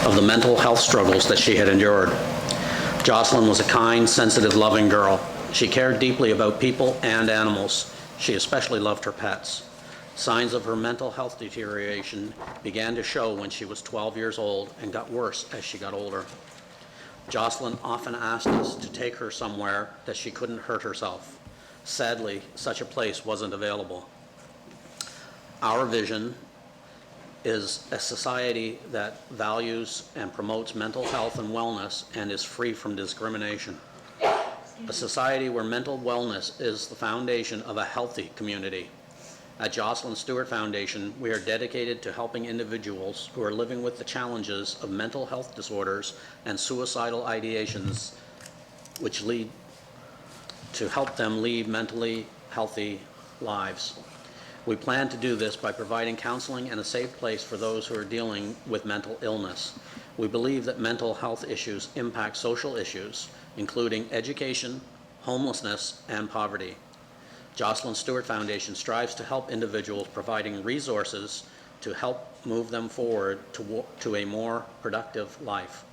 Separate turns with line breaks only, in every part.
of the mental health struggles that she had endured. Jocelyn was a kind, sensitive, loving girl. She cared deeply about people and animals. She especially loved her pets. Signs of her mental health deterioration began to show when she was 12 years old and got worse as she got older. Jocelyn often asked us to take her somewhere that she couldn't hurt herself. Sadly, such a place wasn't available. Our vision is a society that values and promotes mental health and wellness and is free from discrimination. A society where mental wellness is the foundation of a healthy community. At Jocelyn Stewart Foundation, we are dedicated to helping individuals who are living with the challenges of mental health disorders and suicidal ideations, which lead to help them lead mentally healthy lives. We plan to do this by providing counseling and a safe place for those who are dealing with mental illness. We believe that mental health issues impact social issues, including education, homelessness, and poverty. Jocelyn Stewart Foundation strives to help individuals, providing resources to help move them forward to a more productive life.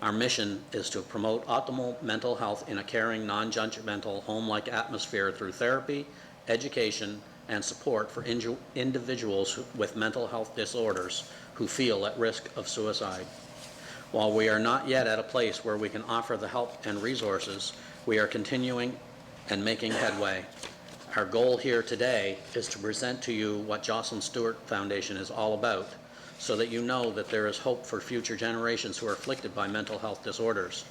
Our mission is to promote optimal mental health in a caring, non-judgmental, home-like atmosphere through therapy, education, and support for individuals with mental health disorders who feel at risk of suicide. While we are not yet at a place where we can offer the help and resources, we are continuing and making headway. Our goal here today is to present to you what Jocelyn Stewart Foundation is all about, so that you know that there is hope for future generations who are afflicted by mental health disorders.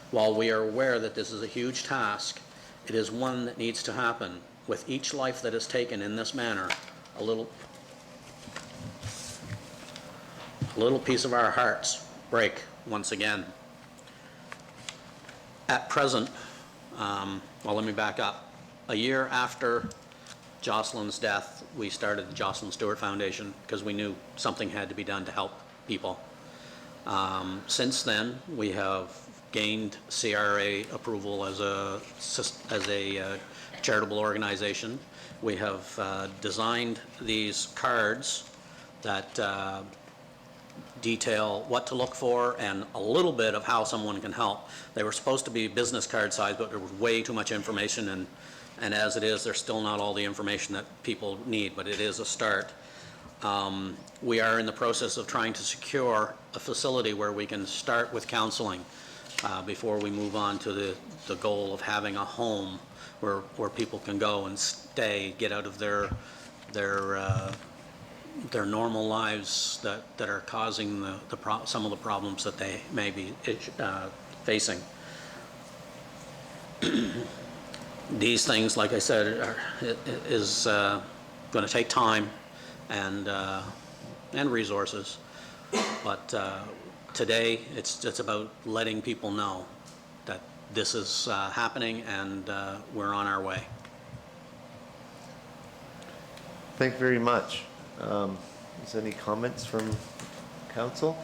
While we are aware that this is a huge task, it is one that needs to happen. With each life that is taken in this manner, a little piece of our hearts break once again. At present, well, let me back up. A year after Jocelyn's death, we started the Jocelyn Stewart Foundation because we knew something had to be done to help people. Since then, we have gained CRA approval as a charitable organization. We have designed these cards that detail what to look for and a little bit of how someone can help. They were supposed to be business card size, but there was way too much information, and as it is, there's still not all the information that people need, but it is a start. We are in the process of trying to secure a facility where we can start with counseling before we move on to the goal of having a home where people can go and stay, get out of their normal lives that are causing some of the problems that they may be facing. These things, like I said, is going to take time and resources, but today it's about letting people know that this is happening and we're on our way.
Thank you very much. Is there any comments from council?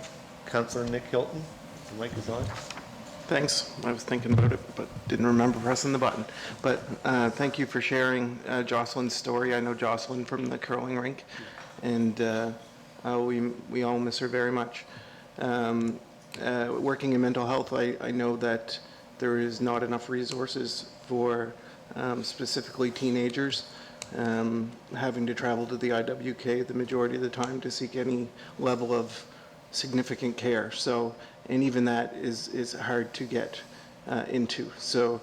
Councillor Nick Hilton, the mic is on.
Thanks. I was thinking about it, but didn't remember pressing the button. But thank you for sharing Jocelyn's story. I know Jocelyn from the curling rink, and we all miss her very much. Working in mental health, I know that there is not enough resources for specifically teenagers having to travel to the IWK the majority of the time to seek any level of significant care. So, and even that is hard to get into. So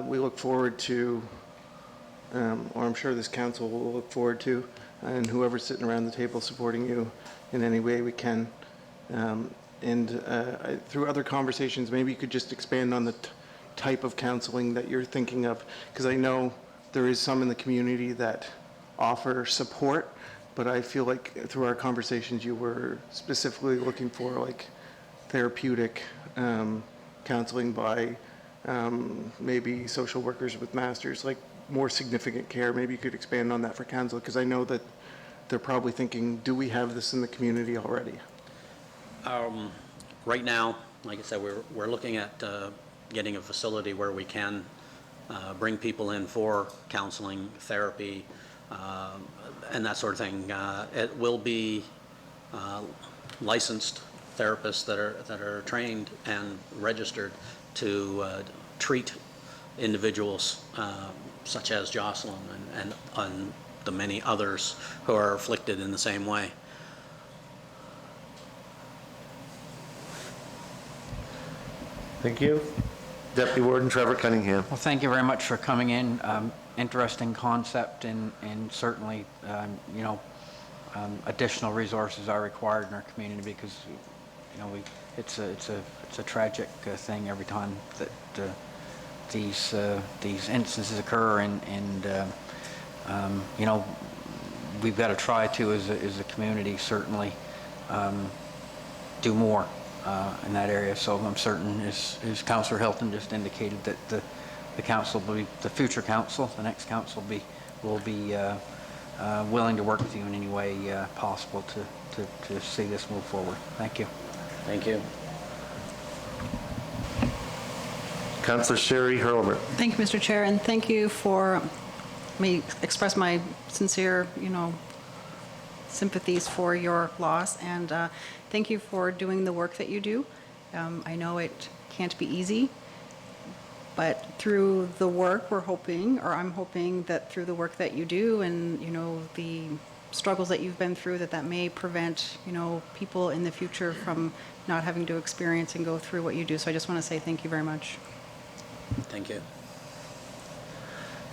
we look forward to, or I'm sure this council will look forward to, and whoever's sitting around the table supporting you in any way we can. Through other conversations, maybe you could just expand on the type of counseling that you're thinking of, because I know there is some in the community that offer support, but I feel like through our conversations you were specifically looking for like therapeutic counseling by maybe social workers with masters, like more significant care. Maybe you could expand on that for council, because I know that they're probably thinking, do we have this in the community already?
Right now, like I said, we're looking at getting a facility where we can bring people in for counseling, therapy, and that sort of thing. It will be licensed therapists that are trained and registered to treat individuals such as Jocelyn and the many others who are afflicted in the same way.
Thank you. Deputy Warden Trevor Cunningham.
Well, thank you very much for coming in. Interesting concept, and certainly, additional resources are required in our community because, it's a tragic thing every time that these instances occur, and we've got to try to, as a community, certainly do more in that area. So I'm certain, as Councillor Hilton just indicated, that the council will be, the future council, the next council will be willing to work with you in any way possible to see this move forward. Thank you.
Thank you.
Councillor Sherry Hurlbert.
Thank you, Mr. Chair, and thank you for me express my sincere, sympathies for your loss, and thank you for doing the work that you do. I know it can't be easy, but through the work we're hoping, or I'm hoping that through the work that you do and, the struggles that you've been through, that may prevent, people in the future from not having to experience and go through what you do. So I just want to say thank you very much.
Thank you.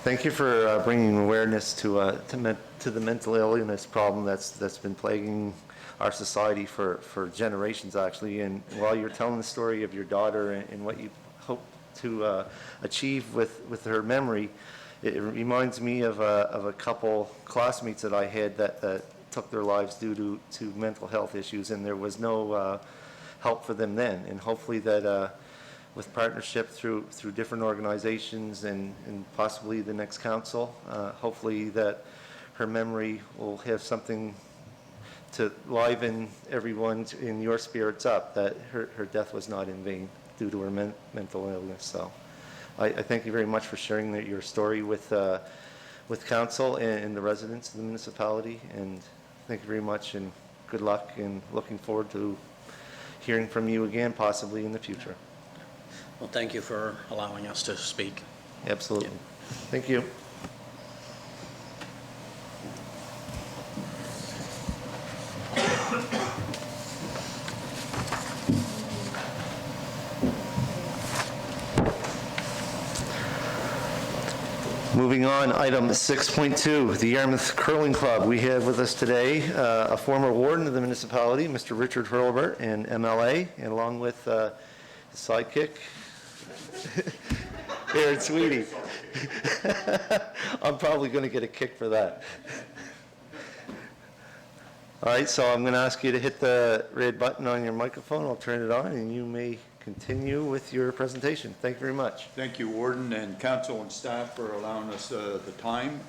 Thank you for bringing awareness to the mental illness problem that's been plaguing our society for generations, actually. And while you're telling the story of your daughter and what you hope to achieve with her memory, it reminds me of a couple classmates that I had that took their lives due to mental health issues, and there was no help for them then. And hopefully that with partnership through different organizations and possibly the next council, hopefully that her memory will have something to liven everyone in your spirits up, that her death was not in vain due to her mental illness. So I thank you very much for sharing your story with council and the residents of the municipality, and thank you very much, and good luck, and looking forward to hearing from you again possibly in the future.
Well, thank you for allowing us to speak.
Absolutely. Thank you. Moving on, item 6.2, the Yarmouth Curling Club. We have with us today a former warden of the municipality, Mr. Richard Hurlbert, and MLA, and along with his sidekick, Aaron Sweetie. I'm probably going to get a kick for that. All right, so I'm going to ask you to hit the red button on your microphone. I'll turn it on, and you may continue with your presentation. Thank you very much.
Thank you, Warden and Council and staff, for allowing us the time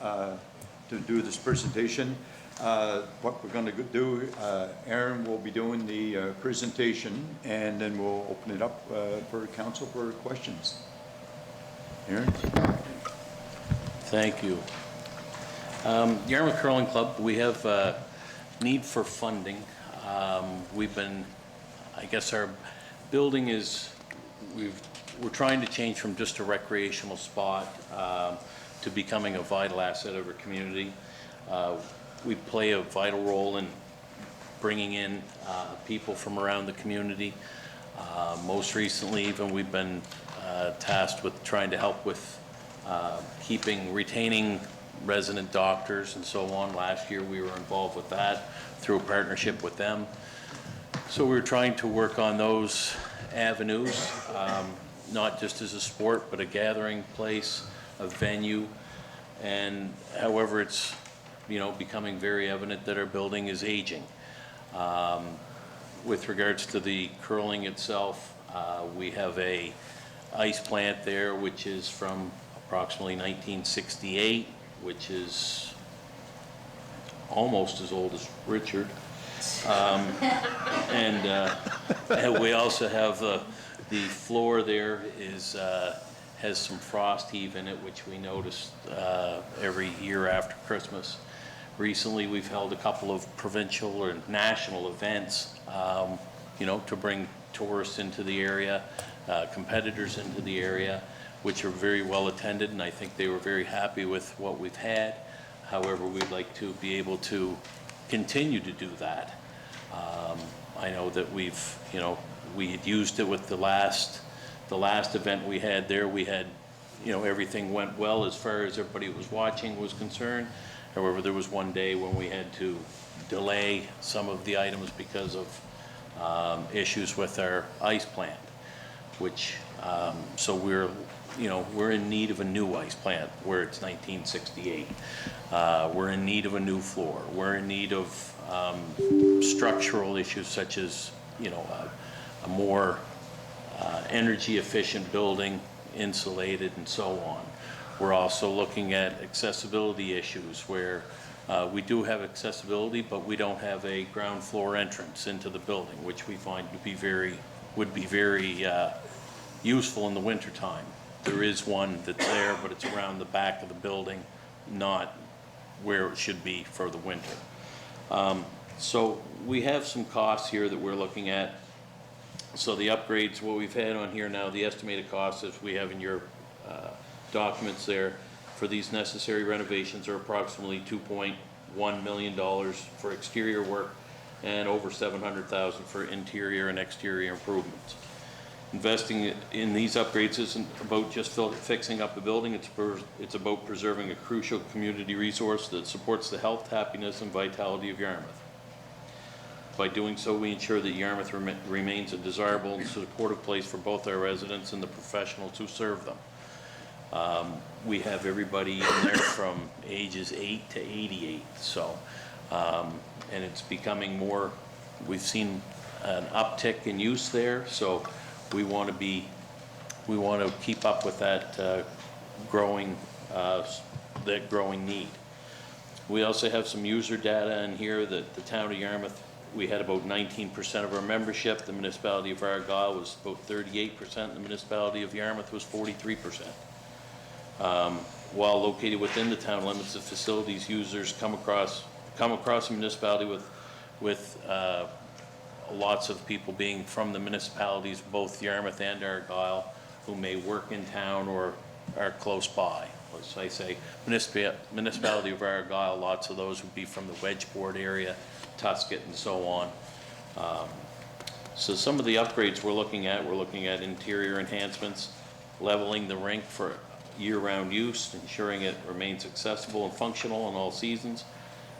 to do this presentation. What we're going to do, Aaron will be doing the presentation, and then we'll open it up for Council for questions. Aaron?
Thank you. Yarmouth Curling Club, we have need for funding. We've been, I guess our building is, we're trying to change from just a recreational spot to becoming a vital asset of our community. We play a vital role in bringing in people from around the community. Most recently, even, we've been tasked with trying to help with retaining resident doctors and so on. Last year we were involved with that through a partnership with them. So we're trying to work on those avenues, not just as a sport, but a gathering place, a venue. And however, it's becoming very evident that our building is aging. With regards to the curling itself, we have a ice plant there, which is from approximately 1968, which is almost as old as Richard. And we also have the floor there has some frost heave in it, which we noticed every year after Christmas. Recently, we've held a couple of provincial or national events to bring tourists into the area, competitors into the area, which are very well attended, and I think they were very happy with what we've had. However, we'd like to be able to continue to do that. I know that we had used it with the last event we had there. We had, everything went well as far as everybody was watching was concerned. However, there was one day when we had to delay some of the items because of issues with our ice plant, which, so we're in need of a new ice plant where it's 1968. We're in need of a new floor. We're in need of structural issues such as, a more energy efficient building, insulated and so on. We're also looking at accessibility issues where we do have accessibility, but we don't have a ground floor entrance into the building, which we find would be very useful in the wintertime. There is one that's there, but it's around the back of the building, not where it should be for the winter. So we have some costs here that we're looking at. So the upgrades, what we've had on here now, the estimated costs, as we have in your documents there, for these necessary renovations are approximately $2.1 million for exterior work and over $700,000 for interior and exterior improvements. Investing in these upgrades isn't about just fixing up the building, it's about preserving a crucial community resource that supports the health, happiness, and vitality of Yarmouth. By doing so, we ensure that Yarmouth remains a desirable and supportive place for both our residents and the professionals who serve them. We have everybody in there from ages 8 to 88, so, and it's becoming more, we've seen an uptick in use there, so we want to keep up with that growing need. We also have some user data in here that the town of Yarmouth, we had about 19% of our membership. The municipality of Argyle was about 38%. The municipality of Yarmouth was 43%. While located within the town limits, the facilities users come across a municipality with lots of people being from the municipalities, both Yarmouth and Argyle, who may work in town or are close by. As I say, municipality of Argyle, lots of those would be from the Wedgeport area, Tuscott, and so on. So some of the upgrades we're looking at interior enhancements, leveling the rink for year-round use, ensuring it remains accessible and functional in all seasons,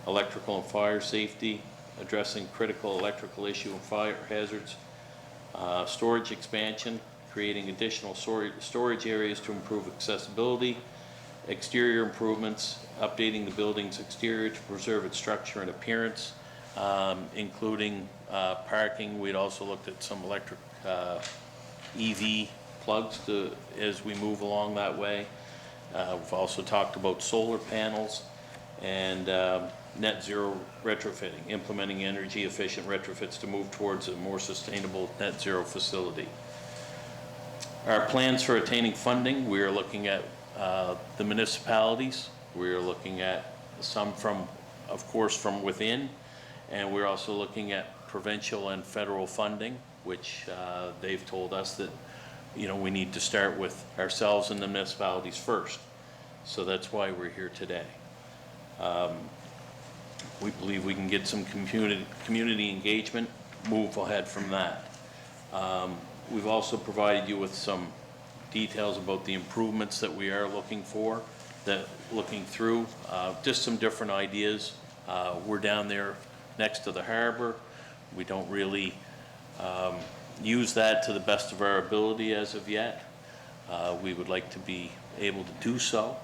electrical and fire safety, addressing critical electrical issue and fire hazards, storage expansion, creating additional storage areas to improve accessibility, exterior improvements, updating the building's exterior to preserve its structure and appearance, including parking. We'd also looked at some electric EV plugs as we move along that way. We've also talked about solar panels and net zero retrofitting, implementing energy efficient retrofits to move towards a more sustainable net zero facility. Our plans for attaining funding, we are looking at the municipalities. We are looking at some of course, from within, and we're also looking at provincial and federal funding, which they've told us that, we need to start with ourselves and the municipalities first. So that's why we're here today. We believe we can get some community engagement, move ahead from that. We've also provided you with some details about the improvements that we are looking through, just some different ideas. We're down there next to the harbor. We don't really use that to the best of our ability as of yet. We would like to be able to do so.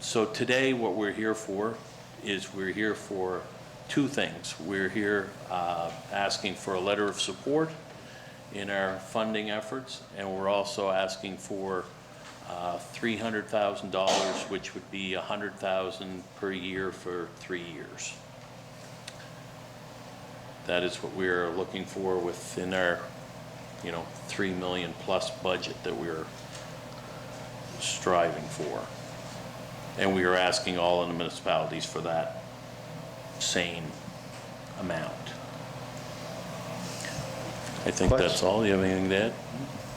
So today what we're here for is we're here for two things. We're here asking for a letter of support in our funding efforts, and we're also asking for $300,000, which would be $100,000 per year for 3 years. That is what we're looking for within our, $3 million plus budget that we're striving for. And we are asking all of the municipalities for that same amount. I think that's all. You have anything to add?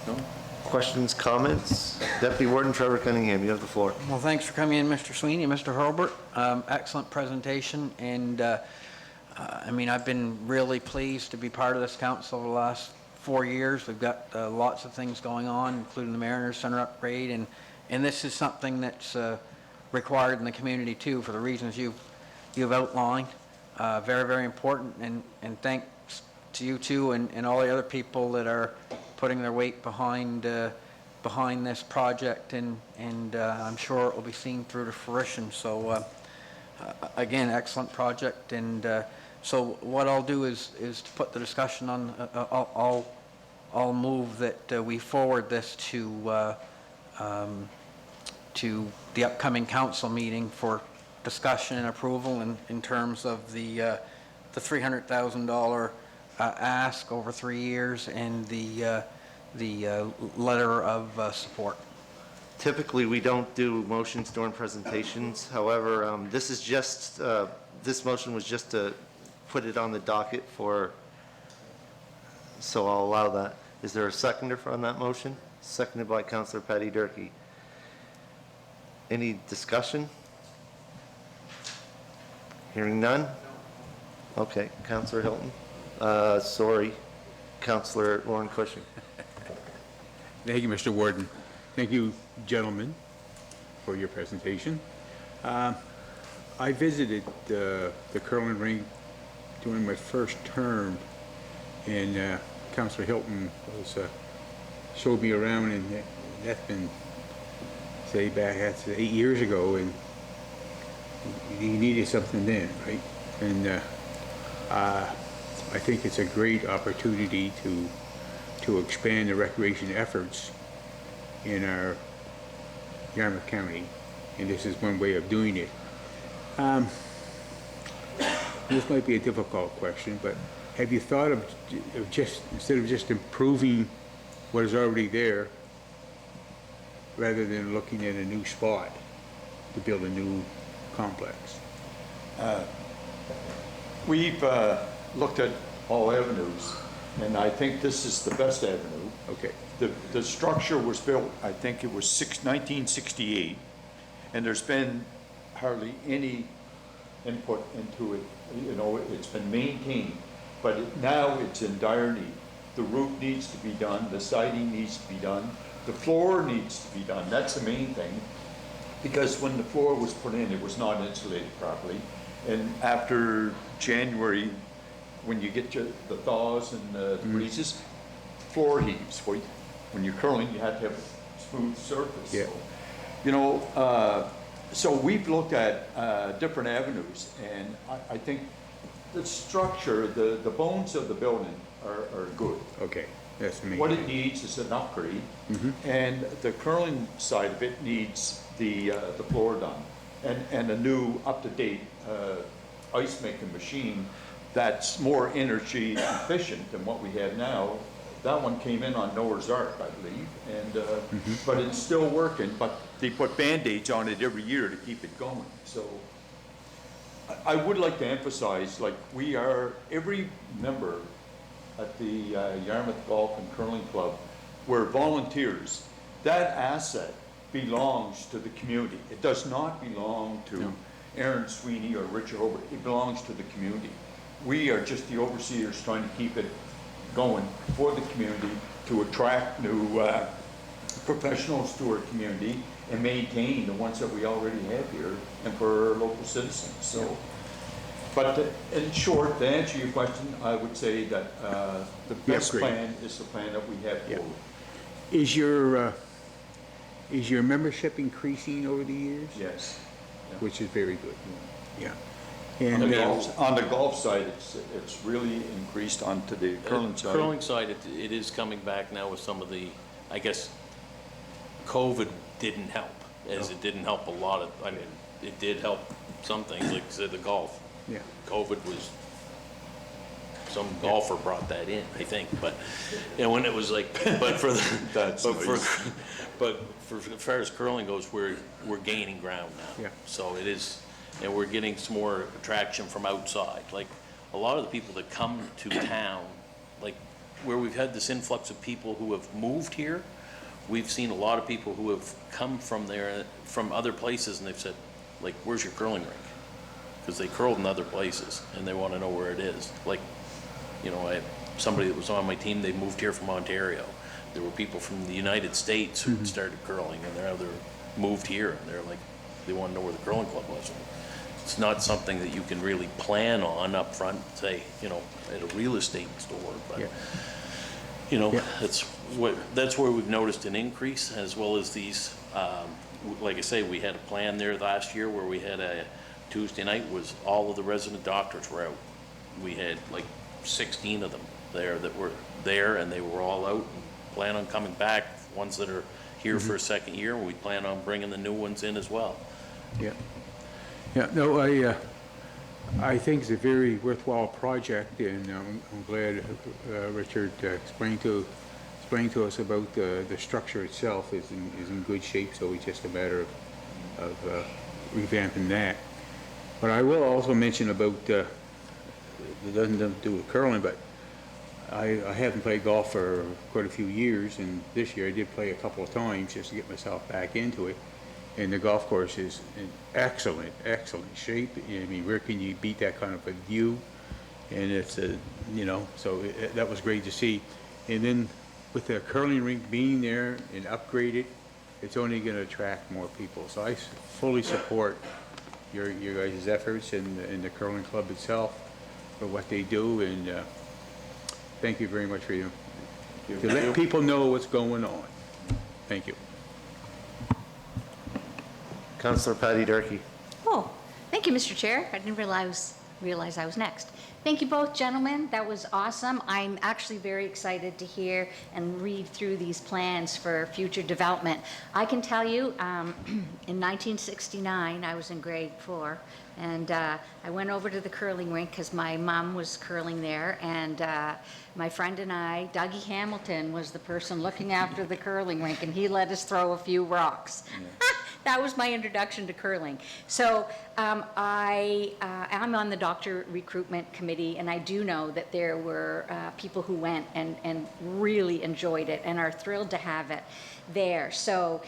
No?
Questions, comments? Deputy Warden Trevor Cunningham, you have the floor.
Well, thanks for coming in, Mr. Sweeney and Mr. Hurlbert. Excellent presentation, and I mean, I've been really pleased to be part of this council over the last 4 years. We've got lots of things going on, including the Mariners Center upgrade, and this is something that's required in the community too, for the reasons you've outlined. Very, very important, and thanks to you too, and all the other people that are putting their weight behind this project, and I'm sure it will be seen through to fruition. So again, excellent project, and so what I'll do is to put the discussion on. I'll move that we forward this to the upcoming council meeting for discussion and approval in terms of the $300,000 ask over 3 years and the letter of support.
Typically, we don't do motions during presentations. However, this is just, this motion was just to put it on the docket for, so I'll allow that. Is there a seconder on that motion? Seconded by Councillor Patty Durkee. Any discussion? Hearing none? Okay, Councillor Hilton. Sorry, Councillor Lauren Cushing.
Thank you, Mr. Warden. Thank you, gentlemen, for your presentation. I visited the curling rink during my first term, and Councillor Hilton showed me around, and that's been, say, that's 8 years ago, and he needed something then, right? And I think it's a great opportunity to expand the recreation efforts in our Yarmouth County, and this is one way of doing it. This might be a difficult question, but have you thought of just, instead of just improving what is already there, rather than looking at a new spot to build a new complex?
We've looked at all avenues, and I think this is the best avenue.
Okay.
The structure was built, I think it was 1968, and there's been hardly any input into it. You know, it's been maintained, but now it's in dire need. The roof needs to be done, the siding needs to be done, the floor needs to be done. That's the main thing, because when the floor was put in, it was not insulated properly. And after January, when you get to the thaws and the breezes, floor heaves. When you're curling, you have to have a smooth surface.
Yeah.
So, you know, so we've looked at different avenues, and I think the structure, the bones of the building are good.
Okay, that's the main
What
thing.
it needs is an upgrade, and the curling side of it needs the floor done, and a new up-to-date ice making machine that's more energy efficient than what we have now. That one came in on Noah's Ark, I believe, and but it's still working. But they put Band-Aids on it every year to keep it going. So I would like to emphasize, like, we are, every member at the Yarmouth Golf and Curling Club, we're volunteers. That asset belongs to the community. It does not belong to Aaron Sweeney or Richard Hobart. It belongs to the community. We are just the overseers trying to keep it going for the community, to attract new professionals to our community and maintain the ones that we already have here, and for our local citizens. So, but in short, to answer your question, I would say that the best
great.
plan is the plan that we have
Yeah.
forward.
Is your membership increasing over the years?
Yes.
Which is very good. Yeah.
On
And
the golf side, it's really increased onto the curling side.
Curling side, it is coming back now with some of the, I guess, COVID didn't help, as it didn't help a lot of, I mean, it did help some things, like I said, the golf.
yeah.
COVID was, some golfer brought that in, I think, but, you know, when it was like, but for the,
That's
but for,
nice.
but for as far as curling goes, we're gaining ground now.
Yeah.
So it is, and we're getting some more attraction from outside. Like, a lot of the people that come to town, like, where we've had this influx of people who have moved here, we've seen a lot of people who have come from there, from other places, and they've said, like, where's your curling rink? Because they curled in other places, and they want to know where it is. Like, you know, I had somebody that was on my team, they moved here from Ontario. There were people from the United States who had started curling, and they're moved here, and they're like, they want to know where the curling club was. It's not something that you can really plan on up front, say, you know, at a real estate store, but,
Yeah.
you know,
Yeah.
that's where we've noticed an increase, as well as these, like I say, we had a plan there last year where we had a Tuesday night was all of the resident doctors were out. We had like 16 of them there that were there, and they were all out and plan on coming back, ones that are here for a second year, and we plan on bringing the new ones in as well.
Yeah. Yeah, no, I think it's a very worthwhile project, and I'm glad Richard explained to us about the structure itself is in good shape, so it's just a matter of revamping that. But I will also mention about, it doesn't have to do with curling, but I haven't played golf for quite a few years, and this year I did play a couple of times just to get myself back into it. And the golf course is in excellent shape. I mean, where can you beat that kind of a view? And it's you know, so that was great to see. And then with the curling rink being there and upgraded, it's only going to attract more people. So I fully support your guys' efforts and the curling club itself for what they do. And thank you very much for you to let people know what's going on. Thank you.
Councillor Patty Durkee.
Oh, thank you, Mr. Chair. I didn't realize I was next. Thank you both, gentlemen. That was awesome. I'm actually very excited to hear and read through these plans for future development. I can tell you, in 1969, I was in grade 4, and I went over to the curling rink because my mom was curling there, and my friend and I, Dougie Hamilton, was the person looking after the curling rink, and he let us throw a few rocks. That was my introduction to curling. So I'm on the doctor recruitment committee, and I do know that there were people who went and really enjoyed it and are thrilled to have it there. So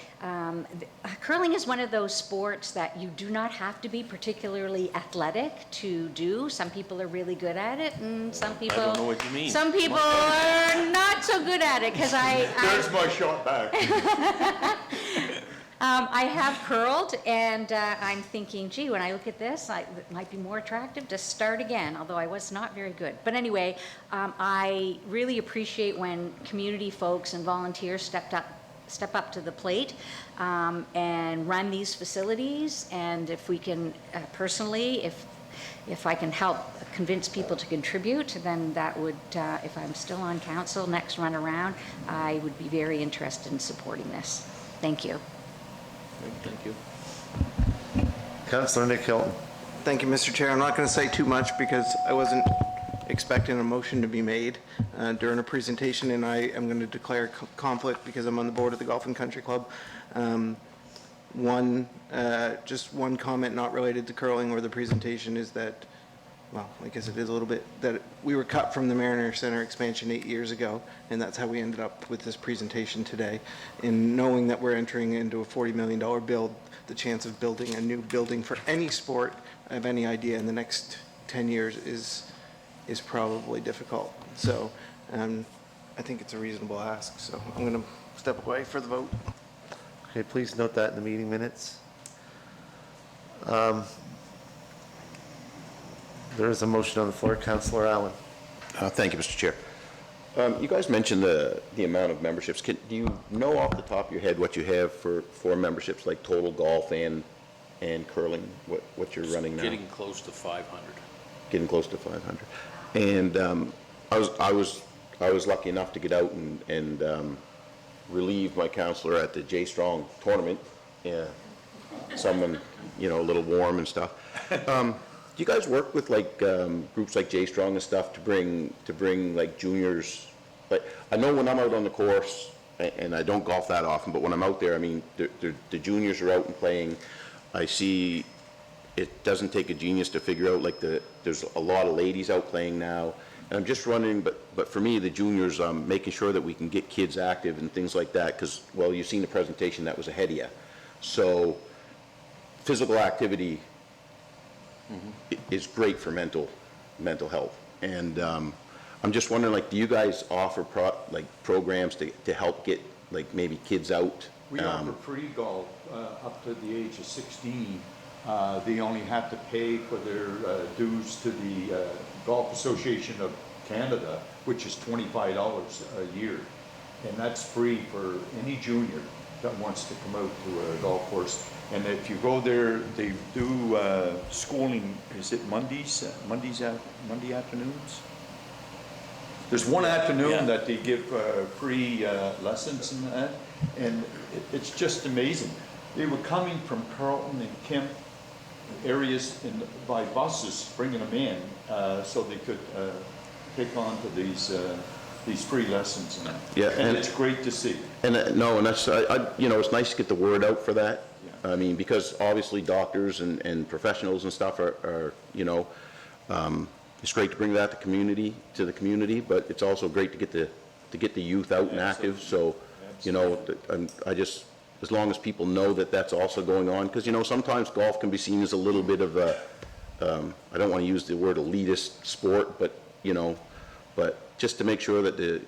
curling is one of those sports that you do not have to be particularly athletic to do. Some people are really good at it, and some people...
I don't know what you mean.
Some people are not so good at it, because
There's my shot back.
I have curled, and I'm thinking, gee, when I look at this, it might be more attractive to start again, although I was not very good. But anyway, I really appreciate when community folks and volunteers step up to the plate and run these facilities. And if we can, personally, if I can help convince people to contribute, then that would, if I'm still on council next run around, I would be very interested in supporting this. Thank you.
Thank you.
Councillor Nick Hilton.
Thank you, Mr. Chair. I'm not going to say too much because I wasn't expecting a motion to be made during a presentation, and I am going to declare conflict because I'm on the board of the Golf and Country Club. Just one comment not related to curling or the presentation is that, well, I guess it is a little bit, that we were cut from the Mariner Center expansion 8 years ago, and that's how we ended up with this presentation today. And knowing that we're entering into a $40 million build, the chance of building a new building for any sport of any idea in the next 10 years is probably difficult. So I think it's a reasonable ask, so I'm going to step away for the vote.
Okay, please note that in the meeting minutes. There is a motion on the floor. Councillor Allen.
Thank you, Mr. Chair. You guys mentioned the amount of memberships. Do you know off the top of your head what you have for memberships, like total golf and curling, what you're running now?
Getting close to 500.
Getting close to 500. And I was lucky enough to get out and relieve my counselor at the J Strong tournament. Yeah, someone, a little warm and stuff. Do you guys work with groups like J Strong and stuff to bring like juniors? Like, I know when I'm out on the course, and I don't golf that often, but when I'm out there, I mean, the juniors are out and playing. I see it doesn't take a genius to figure out there's a lot of ladies out playing now, I'm just wondering, but for me, the juniors, making sure that we can get kids active and things like that, because, well, you've seen the presentation that was ahead of you. So physical activity is great for mental health. And I'm just wondering, like, do you guys offer programs to help get, like, maybe kids out?
We offer free golf up to the age of 16. They only have to pay for their dues to the Golf Association of Canada, which is $25 a year. And that's free for any junior that wants to come out to a golf course. And if you go there, they do schooling, is it Monday afternoons? There's one afternoon that they give free lessons and that, and it's just amazing. They were coming from Carlton and Kemp areas by buses, bringing them in so they could take on to these free lessons and that.
Yeah,
and it's great to see.
And that's, it's nice to get the word out for that. I mean, because obviously doctors and professionals and stuff are it's great to bring that to the community, but it's also great to get the youth out and active. So, I just, as long as people know that that's also going on, because, sometimes golf can be seen as a little bit of a, I don't want to use the word elitist sport, but, but just to make sure that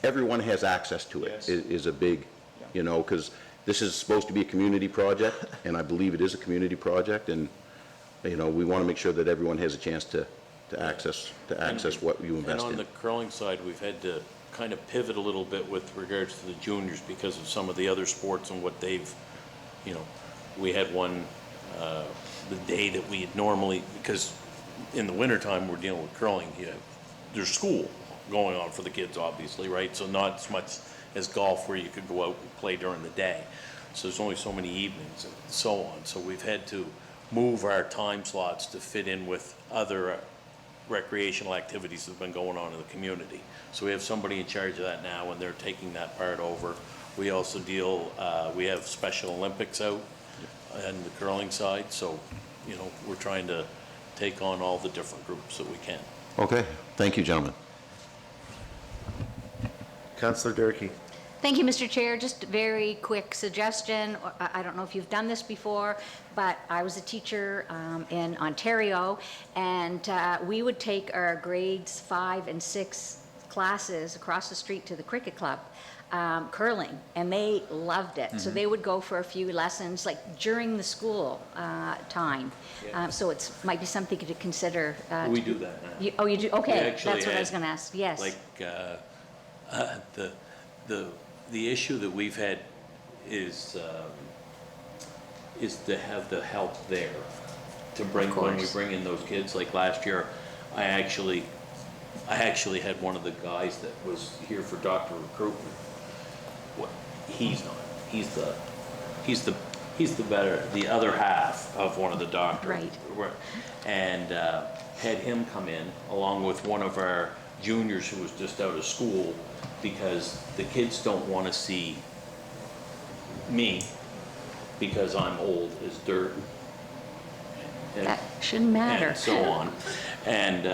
everyone has access to it is a big, because this is supposed to be a community project, and I believe it is a community project, and, we want to make sure that everyone has a chance to access what you invest in.
And on the curling side, we've had to kind of pivot a little bit with regards to the juniors because of some of the other sports and what they've, we had one, the day that we had normally, because in the wintertime, we're dealing with curling, there's school going on for the kids, obviously, right? So not as much as golf where you could go out and play during the day. So there's only so many evenings and so on. So we've had to move our time slots to fit in with other recreational activities that have been going on in the community. So we have somebody in charge of that now, and they're taking that part over. We also we have Special Olympics out on the curling side, so, we're trying to take on all the different groups that we can.
Okay, thank you, gentlemen.
Councillor Durkee.
Thank you, Mr. Chair. Just a very quick suggestion. I don't know if you've done this before, but I was a teacher in Ontario, and we would take our grades 5 and 6 classes across the street to the cricket club, curling, and they loved it. So they would go for a few lessons, like during the school time. So it might be something to consider.
We do that now.
You do? Okay,
actually
that's what I was
had,
going to ask. Yes.
Like, the issue that we've had is to have the help there to bring, when we bring in those kids. Like last year, I actually had one of the guys that was here for doctor recruitment. He's not. He's the other half of one of the doctors. Right. And had him come in along with one of our juniors who was just out of school, because the kids don't want to see me because I'm old as dirt.
That shouldn't matter.
And so on. And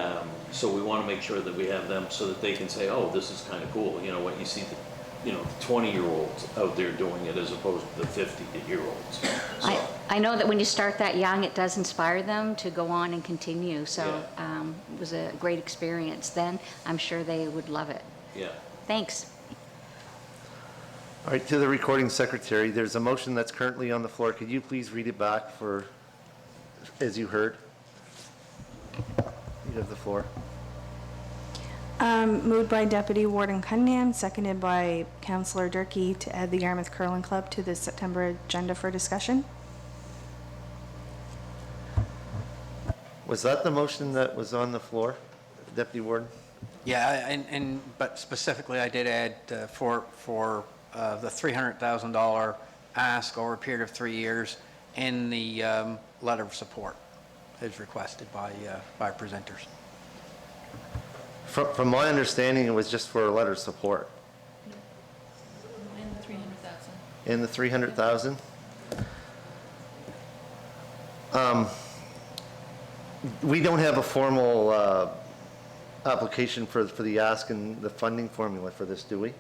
so we want to make sure that we have them so that they can say, oh, this is kind of cool. What you see the 20-year-olds out there doing it as opposed to the 50-year-olds. So,
I know that when you start that young, it does inspire them to go on and continue. So it was a great experience then. I'm sure they would love it.
yeah.
Thanks.
All right, to the recording secretary, there's a motion that's currently on the floor. Could you please read it back as you heard? You have the floor.
Moved by Deputy Warden Cunningham, seconded by Councillor Durkee to add the Yarmouth Curling Club to the September agenda for discussion.
Was that the motion that was on the floor, Deputy Warden?
Yeah, but specifically, I did add for the $300,000 ask over a period of 3 years in the letter of support as requested by presenters.
From my understanding, it was just for a letter of support.
In the 300,000.
In the 300,000? We don't have a formal application for the ask and the funding formula for this, do we,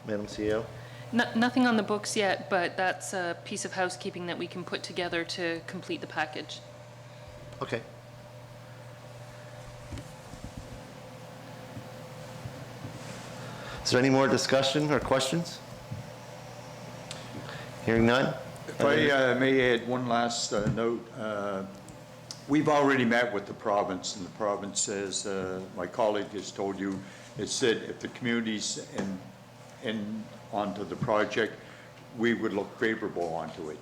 Madam CEO?
Nothing on the books yet, but that's a piece of housekeeping that we can put together to complete the package.
Okay. Is there any more discussion or questions? Hearing none?
If I may add one last note, we've already met with the province, and the province says, my colleague has told you, it said if the community's in onto the project, we would look favorable onto it.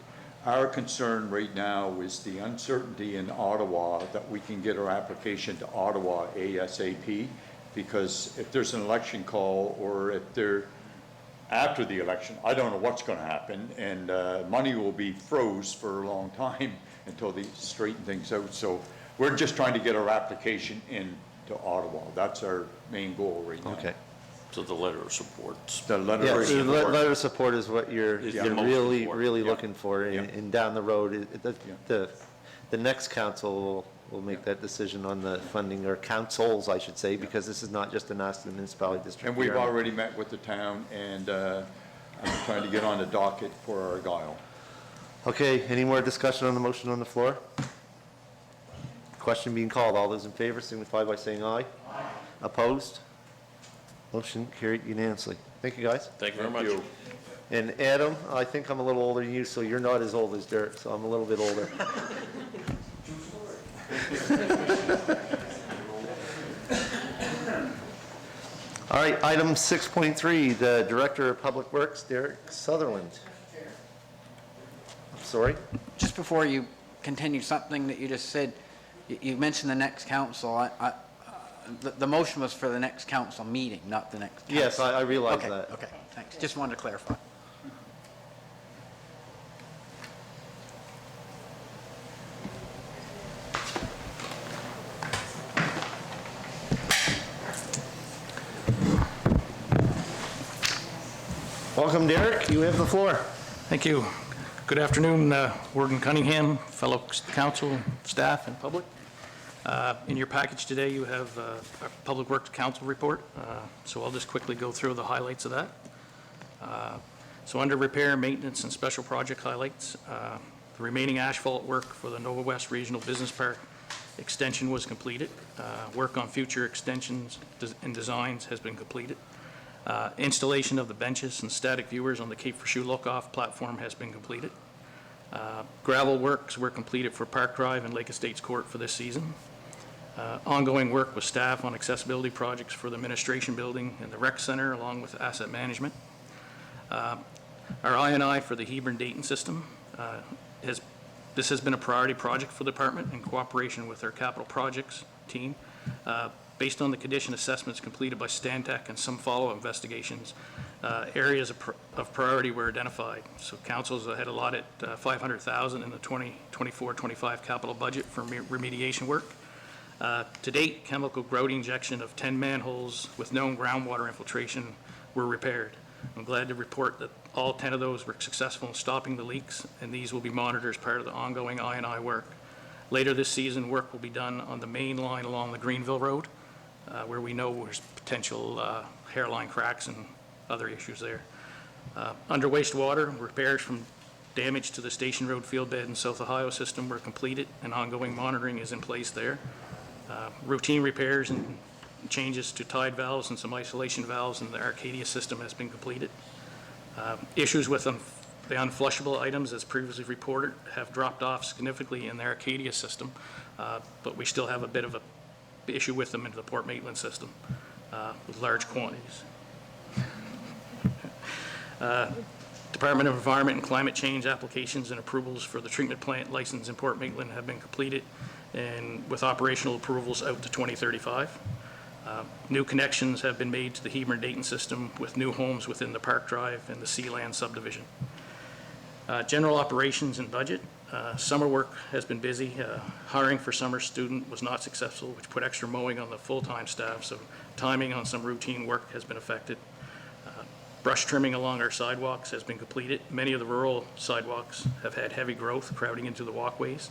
Our concern right now is the uncertainty in Ottawa that we can get our application to Ottawa ASAP, because if there's an election call or if they're after the election, I don't know what's going to happen, and money will be froze for a long time until they straighten things out. So we're just trying to get our application into Ottawa. That's our main goal right now.
Okay.
So the letter of support.
The letter
Yeah,
of
the
support.
letter of support is what you're
Is
you're
the most
really,
important.
really
Yeah.
looking for,
Yeah.
and down the road, the next council will make that decision on the funding, or councils, I should say, because this is not just an ask the municipality district.
And we've
here.
already met with the town, and I'm trying to get on the docket for Argyle.
Okay, any more discussion on the motion on the floor? Question being called. All those in favor signify by saying aye. Aye. Opposed? Motion carried unanimously. Thank you, guys.
Thank you very
Thank
much.
you.
And Adam, I think I'm a little older than you, so you're not as old as Derek, so I'm a little bit older. All right, item 6.3, the Director of Public Works, Derek Sutherland. Sorry?
Just before you continue, something that you just said, you mentioned the next council. The motion was for the next council meeting, not the next council.
Yes, I realize
Okay,
that.
okay, thanks. Just wanted to clarify.
Welcome, Derek. You have the floor.
Thank you. Good afternoon, Warden Cunningham, fellow council, staff, and public. In your package today, you have our Public Works Council report, so I'll just quickly go through the highlights of that. So under repair, maintenance, and special project highlights, the remaining asphalt work for the Nova West Regional Business Park extension was completed. Work on future extensions and designs has been completed. Installation of the benches and static viewers on the Cape for Shoe Lookoff platform has been completed. Gravel works were completed for Park Drive and Lake Estates Court for this season. Ongoing work with staff on accessibility projects for the administration building and the rec center, along with asset management. Our I&I for the Hebron-Dayton system, this has been a priority project for the department in cooperation with our capital projects team. Based on the condition assessments completed by Stantec and some follow-up investigations, areas of priority were identified. So councils had allotted $500,000 in the 2024-25 capital budget for remediation work. To date, chemical grouting injection of 10 manholes with known groundwater infiltration were repaired. I'm glad to report that all 10 of those were successful in stopping the leaks, and these will be monitored as part of the ongoing I&I work. Later this season, work will be done on the main line along the Greenville Road, where we know there's potential hairline cracks and other issues there. Under wastewater, repairs from damage to the Station Road field bed and South Ohio system were completed, and ongoing monitoring is in place there. Routine repairs and changes to tide valves and some isolation valves in the Arcadia system has been completed. Issues with the unflushable items, as previously reported, have dropped off significantly in the Arcadia system, but we still have a bit of a issue with them in the Port Maitland system with large quantities. Department of Environment and Climate Change applications and approvals for the treatment plant license in Port Maitland have been completed, and with operational approvals out to 2035. New connections have been made to the Hebron-Dayton system with new homes within the Park Drive and the Sealand subdivision. General operations and budget. Summer work has been busy. Hiring for summer student was not successful, which put extra mowing on the full-time staff, so timing on some routine work has been affected. Brush trimming along our sidewalks has been completed. Many of the rural sidewalks have had heavy growth crowding into the walkways.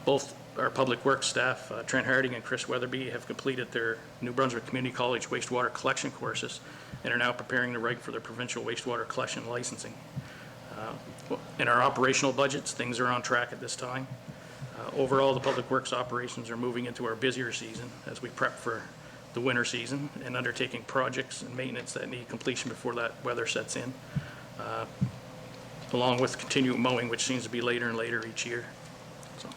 Both our Public Works staff, Trent Harding and Chris Weatherby, have completed their New Brunswick Community College wastewater collection courses and are now preparing to write for their provincial wastewater collection licensing. In our operational budgets, things are on track at this time. Overall, the Public Works operations are moving into our busier season as we prep for the winter season and undertaking projects and maintenance that need completion before that weather sets in, along with continued mowing, which seems to be later and later each year. So,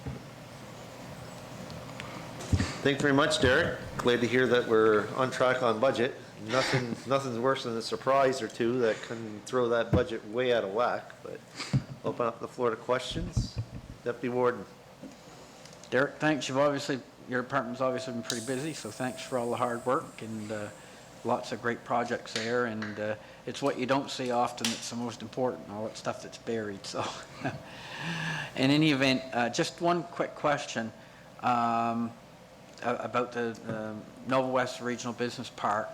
Thank you very much, Derek. Glad to hear that we're on track on budget. Nothing's worse than a surprise or two that can throw that budget way out of whack, but open up the floor to questions. Deputy Warden.
Derek, thanks. Your department's obviously been pretty busy, so thanks for all the hard work and lots of great projects there. And it's what you don't see often that's the most important, all that stuff that's buried. So, in any event, just one quick question about the Nova West Regional Business Park.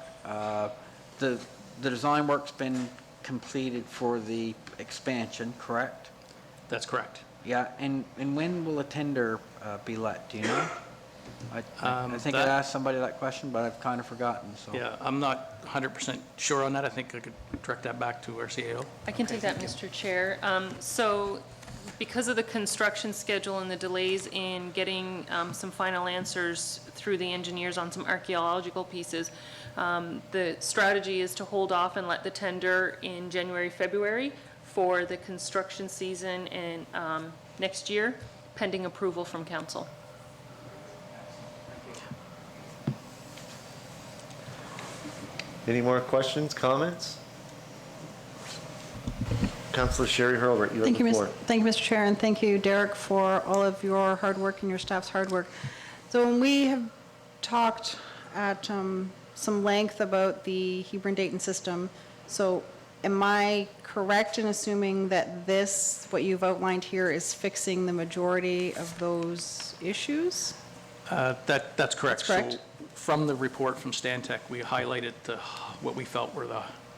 The design work's been completed for the expansion, correct?
that's correct.
Yeah, and when will a tender be let, do you know? I think I asked somebody that question, but I've kind of forgotten, so.
Yeah, I'm not 100% sure on that. I think I could direct that back to our CAO.
I can take that, Mr. Chair. So because of the construction schedule and the delays in getting some final answers through the engineers on some archaeological pieces, the strategy is to hold off and let the tender in January, February for the construction season and next year, pending approval from council.
Any more questions, comments? Councillor Sherry Hurlbert, you have the floor.
Thank you, Mr. Chair, and thank you, Derek, for all of your hard work and your staff's hard work. So when we have talked at some length about the Hebron-Dayton system, so am I correct in assuming that this, what you've outlined here, is fixing the majority of those issues?
That's correct.
That's correct.
So from the report from Stantec, we highlighted what we felt were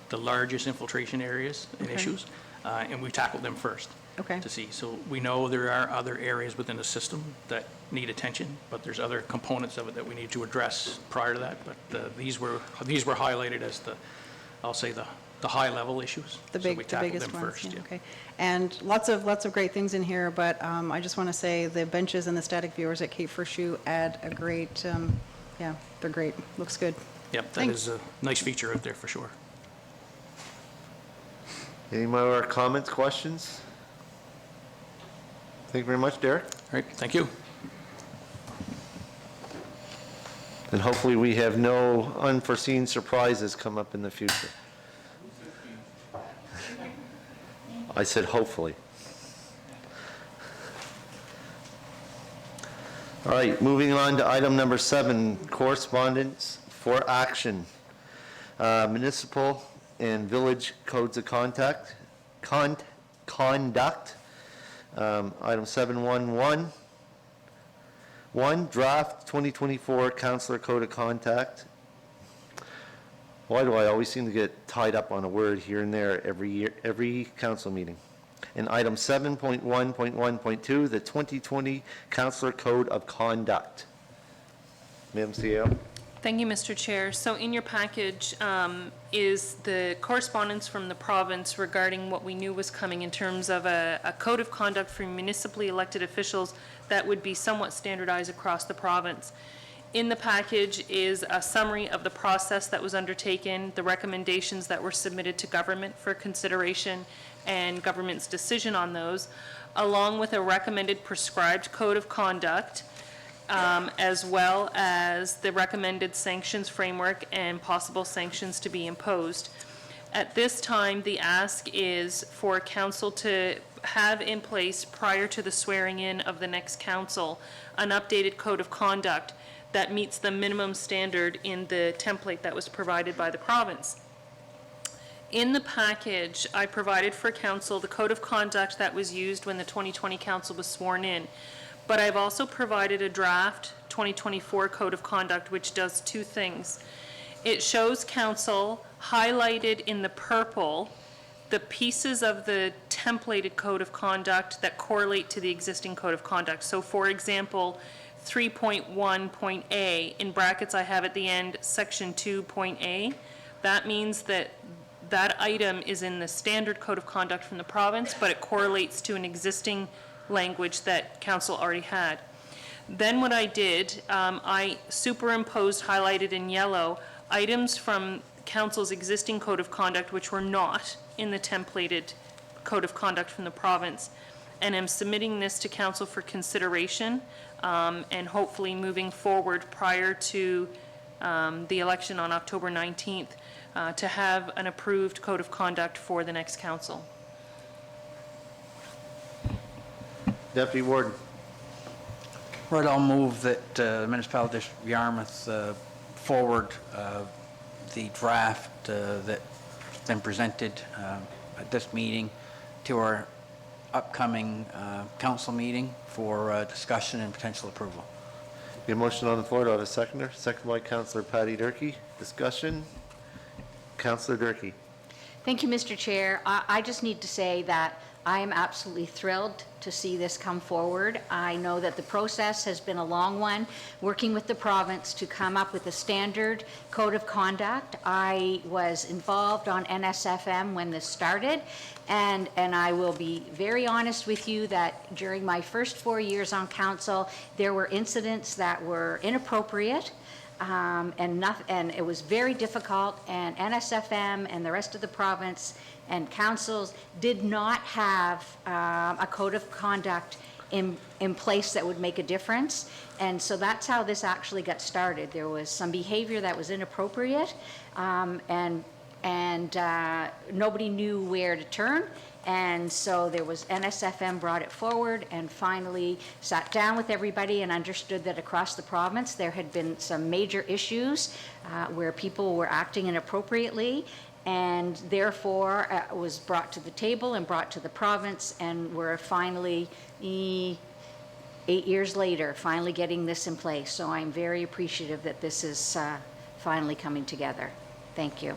the largest infiltration areas and
Okay.
issues, and we tackled them first.
Okay.
To see. So we know there are other areas within the system that need attention, but there's other components of it that we need to address prior to that. But these were highlighted as I'll say the high-level issues.
The
So we
biggest
tackled them
ones,
first,
yeah,
yeah.
okay. And lots of great things in here, but I just want to say the benches and the static viewers at Cape First Shoe add a great, yeah, they're great. Looks good.
Yep, that
Thanks.
is a nice feature out there for sure.
Any more comments, questions? Thank you very much, Derek.
All right, thank you.
And hopefully we have no unforeseen surprises come up in the future. I said hopefully. All right, moving on to item number 7, correspondence for action. Municipal and village codes of conduct. Item 711. 1, draft 2024 Councilor Code of Conduct. Why do I always seem to get tied up on a word here and there every year, every council meeting? And item 7.1.1.2, the 2020 Councilor Code of Conduct. Madam CEO.
Thank you, Mr. Chair. So in your package is the correspondence from the province regarding what we knew was coming in terms of a code of conduct for municipally elected officials that would be somewhat standardized across the province. In the package is a summary of the process that was undertaken, the recommendations that were submitted to government for consideration, and government's decision on those, along with a recommended prescribed code of conduct, as well as the recommended sanctions framework and possible sanctions to be imposed. At this time, the ask is for council to have in place, prior to the swearing in of the next council, an updated code of conduct that meets the minimum standard in the template that was provided by the province. In the package, I provided for council the code of conduct that was used when the 2020 council was sworn in. But I've also provided a draft 2024 code of conduct which does 2 things. It shows council highlighted in the purple the pieces of the templated code of conduct that correlate to the existing code of conduct. So for example, 3.1.A, in brackets I have at the end, section 2.A, that means that that item is in the standard code of conduct from the province, but it correlates to an existing language that council already had. Then what I did, I superimposed, highlighted in yellow, items from council's existing code of conduct which were not in the templated code of conduct from the province, and am submitting this to council for consideration, and hopefully moving forward prior to the election on October 19th, to have an approved code of conduct for the next council.
Deputy Warden.
Right, I'll move that the Municipality District of Yarmouth forward the draft that's been presented at this meeting to our upcoming council meeting for discussion and potential approval.
Your motion on the floor, do I have a seconder? Second by Councillor Patty Durkee. Discussion? Councillor Durkee.
Thank you, Mr. Chair. I just need to say that I am absolutely thrilled to see this come forward. I know that the process has been a long one, working with the province to come up with a standard code of conduct. I was involved on NSFM when this started, and I will be very honest with you that during my first 4 years on council, there were incidents that were inappropriate, and it was very difficult, and NSFM and the rest of the province and councils did not have a code of conduct in place that would make a difference. And so that's how this actually got started. There was some behavior that was inappropriate, and nobody knew where to turn. And so there was, NSFM brought it forward and finally sat down with everybody and understood that across the province there had been some major issues where people were acting inappropriately, and therefore was brought to the table and brought to the province, and we're finally, 8 years later, finally getting this in place. So I'm very appreciative that this is finally coming together. Thank you.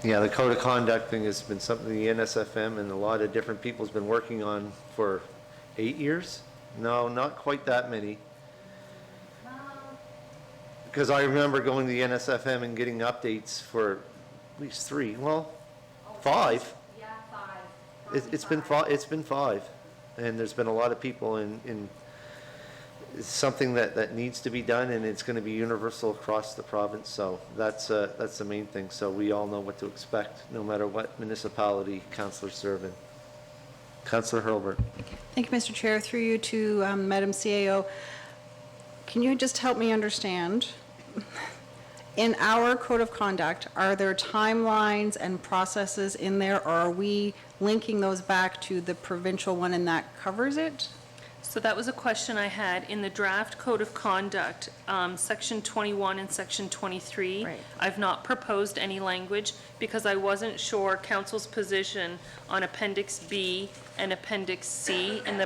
Yeah, the code of conduct thing has been something the NSFM and a lot of different people has been working on for 8 years? No, not quite that many. Because I remember going to the NSFM and getting updates for at least 3, well, 5.
Yeah, 5.
It's been 5. And there's been a lot of people in it's something that needs to be done, and it's going to be universal across the province. So that's the main thing. So we all know what to expect, no matter what municipality councillors serve in. Councillor Hurlbert.
Thank you, Mr. Chair. Through you to Madam CAO. Can you just help me understand? In our code of conduct, are there timelines and processes in there, or are we linking those back to the provincial one and that covers it?
So that was a question I had. In the draft code of conduct, section 21 and section 23,
Right.
I've not proposed any language because I wasn't sure council's position on Appendix B and Appendix C in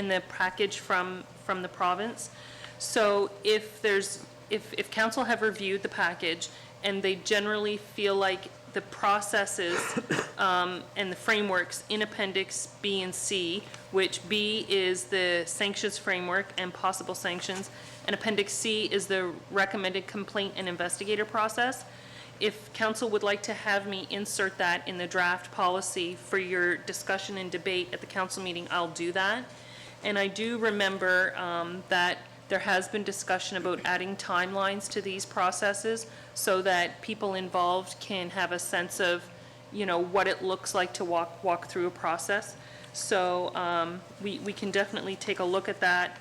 the package from the province. So if council have reviewed the package and they generally feel like the processes and the frameworks in Appendix B and C, which B is the sanctions framework and possible sanctions, and Appendix C is the recommended complaint and investigator process. If council would like to have me insert that in the draft policy for your discussion and debate at the council meeting, I'll do that. And I do remember that there has been discussion about adding timelines to these processes so that people involved can have a sense of, what it looks like to walk through a process. So we can definitely take a look at that.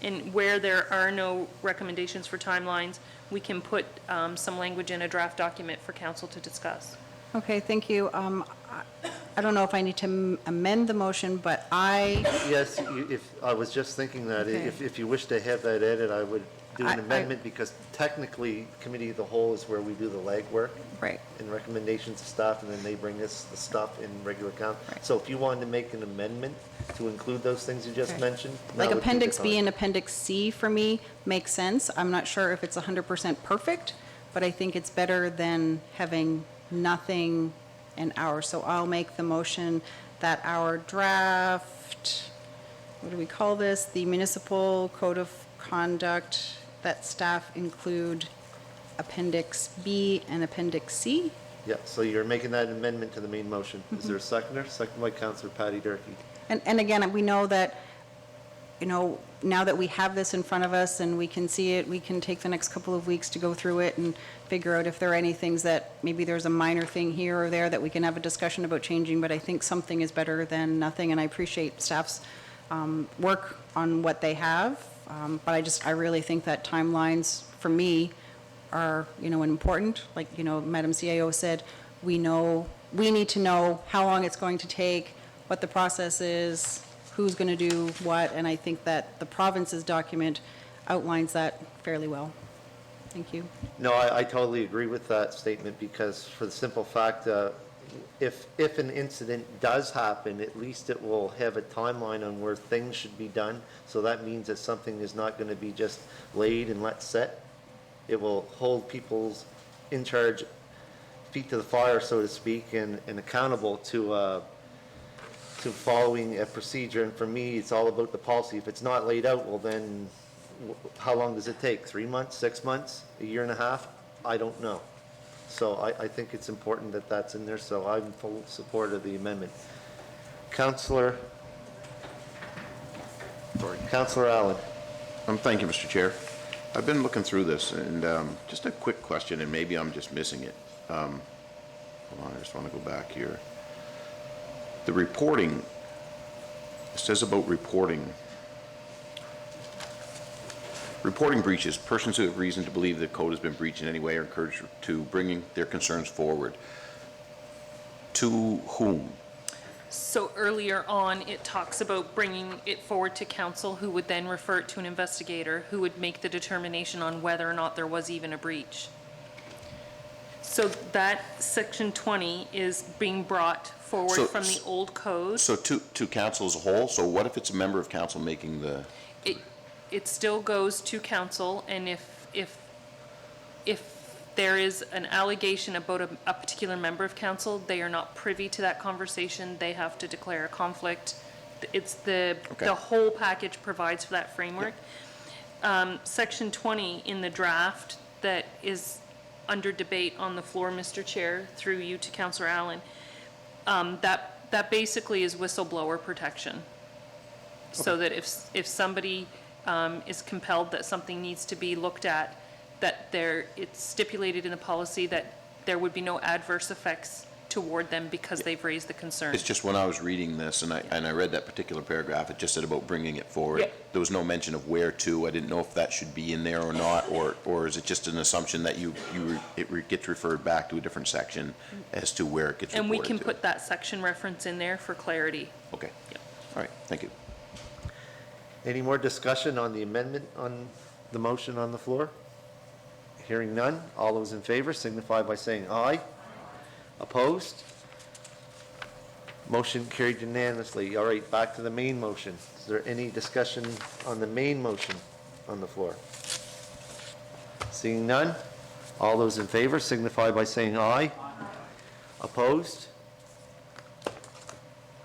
And where there are no recommendations for timelines, we can put some language in a draft document for council to discuss.
Okay, thank you. I don't know if I need to amend the motion, but
Yes, if I was just thinking that,
Okay.
if you wish to have that edit, I would do an
I-
amendment, because technically, Committee of the Whole is where we do the legwork
Right.
and recommendations to staff, and then they bring us the stuff in regular count.
Right.
So if you wanted to make an amendment to include those things you just
Okay.
mentioned, now
Like
would be the
Appendix B
time.
and Appendix C for me makes sense. I'm not sure if it's 100% perfect, but I think it's better than having nothing an hour. So I'll make the motion that our draft, what do we call this? The municipal code of conduct, that staff include Appendix B and Appendix C.
Yeah, so you're making that amendment to the main motion. Is there a seconder? Second by Councillor Patty Durkee.
And again, we know that, you know, now that we have this in front of us and we can see it, we can take the next couple of weeks to go through it and figure out if there are any things that, maybe there's a minor thing here or there that we can have a discussion about changing, but I think something is better than nothing, and I appreciate staff's work on what they have. But I really think that timelines, for me, are, you know, important. Like, you know, Madam CAO said, we need to know how long it's going to take, what the process is, who's going to do what, and I think that the province's document outlines that fairly well. Thank you.
No, I totally agree with that statement, because for the simple fact, if an incident does happen, at least it will have a timeline on where things should be done. So that means that something is not going to be just laid and let sit. It will hold people's in charge, feet to the fire, so to speak, and accountable to following a procedure. And for me, it's all about the policy. If it's not laid out, well then, how long does it take? 3 months, 6 months, a year and a half? I don't know. So I think it's important that that's in there, so I'm full support of the amendment. Councillor Allen.
Thank you, Mr. Chair. I've been looking through this, and just a quick question, and maybe I'm just missing it. Hold on, I just want to go back here. The reporting, it says about reporting. Reporting breaches, persons who have reason to believe the code has been breached in any way are encouraged to bringing their concerns forward. To whom?
So earlier on, it talks about bringing it forward to council, who would then refer it to an investigator, who would make the determination on whether or not there was even a breach. So that section 20 is being brought forward from the old code.
So to council as a whole? So what if it's a member of council making the...
It still goes to council, and if there is an allegation about a particular member of council, they are not privy to that conversation. They have to declare a conflict. It's the whole package provides for that framework. Section 20 in the draft that is under debate on the floor, Mr. Chair, through you to Councillor Allen, that basically is whistleblower protection. So that if somebody is compelled that something needs to be looked at, that it's stipulated in the policy that there would be no adverse effects toward them because they've raised the concern.
It's just when I was reading this and I read that particular paragraph, it just said about bringing it forward.
Yeah.
There was no mention of where to. I didn't know if that should be in there or not, or is it just an assumption that it gets referred back to a different section as to where it gets reported to?
And we can put that section reference in there for clarity.
Okay.
Yep.
All right. Thank you.
Any more discussion on the amendment on the motion on the floor? Hearing none, all those in favor signify by saying aye. Opposed? Motion carried unanimously. All right, back to the main motion. Is there any discussion on the main motion on the floor? Seeing none, all those in favor signify by saying aye. Opposed?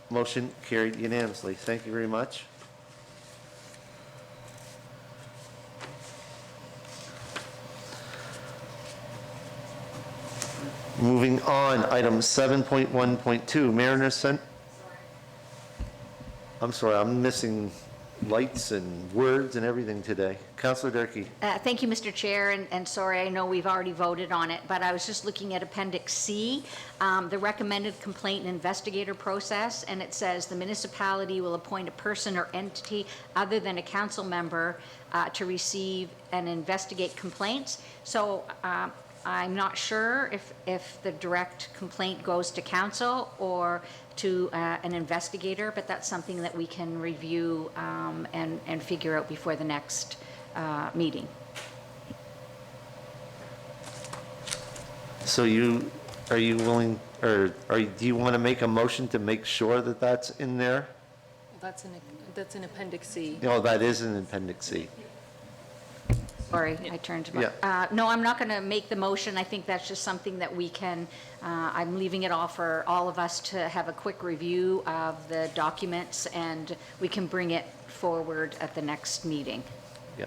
Motion carried unanimously. Thank you very much. Moving on, item 7.1.2, Mariner Center. I'm sorry, I'm missing lights and words and everything today. Councillor Durkee.
Thank you, Mr. Chair, and sorry, I know we've already voted on it, but I was just looking at Appendix C, the recommended complaint and investigator process, and it says the municipality will appoint a person or entity other than a council member to receive and investigate complaints. So I'm not sure if the direct complaint goes to council or to an investigator, but that's something that we can review and figure out before the next meeting.
So are you willing, or do you want to make a motion to make sure that that's in there?
That's in Appendix C.
No, that is in Appendix C.
Sorry, I turned to my,
Yeah.
no, I'm not going to make the motion. I think that's just something that we can, I'm leaving it all for all of us to have a quick review of the documents, and we can bring it forward at the next meeting.
Yeah,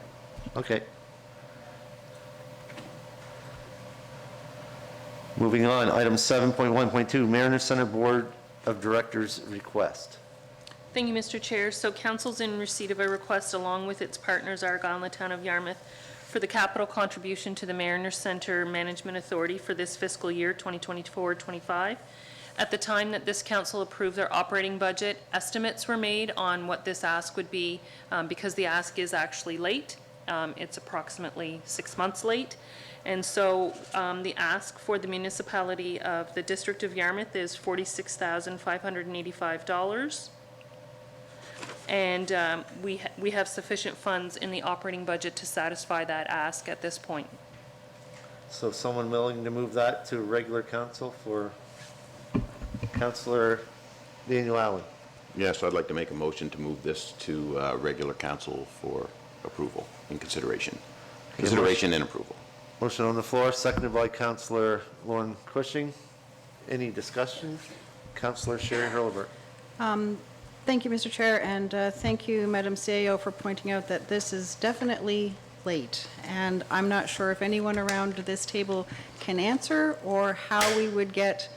okay. Moving on, item 7.1.2, Mariner Center Board of Directors request.
Thank you, Mr. Chair. So council's in receipt of a request along with its partners, Argyle and the Town of Yarmouth, for the capital contribution to the Mariner Center Management Authority for this fiscal year, 2024-25. At the time that this council approved their operating budget, estimates were made on what this ask would be, because the ask is actually late. It's approximately 6 months late. And so the ask for the municipality of the District of Yarmouth is $46,585. And we have sufficient funds in the operating budget to satisfy that ask at this point.
So someone willing to move that to regular council for Councillor Daniel Allen?
Yes, I'd like to make a motion to move this to regular council for approval and consideration. Consideration and approval.
Motion on the floor, seconded by Councillor Lauren Cushing. Any discussion? Councillor Sherry Hurlbert.
Thank you, Mr. Chair, and thank you, Madam CEO, for pointing out that this is definitely late. And I'm not sure if anyone around this table can answer or how we would get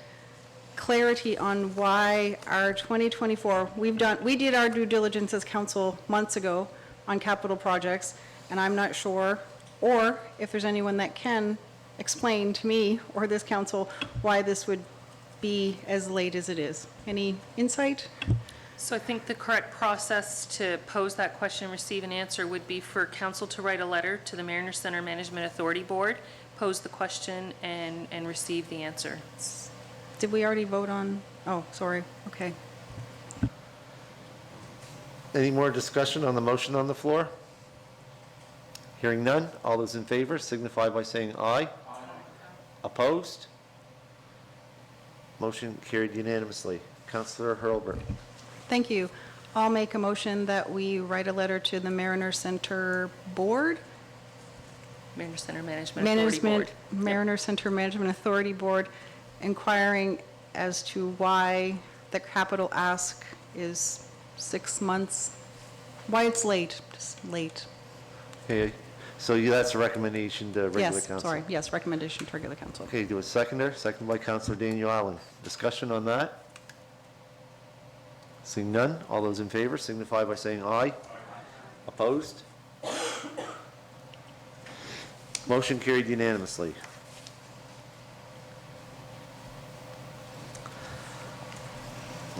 clarity on why our 2024, we did our due diligence as council months ago on capital projects, and I'm not sure, or if there's anyone that can explain to me or this council why this would be as late as it is. Any insight?
So I think the correct process to pose that question and receive an answer would be for council to write a letter to the Mariner Center Management Authority Board, pose the question, and receive the answer.
Did we already vote on? Oh, sorry. Okay.
Any more discussion on the motion on the floor? Hearing none, all those in favor signify by saying aye. Opposed? Motion carried unanimously. Councillor Hurlbert.
Thank you. I'll make a motion that we write a letter to the Mariner Center Board.
Mariner Center Management Authority Board.
Mariner Center Management Authority Board, inquiring as to why the capital ask is 6 months, why it's late, just late.
Okay, so that's a recommendation to regular council?
Yes, sorry, yes, recommendation to regular council.
Okay, do a seconder, seconded by Councillor Daniel Allen. Discussion on that? Seeing none, all those in favor signify by saying aye. Opposed? Motion carried unanimously.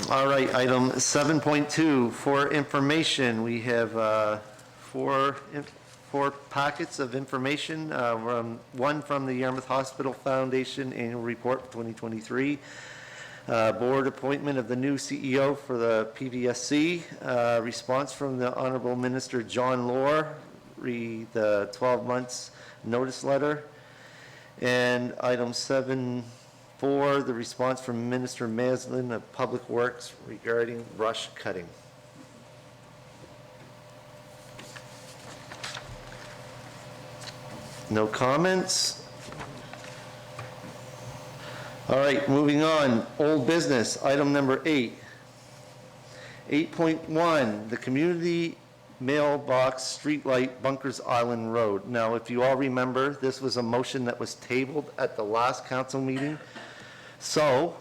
All right, item 7.2, for information, we have four packets of information. One from the Yarmouth Hospital Foundation Annual Report for 2023, board appointment of the new CEO for the PVSC, response from the Honorable Minister John Lohr, the 12 months notice letter, and item 7.4, the response from Minister Maslin of Public Works regarding brush cutting. No comments? All right, moving on. Old business, item number 8. 8.1, the community mailbox streetlight Bunkers Island Road. Now, if you all remember, this was a motion that was tabled at the last council meeting. So,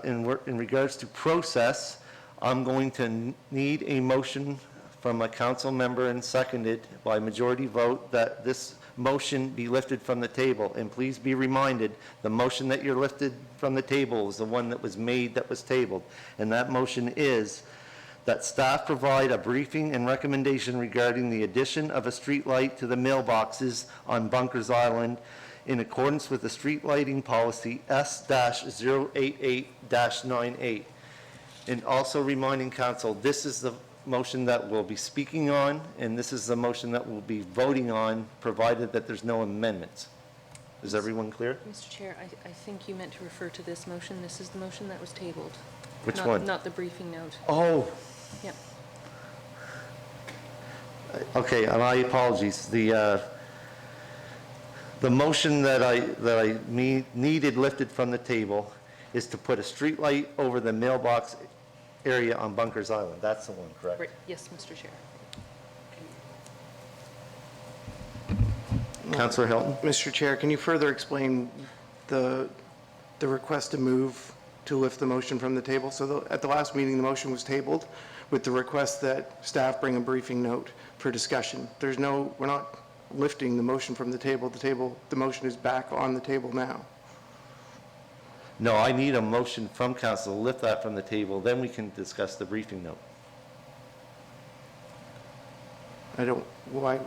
in regards to process, I'm going to need a motion from a council member and seconded by majority vote that this motion be lifted from the table. And please be reminded, the motion that you're lifted from the table is the one that was made that was tabled. And that motion is that staff provide a briefing and recommendation regarding the addition of a street light to the mailboxes on Bunkers Island in accordance with the street lighting policy S-088-98. And also reminding council, this is the motion that we'll be speaking on, and this is the motion that we'll be voting on, provided that there's no amendments. Is everyone clear?
Mr. Chair, I think you meant to refer to this motion. This is the motion that was tabled.
Which
Not-
one?
Not the briefing note.
Oh,
Yep.
okay, my apologies. The The motion that I needed lifted from the table is to put a street light over the mailbox area on Bunkers Island. That's the one, correct?
Right, yes, Mr. Chair.
Councillor Hilton?
Mr. Chair, can you further explain the request to move to lift the motion from the table? So at the last meeting, the motion was tabled with the request that staff bring a briefing note for discussion. We're not lifting the motion from the table. The motion is back on the table now.
No, I need a motion from council to lift that from the table, then we can discuss the briefing note.
Why?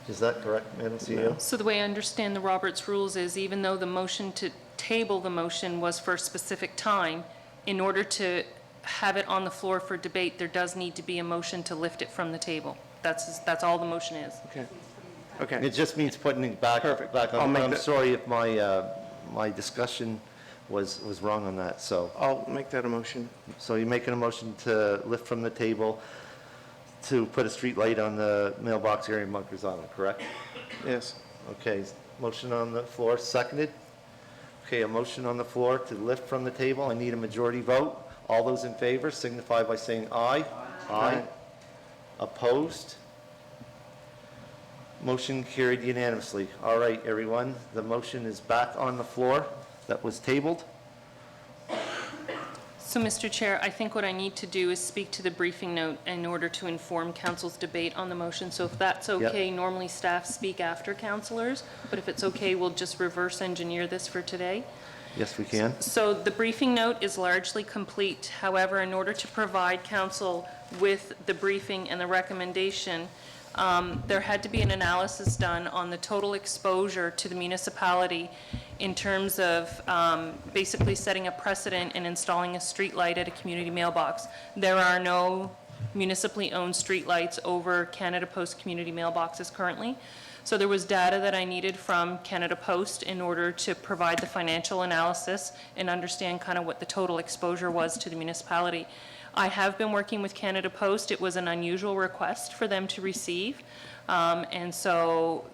Is that correct, Madam CEO?
So the way I understand the Roberts rules is even though the motion to table the motion was for a specific time, in order to have it on the floor for debate, there does need to be a motion to lift it from the table. That's all the motion is.
Okay.
It just means putting it back on. I'm sorry if my discussion was wrong on that, so.
I'll make that a motion.
So you're making a motion to lift from the table to put a street light on the mailbox area in Bunkers Island, correct?
Yes.
Okay, motion on the floor, seconded. Okay, a motion on the floor to lift from the table. I need a majority vote. All those in favor signify by saying aye. Aye. Opposed? Motion carried unanimously. All right, everyone, the motion is back on the floor that was tabled.
So, Mr. Chair, I think what I need to do is speak to the briefing note in order to inform council's debate on the motion. So if that's okay, normally staff speak after councilors, but if it's okay, we'll just reverse engineer this for today.
Yes, we can.
So the briefing note is largely complete. However, in order to provide council with the briefing and the recommendation, there had to be an analysis done on the total exposure to the municipality in terms of basically setting a precedent and installing a street light at a community mailbox. There are no municipally owned street lights over Canada Post community mailboxes currently. So there was data that I needed from Canada Post in order to provide the financial analysis and understand kind of what the total exposure was to the municipality. I have been working with Canada Post. It was an unusual request for them to receive. And so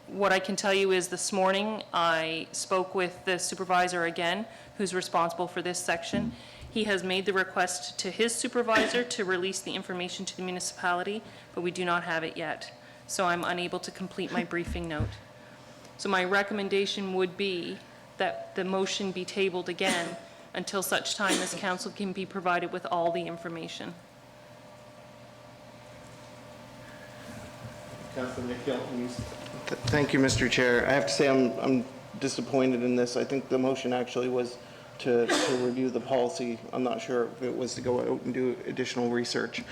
what I can tell you is this morning I spoke with the supervisor again, who's responsible for this section. He has made the request to his supervisor to release the information to the municipality, but we do not have it yet. So I'm unable to complete my briefing note. So my recommendation would be that the motion be tabled again until such time as council can be provided with all the information.
Councilor Nick Hilton.
Thank you, Mr. Chair. I have to say I'm disappointed in this. I think the motion actually was to review the policy. I'm not sure if it was to go out and do additional research.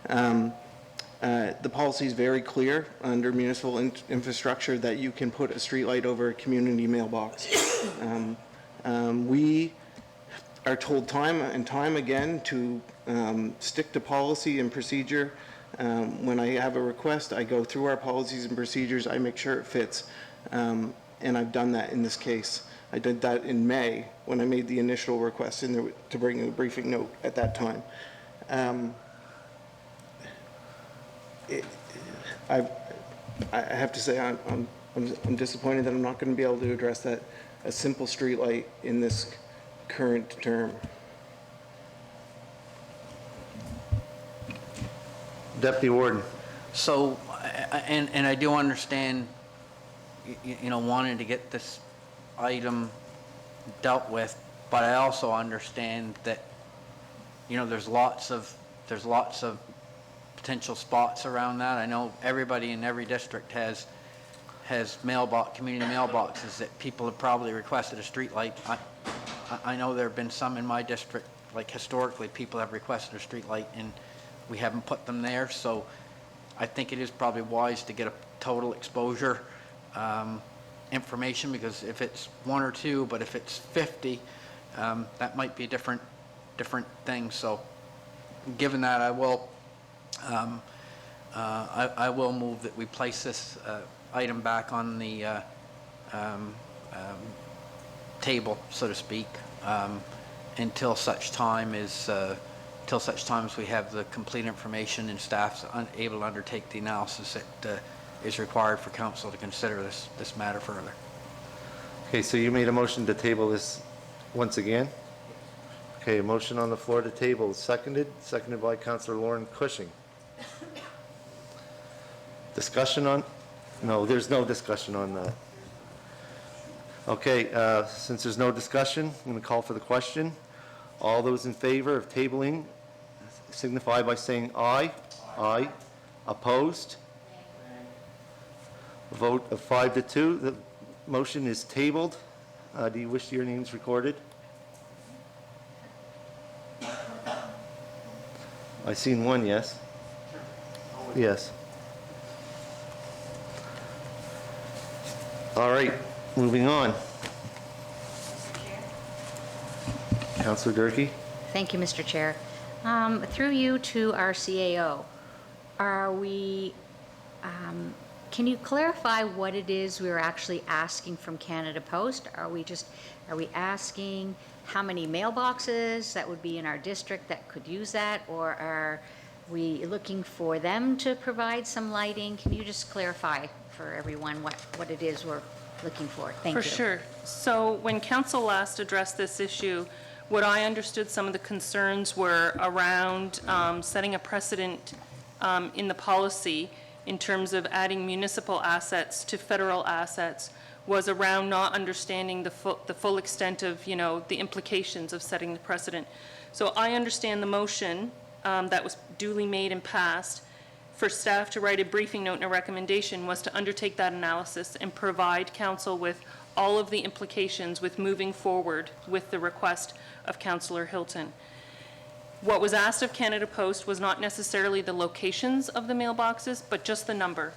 The policy is very clear under municipal infrastructure that you can put a street light over a community mailbox. We are told time and time again to stick to policy and procedure. When I have a request, I go through our policies and procedures, I make sure it fits. And I've done that in this case. I did that in May when I made the initial request to bring a briefing note at that time. I have to say I'm disappointed that I'm not going to be able to address that, a simple street light in this current term.
Deputy Warden.
So, and I do understand, you know, wanting to get this item dealt with, but I also understand that, you know, there's lots of potential spots around that. I know everybody in every district has community mailboxes that people have probably requested a street light. I know there have been some in my district, like historically, people have requested a street light and we haven't put them there. So I think it is probably wise to get a total exposure information, because if it's 1 or 2, but if it's 50, that might be a different thing. So given that, I will move that we place this item back on the table, so to speak, until such time as we have the complete information and staff's able to undertake the analysis is required for council to consider this matter further.
Okay, so you made a motion to table this once again? Okay, a motion on the floor to table, seconded by Councillor Lauren Cushing. Discussion on, no, there's no discussion on that. Okay, since there's no discussion, I'm going to call for the question. All those in favor of tabling signify by saying aye. Aye. Opposed? A vote of 5-2. The motion is tabled. Do you wish your names recorded? I seen one, yes. Yes. All right, moving on. Councillor Durkee?
Thank you, Mr. Chair. Through you to our CAO, can you clarify what it is we're actually asking from Canada Post? Are we asking how many mailboxes that would be in our district that could use that? Or are we looking for them to provide some lighting? Can you just clarify for everyone what it is we're looking for? Thank you.
For sure. So when council last addressed this issue, what I understood some of the concerns were around setting a precedent in the policy in terms of adding municipal assets to federal assets, was around not understanding the full extent of, the implications of setting the precedent. So I understand the motion that was duly made and passed for staff to write a briefing note and a recommendation was to undertake that analysis and provide council with all of the implications with moving forward with the request of Councillor Hilton. What was asked of Canada Post was not necessarily the locations of the mailboxes, but just the number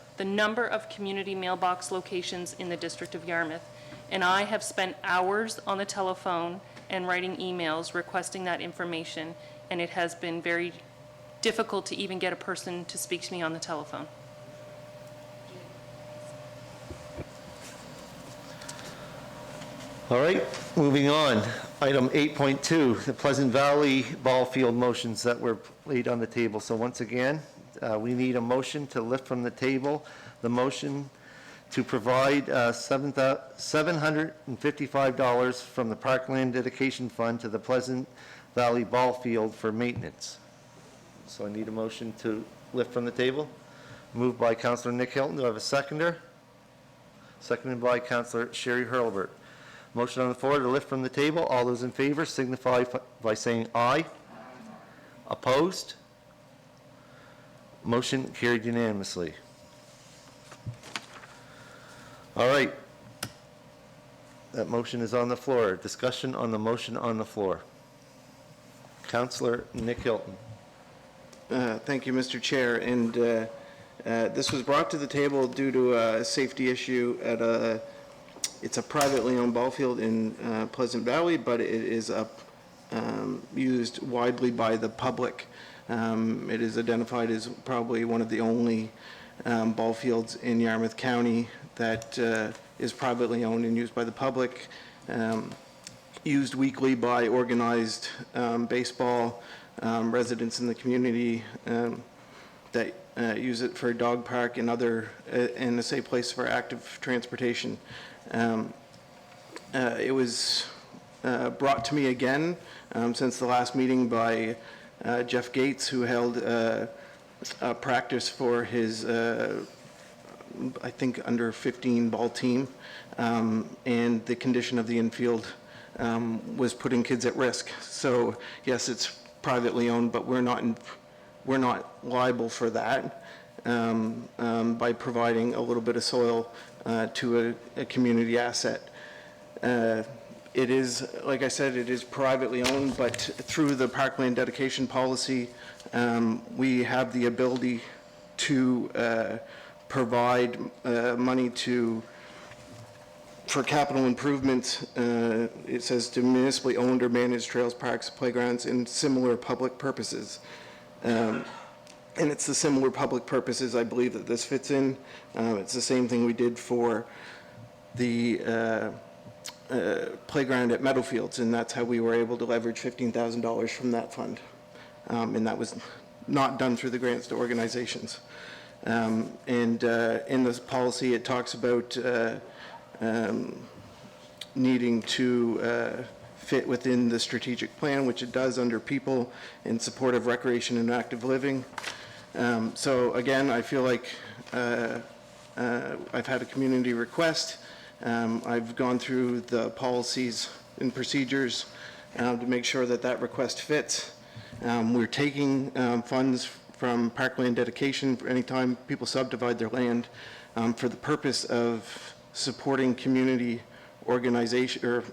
of community mailbox locations in the District of Yarmouth. And I have spent hours on the telephone and writing emails requesting that information, and it has been very difficult to even get a person to speak to me on the telephone.
All right, moving on. Item 8.2, the Pleasant Valley ball field motions that were laid on the table. So once again, we need a motion to lift from the table the motion to provide $755 from the Parkland Dedication Fund to the Pleasant Valley ball field for maintenance. So I need a motion to lift from the table. Moved by Councillor Nick Hilton. Do I have a seconder? Seconded by Councillor Sherry Hurlbert. Motion on the floor to lift from the table. All those in favor signify by saying aye. Opposed? Motion carried unanimously. All right. That motion is on the floor. Discussion on the motion on the floor. Councillor Nick Hilton.
Thank you, Mr. Chair. And this was brought to the table due to a safety issue at it's a privately owned ball field in Pleasant Valley, but it is used widely by the public. It is identified as probably one of the only ball fields in Yarmouth County that is privately owned and used by the public, used weekly by organized baseball residents in the community that use it for a dog park and and a safe place for active transportation. It was brought to me again since the last meeting by Jeff Gates, who held a practice for his, I think, under 15 ball team, and the condition of the infield was putting kids at risk. So yes, it's privately owned, but we're not liable for that by providing a little bit of soil to a community asset. It is, like I said, it is privately owned, but through the Parkland Dedication Policy, we have the ability to provide money for capital improvements. It says to municipally owned or managed trails, parks, playgrounds, and similar public purposes. And it's the similar public purposes I believe that this fits in. It's the same thing we did for the playground at Meadowfields, and that's how we were able to leverage $15,000 from that fund. And that was not done through the grants to organizations. And in this policy, it talks about needing to fit within the strategic plan, which it does under people in support of recreation and active living. So again, I feel like I've had a community request. I've gone through the policies and procedures to make sure that that request fits. We're taking funds from parkland dedication for any time people subdivide their land for the purpose of supporting community organization or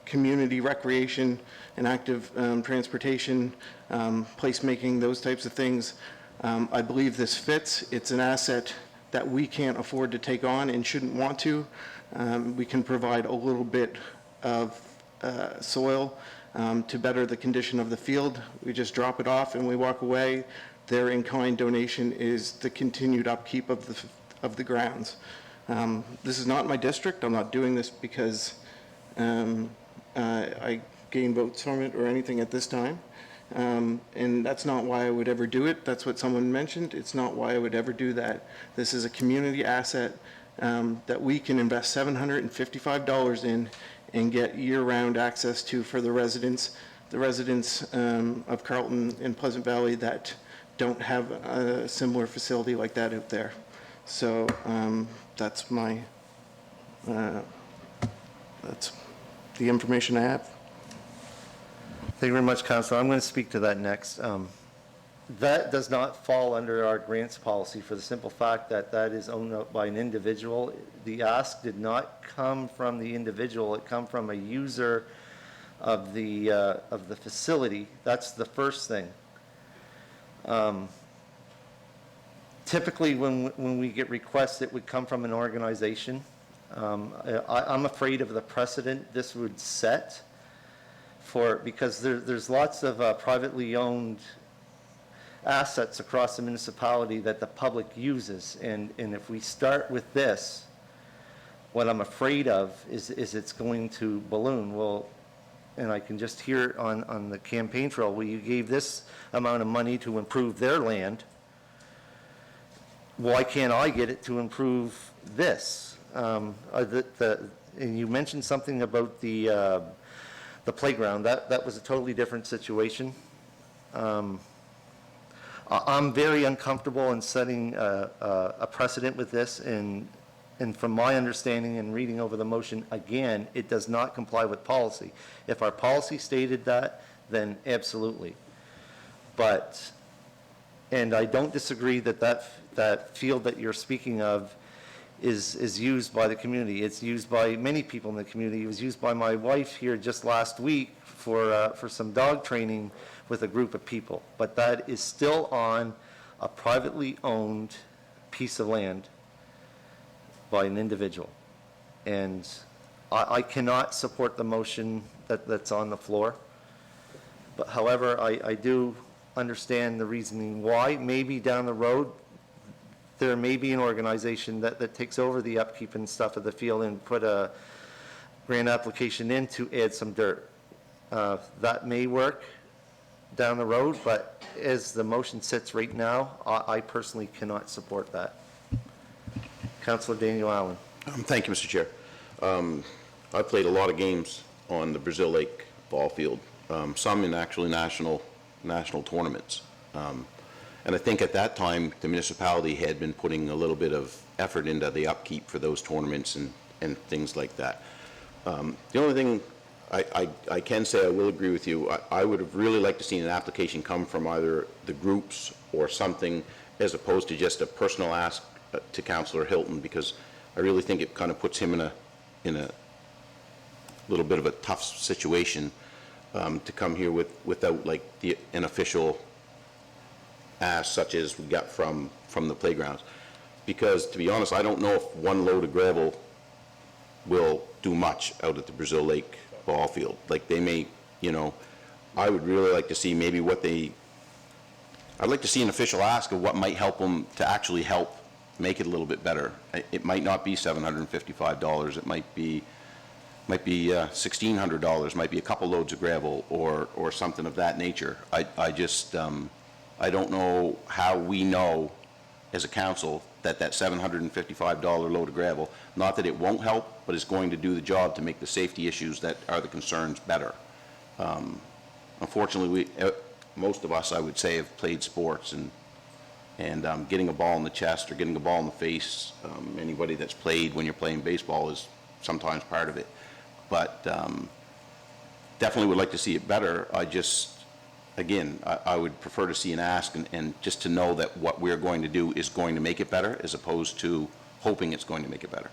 community recreation and active transportation, placemaking, those types of things. I believe this fits. It's an asset that we can't afford to take on and shouldn't want to. We can provide a little bit of soil to better the condition of the field. We just drop it off and we walk away. Their in-kind donation is the continued upkeep of the grounds. This is not my district. I'm not doing this because I gain votes from it or anything at this time. And that's not why I would ever do it. That's what someone mentioned. It's not why I would ever do that. This is a community asset that we can invest $755 in and get year-round access to for the residents of Carleton and Pleasant Valley that don't have a similar facility like that out there. So that's the information I have.
Thank you very much, Councillor. I'm going to speak to that next. That does not fall under our grants policy for the simple fact that that is owned by an individual. The ask did not come from the individual. It come from a user of the facility. That's the first thing. Typically, when we get requests, it would come from an organization. I'm afraid of the precedent this would set because there's lots of privately owned assets across the municipality that the public uses. And if we start with this, what I'm afraid of is it's going to balloon. Well, and I can just hear it on the campaign trail, well, you gave this amount of money to improve their land. Why can't I get it to improve this? And you mentioned something about the playground. That was a totally different situation. I'm very uncomfortable in setting a precedent with this, and from my understanding and reading over the motion, again, it does not comply with policy. If our policy stated that, then absolutely. And I don't disagree that field that you're speaking of is used by the community. It's used by many people in the community. It was used by my wife here just last week for some dog training with a group of people. But that is still on a privately owned piece of land by an individual. And I cannot support the motion that's on the floor. But however, I do understand the reasoning why. Maybe down the road, there may be an organization that takes over the upkeep and stuff of the field and put a grant application in to add some dirt. That may work down the road, but as the motion sits right now, I personally cannot support that. Councillor Daniel Allen.
Thank you, Mr. Chair. I played a lot of games on the Brazil Lake ball field, some in actually national tournaments. And I think at that time, the municipality had been putting a little bit of effort into the upkeep for those tournaments and things like that. The only thing I can say, I will agree with you, I would have really liked to see an application come from either the groups or something, as opposed to just a personal ask to Councillor Hilton, because I really think it kind of puts him in a little bit of a tough situation to come here without like an official ask such as we got from the playgrounds. Because to be honest, I don't know if one load of gravel will do much out at the Brazil Lake ball field. Like they may, I would really like to see maybe I'd like to see an official ask of what might help them to actually help make it a little bit better. It might not be $755. It might be $1,600, might be a couple loads of gravel or something of that nature. I just, I don't know how we know as a council, that $755 load of gravel, not that it won't help, but it's going to do the job to make the safety issues that are the concerns better. Unfortunately, most of us, I would say, have played sports, and getting a ball in the chest or getting a ball in the face, anybody that's played when you're playing baseball is sometimes part of it. But definitely would like to see it better. Again, I would prefer to see an ask and just to know that what we're going to do is going to make it better, as opposed to hoping it's going to make it better.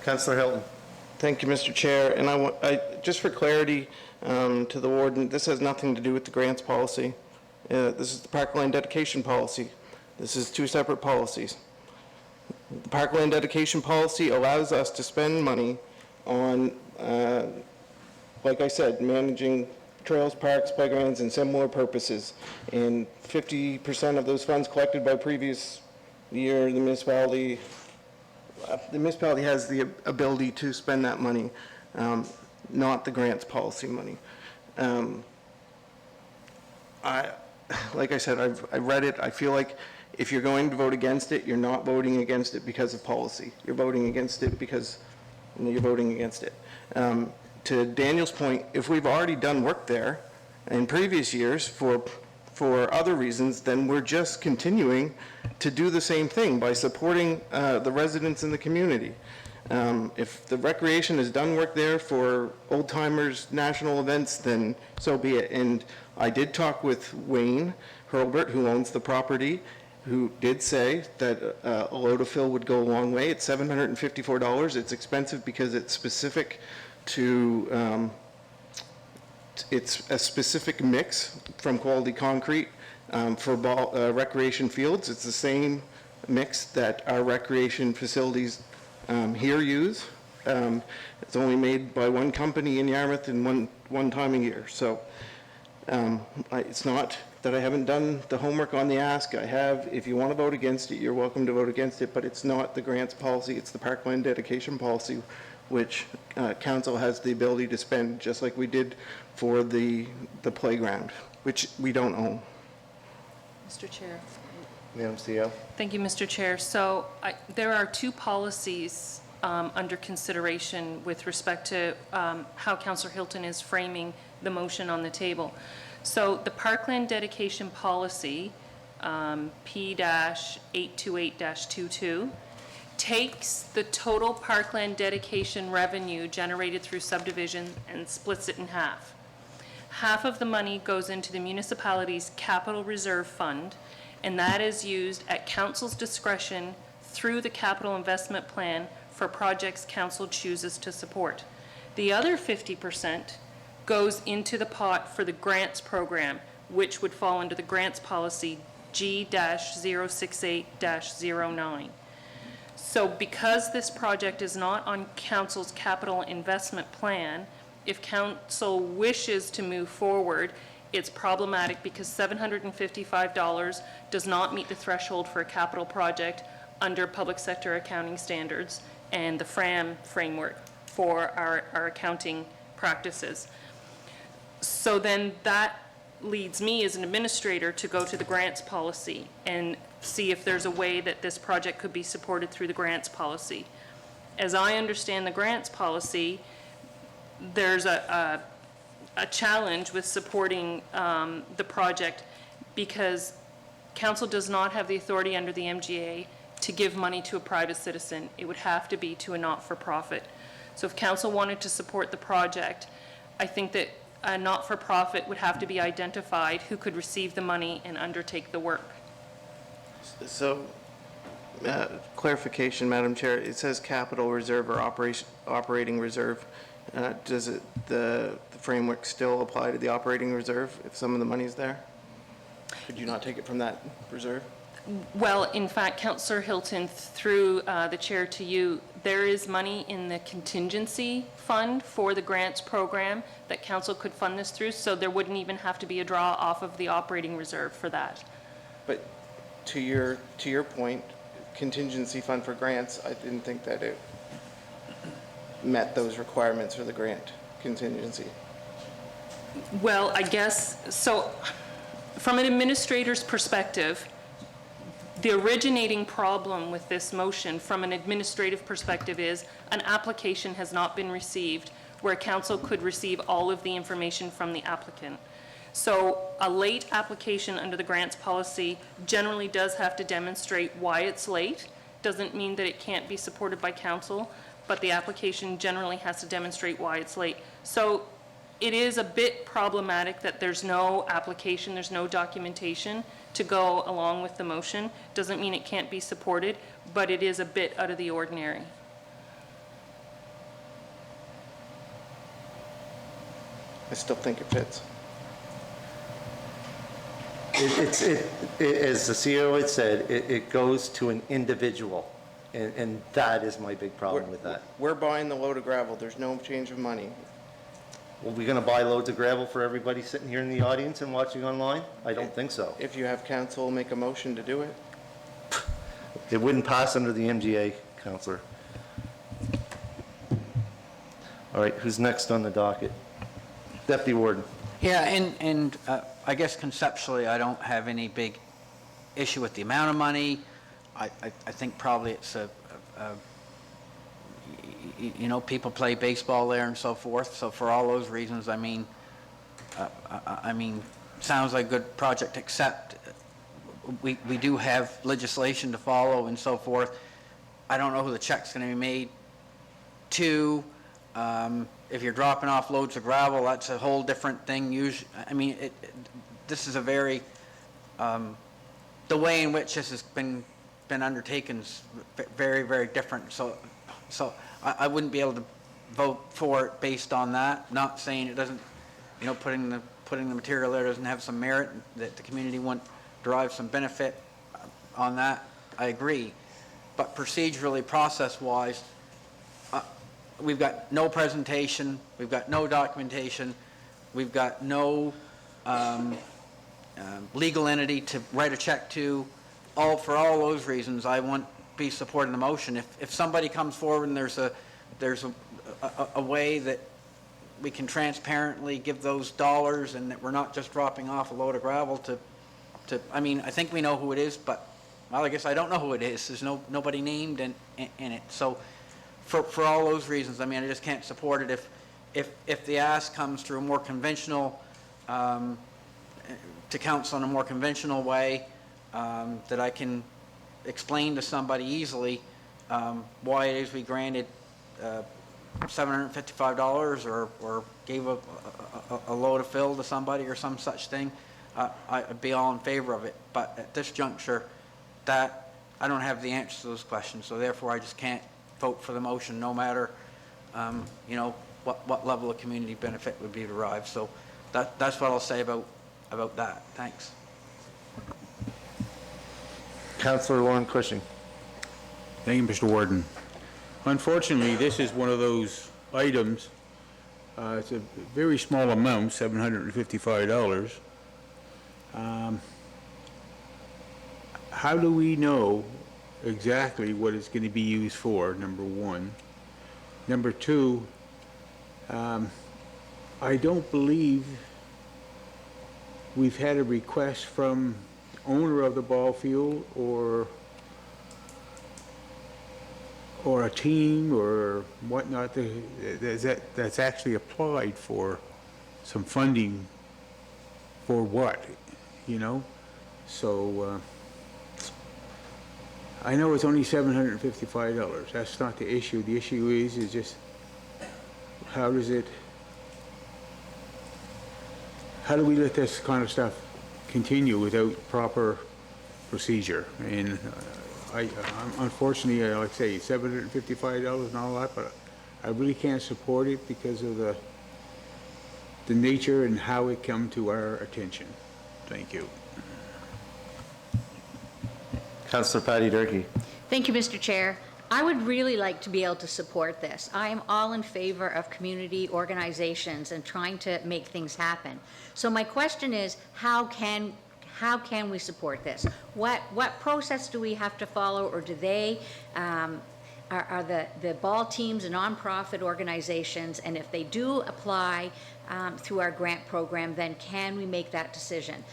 Councillor Hilton.
Thank you, Mr. Chair. And just for clarity to the warden, this has nothing to do with the grants policy. This is the parkland dedication policy. This is two separate policies. The parkland dedication policy allows us to spend money on, like I said, managing trails, parks, playgrounds, and similar purposes. And 50% of those funds collected by previous year, the municipality has the ability to spend that money, not the grants policy money. Like I said, I read it. I feel like if you're going to vote against it, you're not voting against it because of policy. You're voting against it because you're voting against it. To Daniel's point, if we've already done work there in previous years for other reasons, then we're just continuing to do the same thing by supporting the residents in the community. If the recreation has done work there for old timers, national events, then so be it. And I did talk with Wayne Hurlbert, who owns the property, who did say that a load of fill would go a long way. It's $754. It's expensive because it's specific to it's a specific mix from Quality Concrete for recreation fields. It's the same mix that our recreation facilities here use. It's only made by one company in Yarmouth and one time a year. So it's not that I haven't done the homework on the ask. I have. If you want to vote against it, you're welcome to vote against it, but it's not the grants policy. It's the parkland dedication policy, which council has the ability to spend, just like we did for the playground, which we don't own.
Mr. Chair.
Madam CEO.
Thank you, Mr. Chair. So there are two policies under consideration with respect to how Councillor Hilton is framing the motion on the table. So the parkland dedication policy, P-828-22, takes the total parkland dedication revenue generated through subdivision and splits it in half. Half of the money goes into the municipality's capital reserve fund, and that is used at council's discretion through the capital investment plan for projects council chooses to support. The other 50% goes into the pot for the grants program, which would fall under the grants policy G-068-09. So because this project is not on council's capital investment plan, if council wishes to move forward, it's problematic because $755 does not meet the threshold for a capital project under public sector accounting standards and the FRAM framework for our accounting practices. So then that leads me as an administrator to go to the grants policy and see if there's a way that this project could be supported through the grants policy. As I understand the grants policy, there's a challenge with supporting the project because council does not have the authority under the MGA to give money to a private citizen. It would have to be to a not-for-profit. So if council wanted to support the project, I think that a not-for-profit would have to be identified who could receive the money and undertake the work.
So, clarification, Madam Chair, it says capital reserve or operating reserve. Does the framework still apply to the operating reserve if some of the money's there? Could you not take it from that reserve?
Well, in fact, Councillor Hilton, through the chair to you, there is money in the contingency fund for the grants program that council could fund this through, so there wouldn't even have to be a draw off of the operating reserve for that.
But to your point, contingency fund for grants, I didn't think that it met those requirements for the grant contingency.
Well, I guess, so From an administrator's perspective, the originating problem with this motion from an administrative perspective is an application has not been received where council could receive all of the information from the applicant. So a late application under the grants policy generally does have to demonstrate why it's late. Doesn't mean that it can't be supported by council, but the application generally has to demonstrate why it's late. So it is a bit problematic that there's no application, there's no documentation to go along with the motion. Doesn't mean it can't be supported, but it is a bit out of the ordinary.
I still think it fits.
As the CEO had said, it goes to an individual, and that is my big problem with that.
We're buying the load of gravel. There's no change of money.
Are we going to buy loads of gravel for everybody sitting here in the audience and watching online? I don't think so.
If you have council make a motion to do it.
It wouldn't pass under the MGA, Counselor. All right, who's next on the docket? Deputy Warden.
Yeah, and I guess conceptually, I don't have any big issue with the amount of money. I think probably it's you know, people play baseball there and so forth. So for all those reasons, I mean, sounds like a good project, except we do have legislation to follow and so forth. I don't know who the check's going to be made to. If you're dropping off loads of gravel, that's a whole different thing. I mean, this is a very, the way in which this has been undertaken is very, very different. So I wouldn't be able to vote for it based on that. Not saying it doesn't, you know, putting the material there doesn't have some merit, that the community won't derive some benefit on that. I agree. But procedurally, process-wise, we've got no presentation, we've got no documentation, we've got no legal entity to write a check to. For all those reasons, I won't be supporting the motion. If somebody comes forward and there's a way that we can transparently give those dollars and that we're not just dropping off a load of gravel to I mean, I think we know who it is, but, well, I guess I don't know who it is. There's nobody named in it. So for all those reasons, I mean, I just can't support it. If the ask comes through a more conventional, to council in a more conventional way, that I can explain to somebody easily why it is we granted $755 or gave a load of fill to somebody or some such thing, I'd be all in favor of it. But at this juncture, that I don't have the answer to those questions, so therefore I just can't vote for the motion, no matter you know, what level of community benefit would be derived. So that's what I'll say about that. Thanks.
Councillor Lauren Cushing.
Thank you, Mr. Warden. Unfortunately, this is one of those items, it's a very small amount, $755. How do we know exactly what it's going to be used for, number one? Number two, I don't believe we've had a request from the owner of the ball field or a team or whatnot that's actually applied for some funding for what, you know? So I know it's only $755. That's not the issue. The issue is just how do we let this kind of stuff continue without proper procedure? And unfortunately, like I say, $755 and all that, but I really can't support it because of the nature and how it come to our attention. Thank you.
Councillor Patty Durkee.
Thank you, Mr. Chair. I would really like to be able to support this. I am all in favor of community organizations and trying to make things happen. So my question is, how can we support this? What process do we have to follow, or do they? are the ball teams and nonprofit organizations, and if they do apply through our grant program, then can we make that decision?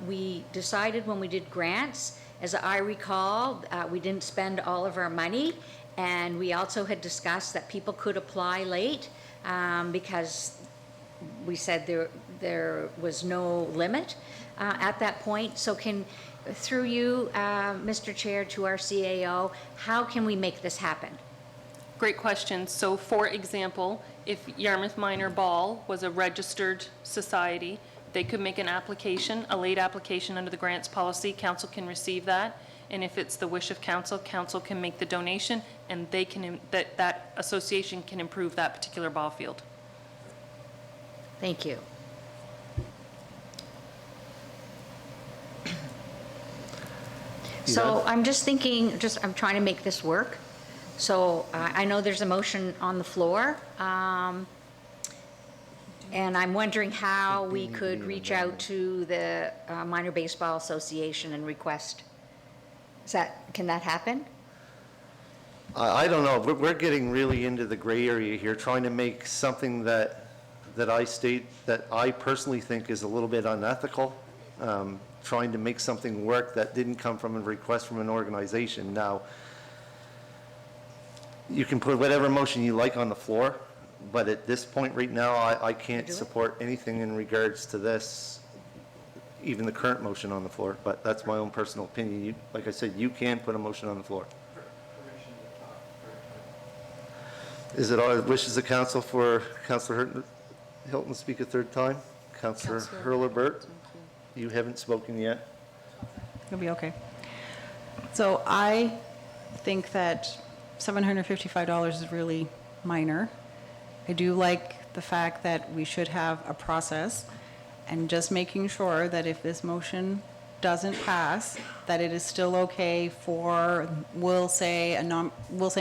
We decided when we did grants, as I recall, we didn't spend all of our money, and we also had discussed that people could apply late because we said there was no limit at that point. So through you, Mr. Chair, to our CAO, how can we make this happen?
Great question. So for example, if Yarmouth Minor Ball was a registered society, they could make an application, a late application under the grants policy. Council can receive that. And if it's the wish of council, council can make the donation, and they can, that association can improve that particular ball field.
Thank you. So I'm just thinking, I'm trying to make this work. So I know there's a motion on the floor, and I'm wondering how we could reach out to the Minor Baseball Association and request. Can that happen?
I don't know. We're getting really into the gray area here, trying to make something that I personally think is a little bit unethical, trying to make something work that didn't come from a request from an organization. Now, you can put whatever motion you like on the floor, but at this point right now, I can't support anything in regards to this, even the current motion on the floor, but that's my own personal opinion. Like I said, you can put a motion on the floor. Is it all wishes of council for Councillor Hilton to speak a third time? Councillor Hurlbert, you haven't spoken yet.
It'll be okay. So I think that $755 is really minor. I do like the fact that we should have a process, and just making sure that if this motion doesn't pass, that it is still okay for, we'll say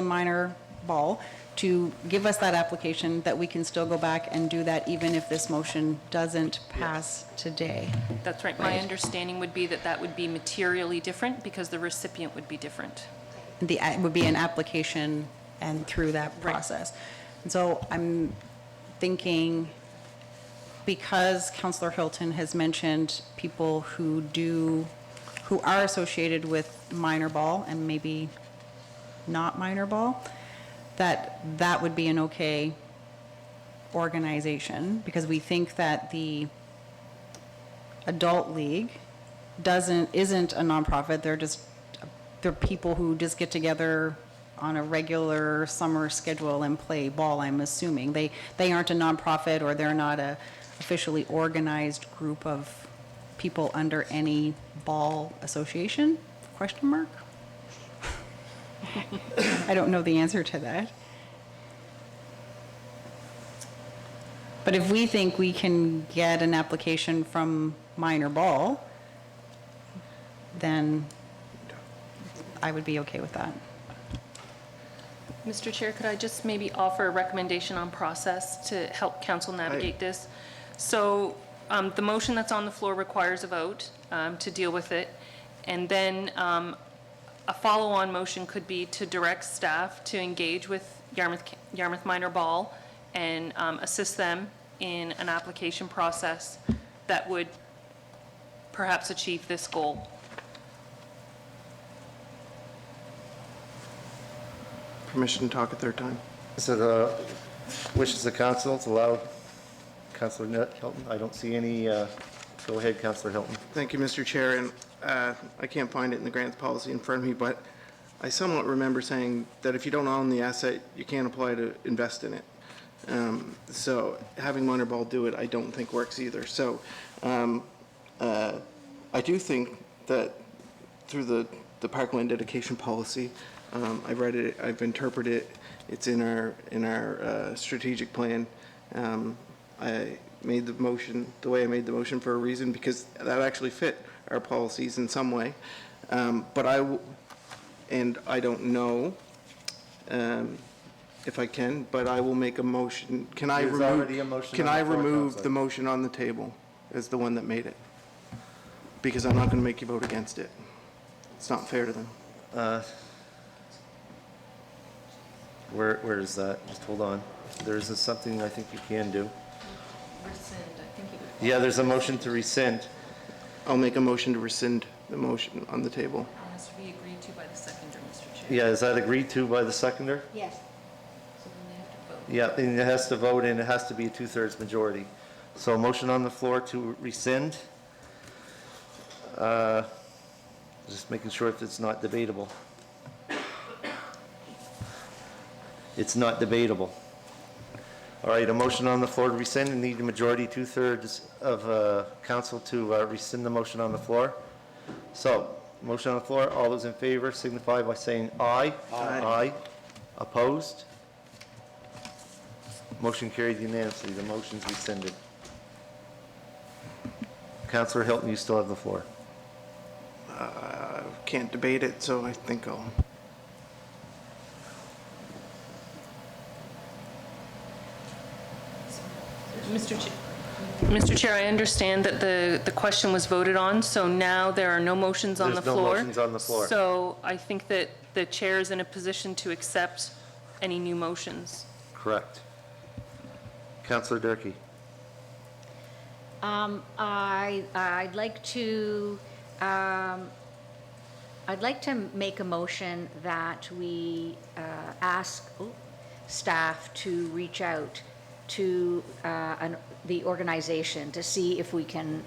minor ball, to give us that application, that we can still go back and do that even if this motion doesn't pass today.
That's right. My understanding would be that that would be materially different because the recipient would be different.
It would be an application and through that process. And so I'm thinking, because Councillor Hilton has mentioned people who are associated with minor ball and maybe not minor ball, that would be an okay organization, because we think that the adult league isn't a nonprofit. They're people who just get together on a regular summer schedule and play ball, I'm assuming. They aren't a nonprofit, or they're not a officially organized group of people under any ball association? Question mark? I don't know the answer to that. But if we think we can get an application from minor ball, then I would be okay with that.
Mr. Chair, could I just maybe offer a recommendation on process to help council navigate this? So the motion that's on the floor requires a vote to deal with it. And then a follow-on motion could be to direct staff to engage with Yarmouth Minor Ball and assist them in an application process that would perhaps achieve this goal.
Permission to talk a third time.
Is it wishes of council to allow Councillor Hilton? I don't see any. Go ahead, Councillor Hilton.
Thank you, Mr. Chair, and I can't find it in the grants policy in front of me, but I somewhat remember saying that if you don't own the asset, you can't apply to invest in it. So having minor ball do it, I don't think works either. So I do think that through the parkland dedication policy, I've read it, I've interpreted it, it's in our strategic plan. I made the motion the way I made the motion for a reason, because that actually fit our policies in some way. But I don't know if I can, but I will make a motion. Can I
There's already a motion
Can
on the
I
floor,
remove
Councillor.
the motion on the table as the one that made it? Because I'm not going to make you vote against it. It's not fair to them.
Where is that? Just hold on. There's something I think you can do. Yeah, there's a motion to rescind.
I'll make a motion to rescind the motion on the table.
It has to be agreed to by the seconder, Mr. Chair.
Yeah, is that agreed to by the seconder?
Yes.
So then they have to vote.
Yeah, and it has to vote, and it has to be a 2/3 majority. So a motion on the floor to rescind. Just making sure if it's not debatable. It's not debatable. All right, a motion on the floor to rescind, and need a majority, 2/3 of council to rescind the motion on the floor. So, motion on the floor, all those in favor signify by saying aye. Aye. Opposed? Motion carried unanimously, the motion's rescinded. Councillor Hilton, you still have the floor.
Can't debate it, so I think I'll...
Mr. Chair, I understand that the question was voted on, so now there are no motions on the
There's no
floor.
motions on the floor.
So I think that the chair is in a position to accept any new motions.
Correct. Councillor Durkee.
I'd like to make a motion that we ask staff to reach out to the organization to see if we can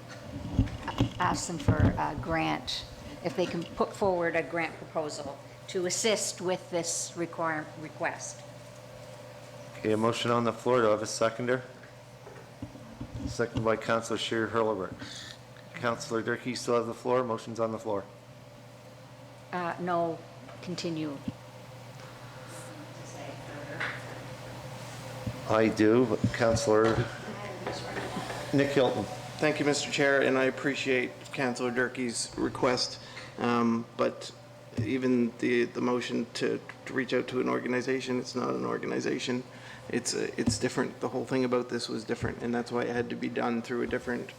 ask them for a grant, if they can put forward a grant proposal to assist with this request.
Okay, a motion on the floor. Do I have a seconder? Seconded by Councillor Sherry Hurlbert. Councillor Durkee, you still have the floor. Motion's on the floor.
No, continue.
I do, but Councillor Nick Hilton.
Thank you, Mr. Chair, and I appreciate Councillor Durkee's request, but even the motion to reach out to an organization, it's not an organization. It's different. The whole thing about this was different, and that's why it had to be done through a different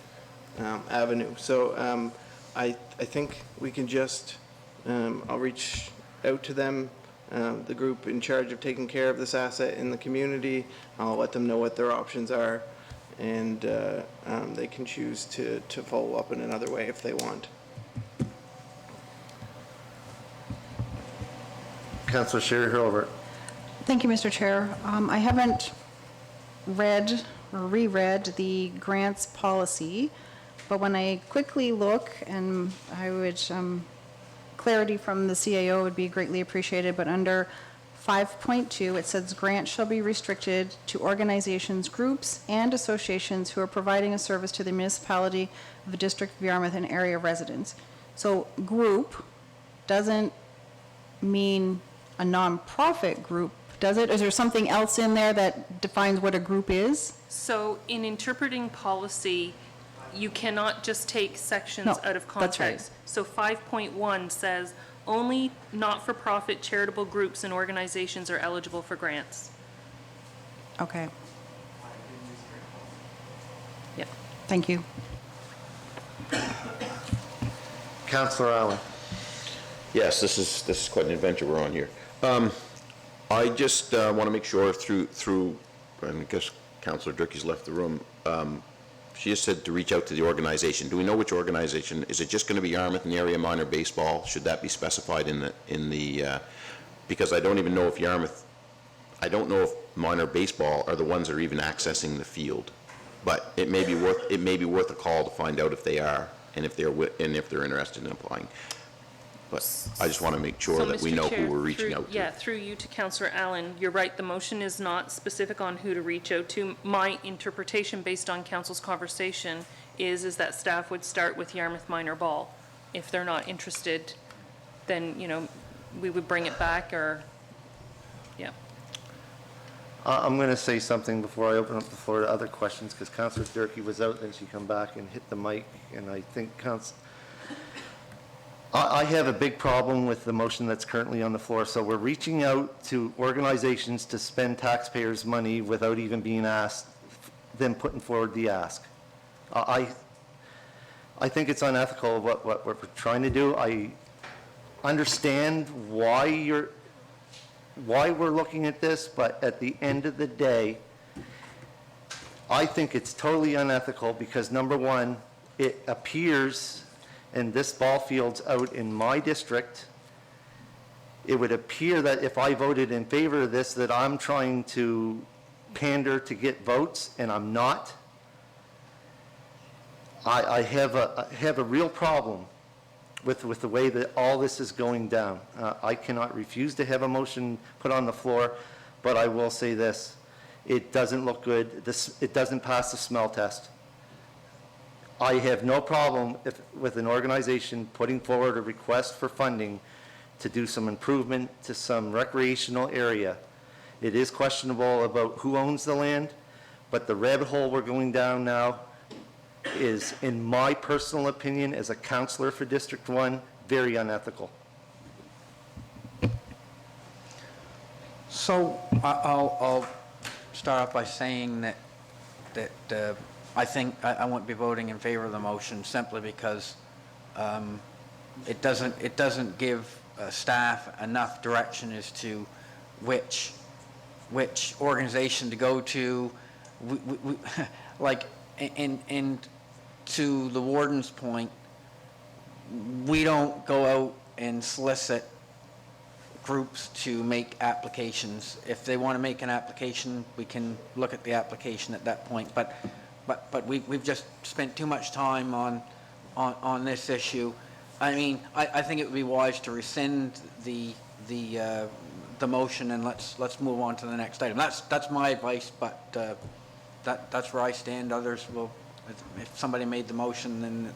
avenue. So I think we can just, I'll reach out to them, the group in charge of taking care of this asset in the community. I'll let them know what their options are, and they can choose to follow up in another way if they want.
Councillor Sherry Hurlbert.
Thank you, Mr. Chair. I haven't read or reread the grants policy, but when I quickly look, and I would, clarity from the CAO would be greatly appreciated, but under 5.2, it says grants shall be restricted to organizations, groups, and associations who are providing a service to the municipality of the District of Yarmouth and area residents. So group doesn't mean a nonprofit group, does it? Is there something else in there that defines what a group is?
So in interpreting policy, you cannot just take sections
No,
out of
that's right.
context. So 5.1 says, only not-for-profit charitable groups and organizations are eligible for grants.
Okay,
Yeah.
thank you.
Councillor Allen.
Yes, this is quite an adventure we're on here. I just want to make sure through, and I guess Councillor Durkee's left the room, she just said to reach out to the organization. Do we know which organization? Is it just going to be Yarmouth and Area Minor Baseball? Should that be specified in the, because I don't even know if Yarmouth, I don't know if minor baseball are the ones that are even accessing the field. But it may be worth a call to find out if they are, and if they're interested in applying. But I just want to make sure
So,
that we
Mr.
know
Chair,
who we're reaching
through-
out to.
Yeah, through you to Councillor Allen, you're right, the motion is not specific on who to reach out to. My interpretation, based on council's conversation, is that staff would start with Yarmouth Minor Ball. If they're not interested, then, we would bring it back, or, yeah.
I'm going to say something before I open up the floor to other questions, because Councillor Durkee was out, then she come back and hit the mic, and I think I have a big problem with the motion that's currently on the floor. So we're reaching out to organizations to spend taxpayers' money without even being asked, them putting forward the ask. I think it's unethical what we're trying to do. I understand why you're why we're looking at this, but at the end of the day, I think it's totally unethical because, number one, it appears, and this ball field's out in my district, it would appear that if I voted in favor of this, that I'm trying to pander to get votes, and I'm not. I have a real problem with the way that all this is going down. I cannot refuse to have a motion put on the floor, but I will say this. It doesn't look good. It doesn't pass the smell test. I have no problem with an organization putting forward a request for funding to do some improvement to some recreational area. It is questionable about who owns the land, but the rabbit hole we're going down now is, in my personal opinion, as a counselor for District 1, very unethical.
So I'll start off by saying that I think I won't be voting in favor of the motion simply because it doesn't give staff enough direction as to which organization to go to. And to the warden's point, we don't go out and solicit groups to make applications. If they want to make an application, we can look at the application at that point. But we've just spent too much time on this issue. I mean, I think it would be wise to rescind the motion and let's move on to the next item. That's my advice, but that's where I stand. Others will, if somebody made the motion, then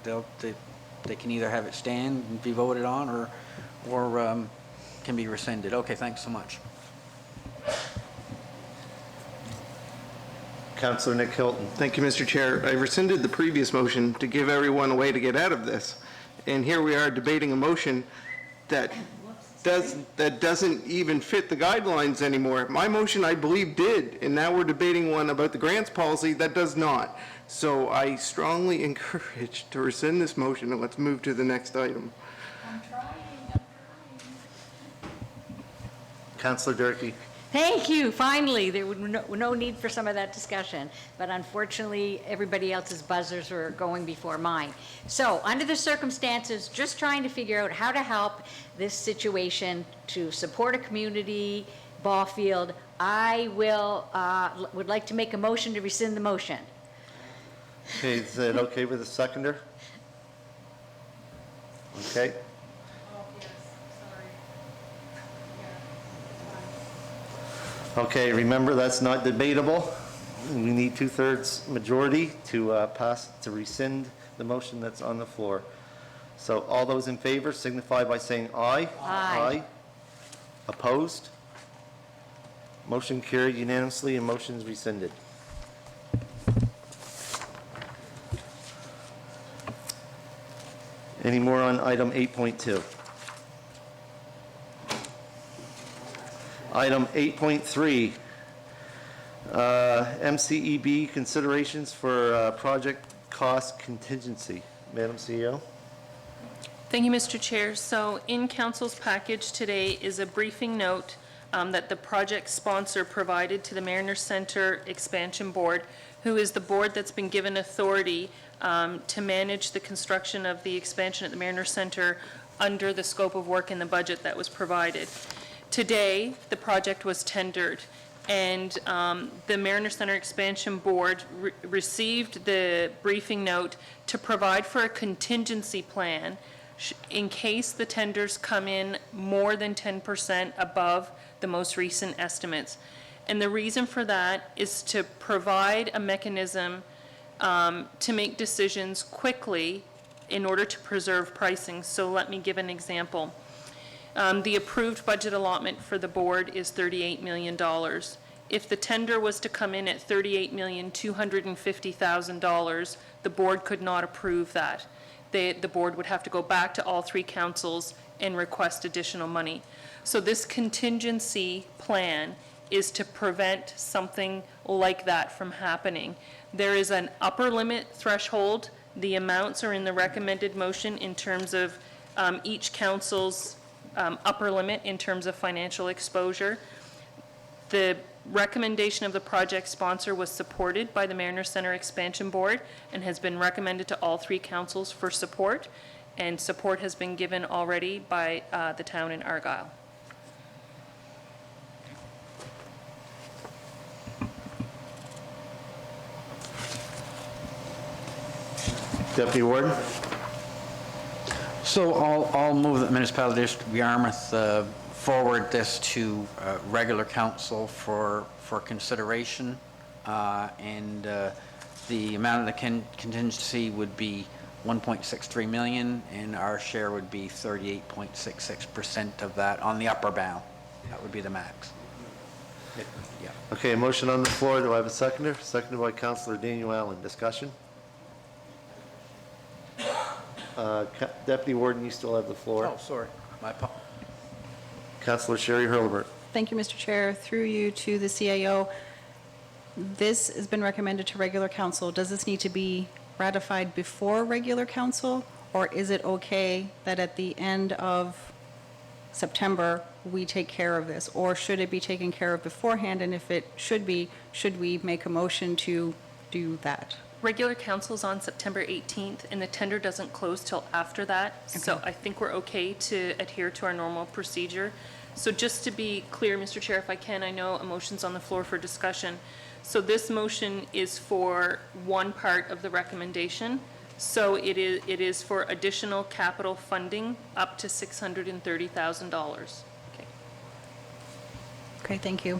they can either have it stand and be voted on or can be rescinded. Okay, thanks so much.
Councillor Nick Hilton.
Thank you, Mr. Chair. I rescinded the previous motion to give everyone a way to get out of this. And here we are debating a motion that doesn't even fit the guidelines anymore. My motion, I believe, did, and now we're debating one about the grants policy that does not. So I strongly encourage to rescind this motion and let's move to the next item.
Councillor Durkee.
Thank you, finally. There was no need for some of that discussion, but unfortunately, everybody else's buzzers were going before mine. So, under the circumstances, just trying to figure out how to help this situation to support a community ball field, I would like to make a motion to rescind the motion.
Okay, is that okay with the seconder? Okay. Okay, remember, that's not debatable. We need 2/3 majority to to rescind the motion that's on the floor. So all those in favor signify by saying aye.
Aye.
Opposed? Motion carried unanimously and motion is rescinded. Any more on item 8.2? Item 8.3, MCEB considerations for project cost contingency. Madam CEO.
Thank you, Mr. Chair. So in council's package today is a briefing note that the project sponsor provided to the Mariner Center Expansion Board, who is the board that's been given authority to manage the construction of the expansion at the Mariner Center under the scope of work in the budget that was provided. Today, the project was tendered, and the Mariner Center Expansion Board received the briefing note to provide for a contingency plan in case the tenders come in more than 10% above the most recent estimates. And the reason for that is to provide a mechanism to make decisions quickly in order to preserve pricing. So let me give an example. The approved budget allotment for the board is $38 million. If the tender was to come in at $38,250,000, the board could not approve that. The board would have to go back to all three councils and request additional money. So this contingency plan is to prevent something like that from happening. There is an upper limit threshold. The amounts are in the recommended motion in terms of each council's upper limit in terms of financial exposure. The recommendation of the project sponsor was supported by the Mariner Center Expansion Board and has been recommended to all 3 councils for support, and support has been given already by the town in Argyle.
Deputy Warden?
So I'll move that Municipality District of Yarmouth forward this to regular council for consideration, and the amount of the contingency would be 1.63 million, and our share would be 38.66% of that on the upper bound. That would be the max. Yeah.
Okay, a motion on the floor. Do I have a seconder? Seconded by Councillor Daniel Allen. Discussion? Deputy Warden, you still have the floor.
Oh, sorry. My apologies.
Councillor Sherry Hurlbert.
Thank you, Mr. Chair. Through you to the CAO, this has been recommended to regular council. Does this need to be ratified before regular council, or is it okay that at the end of September, we take care of this? Or should it be taken care of beforehand? And if it should be, should we make a motion to do that?
Regular council's on September 18th, and the tender doesn't close till after that. So I think we're okay to adhere to our normal procedure. So just to be clear, Mr. Chair, if I can, I know a motion's on the floor for discussion. So this motion is for one part of the recommendation. So it is for additional capital funding up to $630,000. Okay.
Okay, thank you.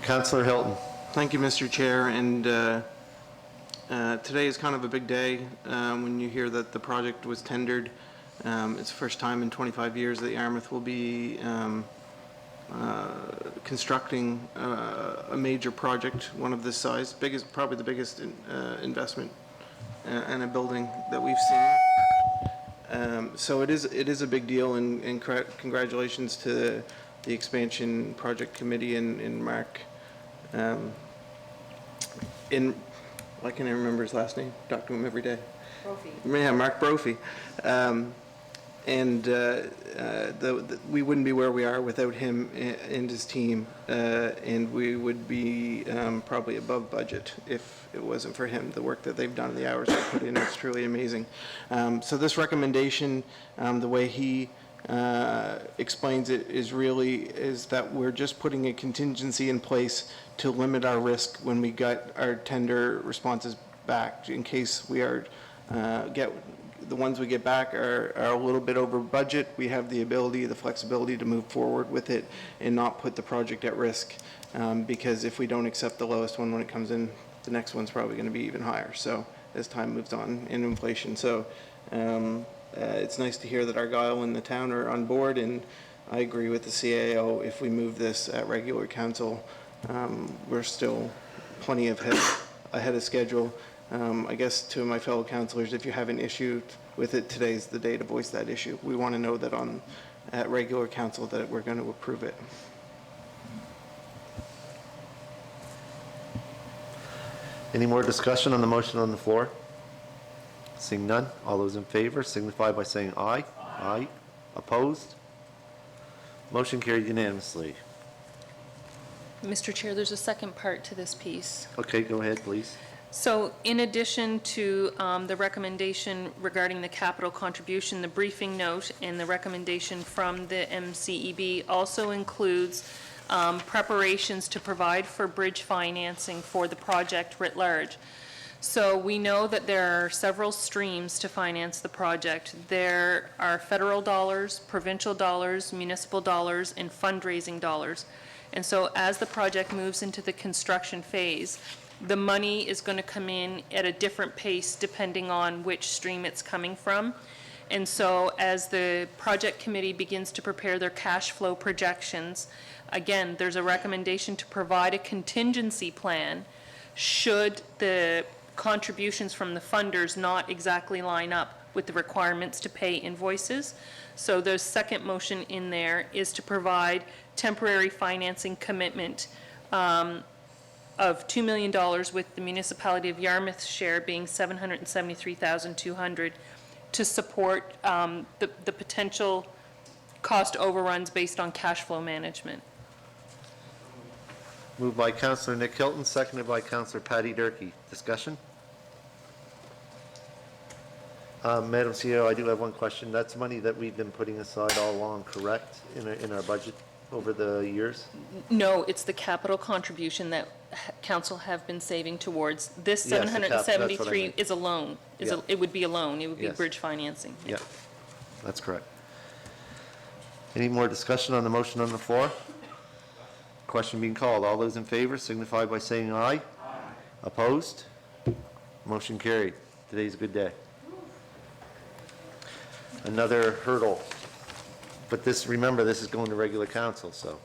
Councillor Hilton.
Thank you, Mr. Chair, and today is kind of a big day when you hear that the project was tendered. It's the first time in 25 years that Yarmouth will be constructing a major project, one of this size, probably the biggest investment in a building that we've seen. So it is a big deal, and congratulations to the Expansion Project Committee and Mark. I can't even remember his last name. Talk to him every day. Brophy. Yeah, Mark Brophy. We wouldn't be where we are without him and his team, and we would be probably above budget if it wasn't for him. The work that they've done, the hours they put in, it's truly amazing. So this recommendation, the way he explains it is that we're just putting a contingency in place to limit our risk when we get our tender responses back, in case we are the ones we get back are a little bit over budget. We have the ability, the flexibility to move forward with it and not put the project at risk, because if we don't accept the lowest one when it comes in, the next one's probably going to be even higher. So as time moves on in inflation, so it's nice to hear that Argyle and the town are on board, and I agree with the CAO. If we move this at regular council, we're still plenty ahead of schedule. I guess to my fellow councillors, if you have an issue with it, today's the day to voice that issue. We want to know that at regular council that we're going to approve it.
Any more discussion on the motion on the floor? Seeing none, all those in favor signify by saying aye. Aye. Opposed? Motion carried unanimously.
Mr. Chair, there's a second part to this piece.
Okay, go ahead, please.
So in addition to the recommendation regarding the capital contribution, the briefing note and the recommendation from the MCEB also includes preparations to provide for bridge financing for the project writ large. So we know that there are several streams to finance the project. There are federal dollars, provincial dollars, municipal dollars, and fundraising dollars. And so as the project moves into the construction phase, the money is going to come in at a different pace depending on which stream it's coming from. And so as the project committee begins to prepare their cash flow projections, again, there's a recommendation to provide a contingency plan should the contributions from the funders not exactly line up with the requirements to pay invoices. So the second motion in there is to provide temporary financing commitment of $2 million, with the municipality of Yarmouth's share being $773,200, to support the potential cost overruns based on cash flow management.
Moved by Councillor Nick Hilton, seconded by Councillor Patty Durkee. Discussion? Madam CEO, I do have one question. That's money that we've been putting aside all along, correct, in our budget over the years?
No, it's the capital contribution that council have been saving towards. This
Yes, the cap, that's what I
773
meant.
is a loan.
Yeah.
It would be a loan. It would be
Yes.
bridge financing.
Yeah, that's correct. Any more discussion on the motion on the floor? Question being called. All those in favor signify by saying aye. Opposed? Motion carried. Today's a good day. Another hurdle. But this, remember, this is going to regular council, so.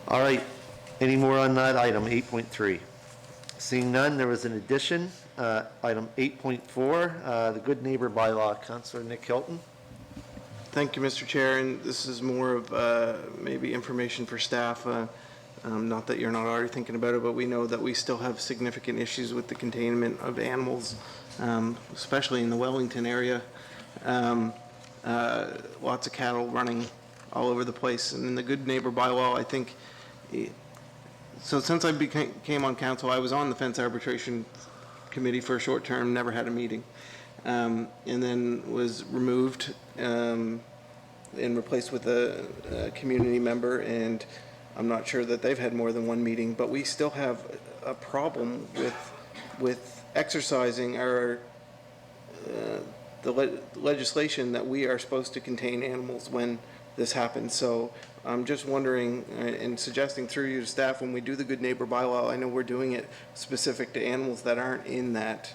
All right, any more on that item, 8.3? Seeing none, there was an addition, item 8.4, the Good Neighbor Bylaw. Councillor Nick Hilton.
Thank you, Mr. Chair, and this is more of maybe information for staff. Not that you're not already thinking about it, but we know that we still have significant issues with the containment of animals, especially in the Wellington area. Lots of cattle running all over the place. And in the Good Neighbor Bylaw, I think, so since I came on council, I was on the Fence Arbitration Committee for a short term, never had a meeting. And then was removed and replaced with a community member, and I'm not sure that they've had more than one meeting, but we still have a problem with exercising our the legislation that we are supposed to contain animals when this happens. So I'm just wondering and suggesting through you to staff, when we do the Good Neighbor Bylaw, I know we're doing it specific to animals that aren't in that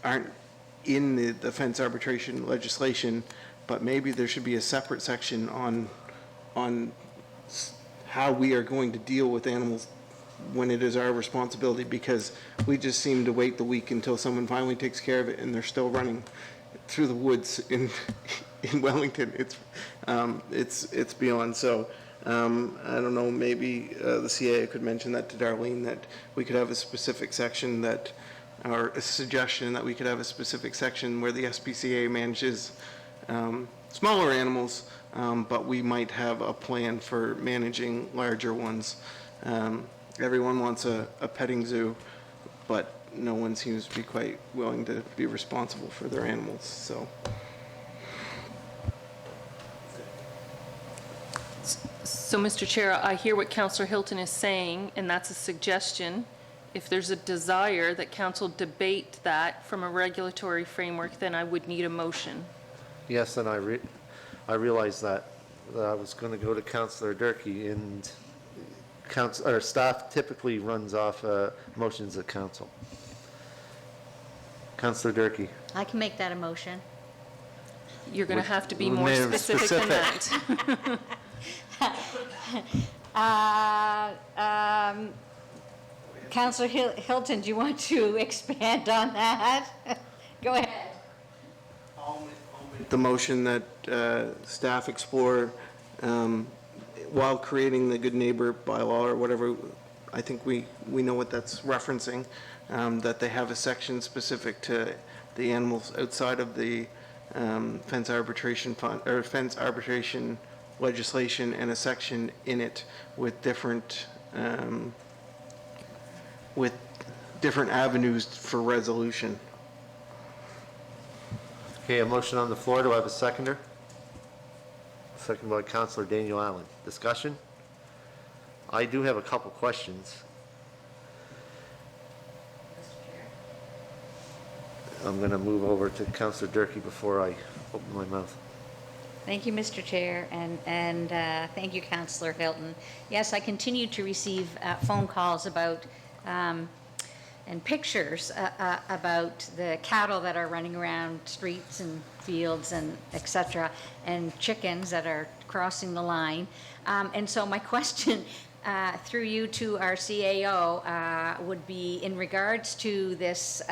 aren't in the fence arbitration legislation, but maybe there should be a separate section on how we are going to deal with animals when it is our responsibility, because we just seem to wait the week until someone finally takes care of it, and they're still running through the woods in Wellington. It's beyond. So I don't know, maybe the CA could mention that to Darlene, that we could have a specific section that, or a suggestion that we could have a specific section where the SPCA manages smaller animals, but we might have a plan for managing larger ones. Everyone wants a petting zoo, but no one seems to be quite willing to be responsible for their animals, so.
So, Mr. Chair, I hear what Councillor Hilton is saying, and that's a suggestion. If there's a desire that council debate that from a regulatory framework, then I would need a motion.
Yes, and I realized that. I was going to go to Councillor Durkee, and staff typically runs off motions of council. Councillor Durkee.
I can make that a motion.
You're going to have to be
Well,
more
Mayor,
specific than that.
Councillor Hilton, do you want to expand on that? Go ahead.
The motion that staff explore while creating the Good Neighbor Bylaw or whatever, I think we know what that's referencing, that they have a section specific to the animals outside of the fence arbitration fund or fence arbitration legislation, and a section in it with different avenues for resolution.
Okay, a motion on the floor. Do I have a seconder? Second by Councillor Daniel Allen. Discussion? I do have a couple questions. I'm going to move over to Councillor Durkee before I open my mouth.
Thank you, Mr. Chair, and thank you, Councillor Hilton. Yes, I continue to receive phone calls about and pictures about the cattle that are running around streets and fields and et cetera, and chickens that are crossing the line. And so my question through you to our CAO would be in regards to this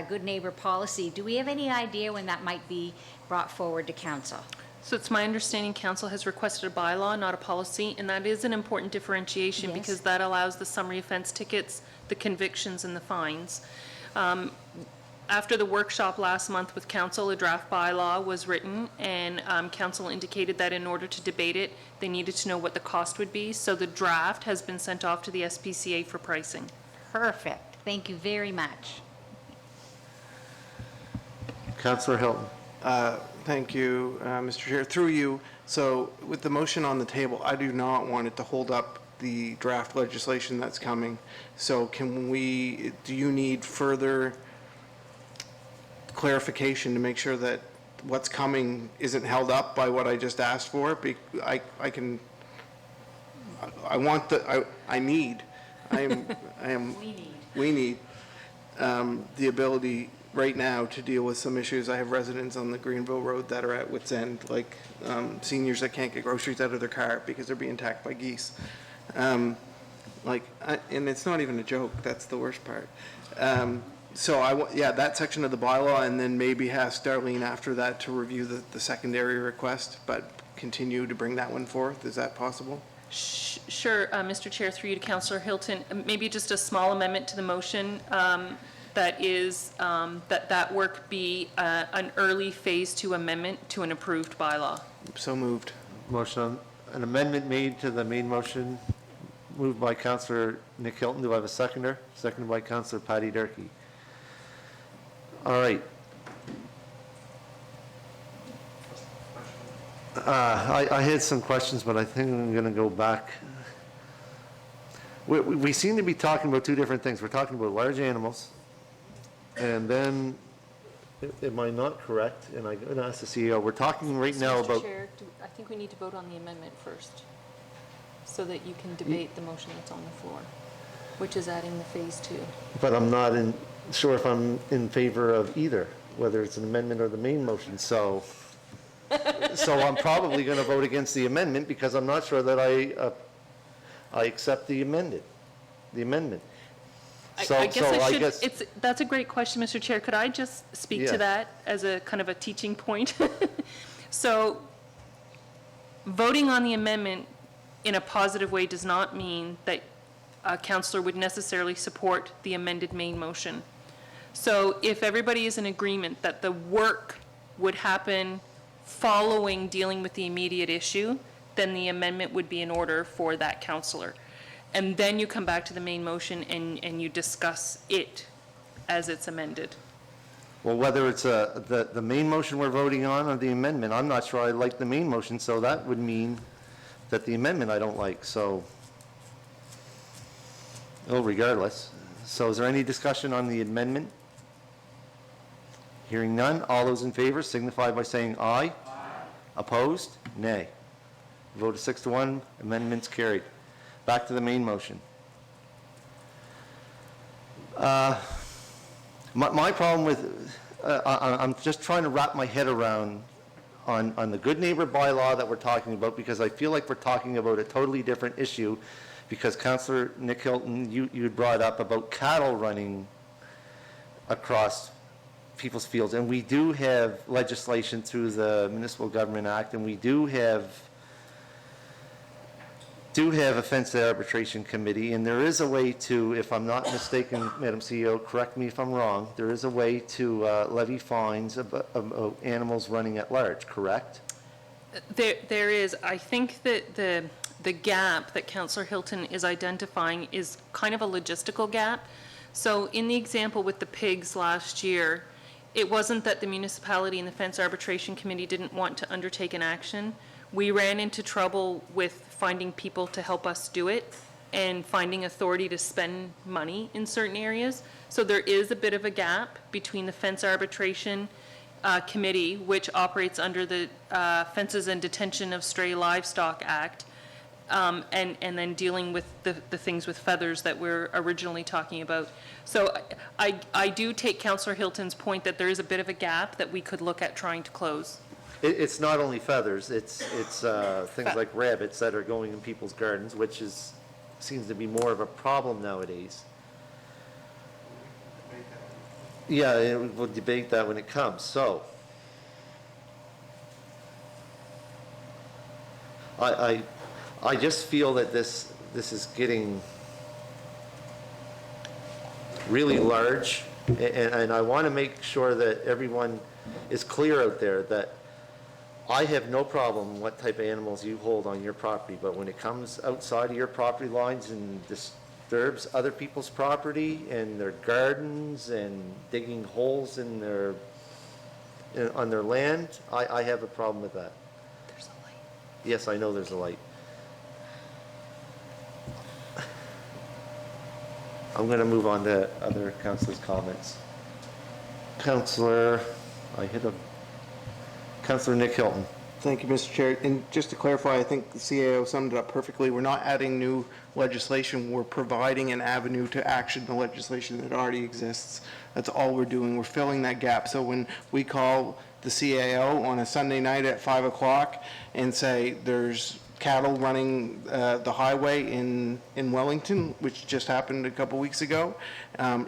Good Neighbor policy. Do we have any idea when that might be brought forward to council?
So it's my understanding council has requested a bylaw, not a policy, and that is an important differentiation because that allows the summary offense tickets, the convictions, and the fines. After the workshop last month with council, a draft bylaw was written, and council indicated that in order to debate it, they needed to know what the cost would be. So the draft has been sent off to the SPCA for pricing.
Perfect. Thank you very much.
Councillor Hilton.
Thank you, Mr. Chair. Through you, so with the motion on the table, I do not want it to hold up the draft legislation that's coming. So do you need further clarification to make sure that what's coming isn't held up by what I just asked for? I we need the ability right now to deal with some issues. I have residents on the Greenville Road that are at wit's end, like seniors that can't get groceries out of their car because they're being attacked by geese. And it's not even a joke, that's the worst part. So that section of the bylaw, and then maybe ask Darlene after that to review the secondary request, but continue to bring that one forth. Is that possible?
Sure, Mr. Chair, through you to Councillor Hilton, maybe just a small amendment to the motion, that is, that work be an early phase 2 amendment to an approved bylaw.
So moved.
Motion, an amendment made to the main motion, moved by Councillor Nick Hilton. Do I have a seconder? Seconded by Councillor Patty Durkee. All right. I had some questions, but I think I'm going to go back. We seem to be talking about two different things. We're talking about large animals, and then, am I not correct? And I'm going to ask the CEO, we're talking right now
Mr.
about...
Chair, I think we need to vote on the amendment first, so that you can debate the motion that's on the floor, which is adding the phase 2.
But I'm not sure if I'm in favor of either, whether it's an amendment or the main motion. So I'm probably going to vote against the amendment because I'm not sure that I accept the amendment.
That's a great question, Mr. Chair. Could I just speak to that as a kind of a teaching point? So voting on the amendment in a positive way does not mean that a councillor would necessarily support the amended main motion. So if everybody is in agreement that the work would happen following dealing with the immediate issue, then the amendment would be in order for that councillor. And then you come back to the main motion and you discuss it as it's amended.
Well, whether it's the main motion we're voting on or the amendment, I'm not sure I like the main motion, so that would mean that the amendment I don't like, so, regardless. So is there any discussion on the amendment? Hearing none, all those in favor signify by saying aye. Aye. Opposed? Nay. Vote is 6-1, amendment's carried. Back to the main motion. My problem with, I'm just trying to wrap my head around on the good neighbor bylaw that we're talking about, because I feel like we're talking about a totally different issue, because Councillor Nick Hilton, you brought up about cattle running across people's fields, and we do have legislation through the Municipal Government Act, and we do have a fence arbitration committee, and there is a way to, if I'm not mistaken, Madam CEO, correct me if I'm wrong, there is a way to levy fines of animals running at large, correct?
There is. I think that the gap that Councillor Hilton is identifying is kind of a logistical gap. So in the example with the pigs last year, it wasn't that the municipality and the fence arbitration committee didn't want to undertake an action. We ran into trouble with finding people to help us do it and finding authority to spend money in certain areas. So there is a bit of a gap between the fence arbitration committee, which operates under the Fences and Detention of Stray Livestock Act, and then dealing with the things with feathers that we're originally talking about. So I do take Councillor Hilton's point that there is a bit of a gap that we could look at trying to close.
It's not only feathers, it's things like rabbits that are going in people's gardens, which seems to be more of a problem nowadays. Yeah, we'll debate that when it comes. So, I just feel that this is getting really large, And I want to make sure that everyone is clear out there that I have no problem what type of animals you hold on your property, but when it comes outside of your property lines and disturbs other people's property and their gardens and digging holes in on their land, I have a problem with that.
There's a light.
Yes, I know there's a light. I'm going to move on to other councilors' comments. Councilor Nick Hilton.
Thank you, Mr. Chair. And just to clarify, I think the CAO summed it up perfectly. We're not adding new legislation. We're providing an avenue to action the legislation that already exists. That's all we're doing. We're filling that gap. So when we call the CAO on a Sunday night at 5 o'clock and say there's cattle running the highway in Wellington, which just happened a couple weeks ago,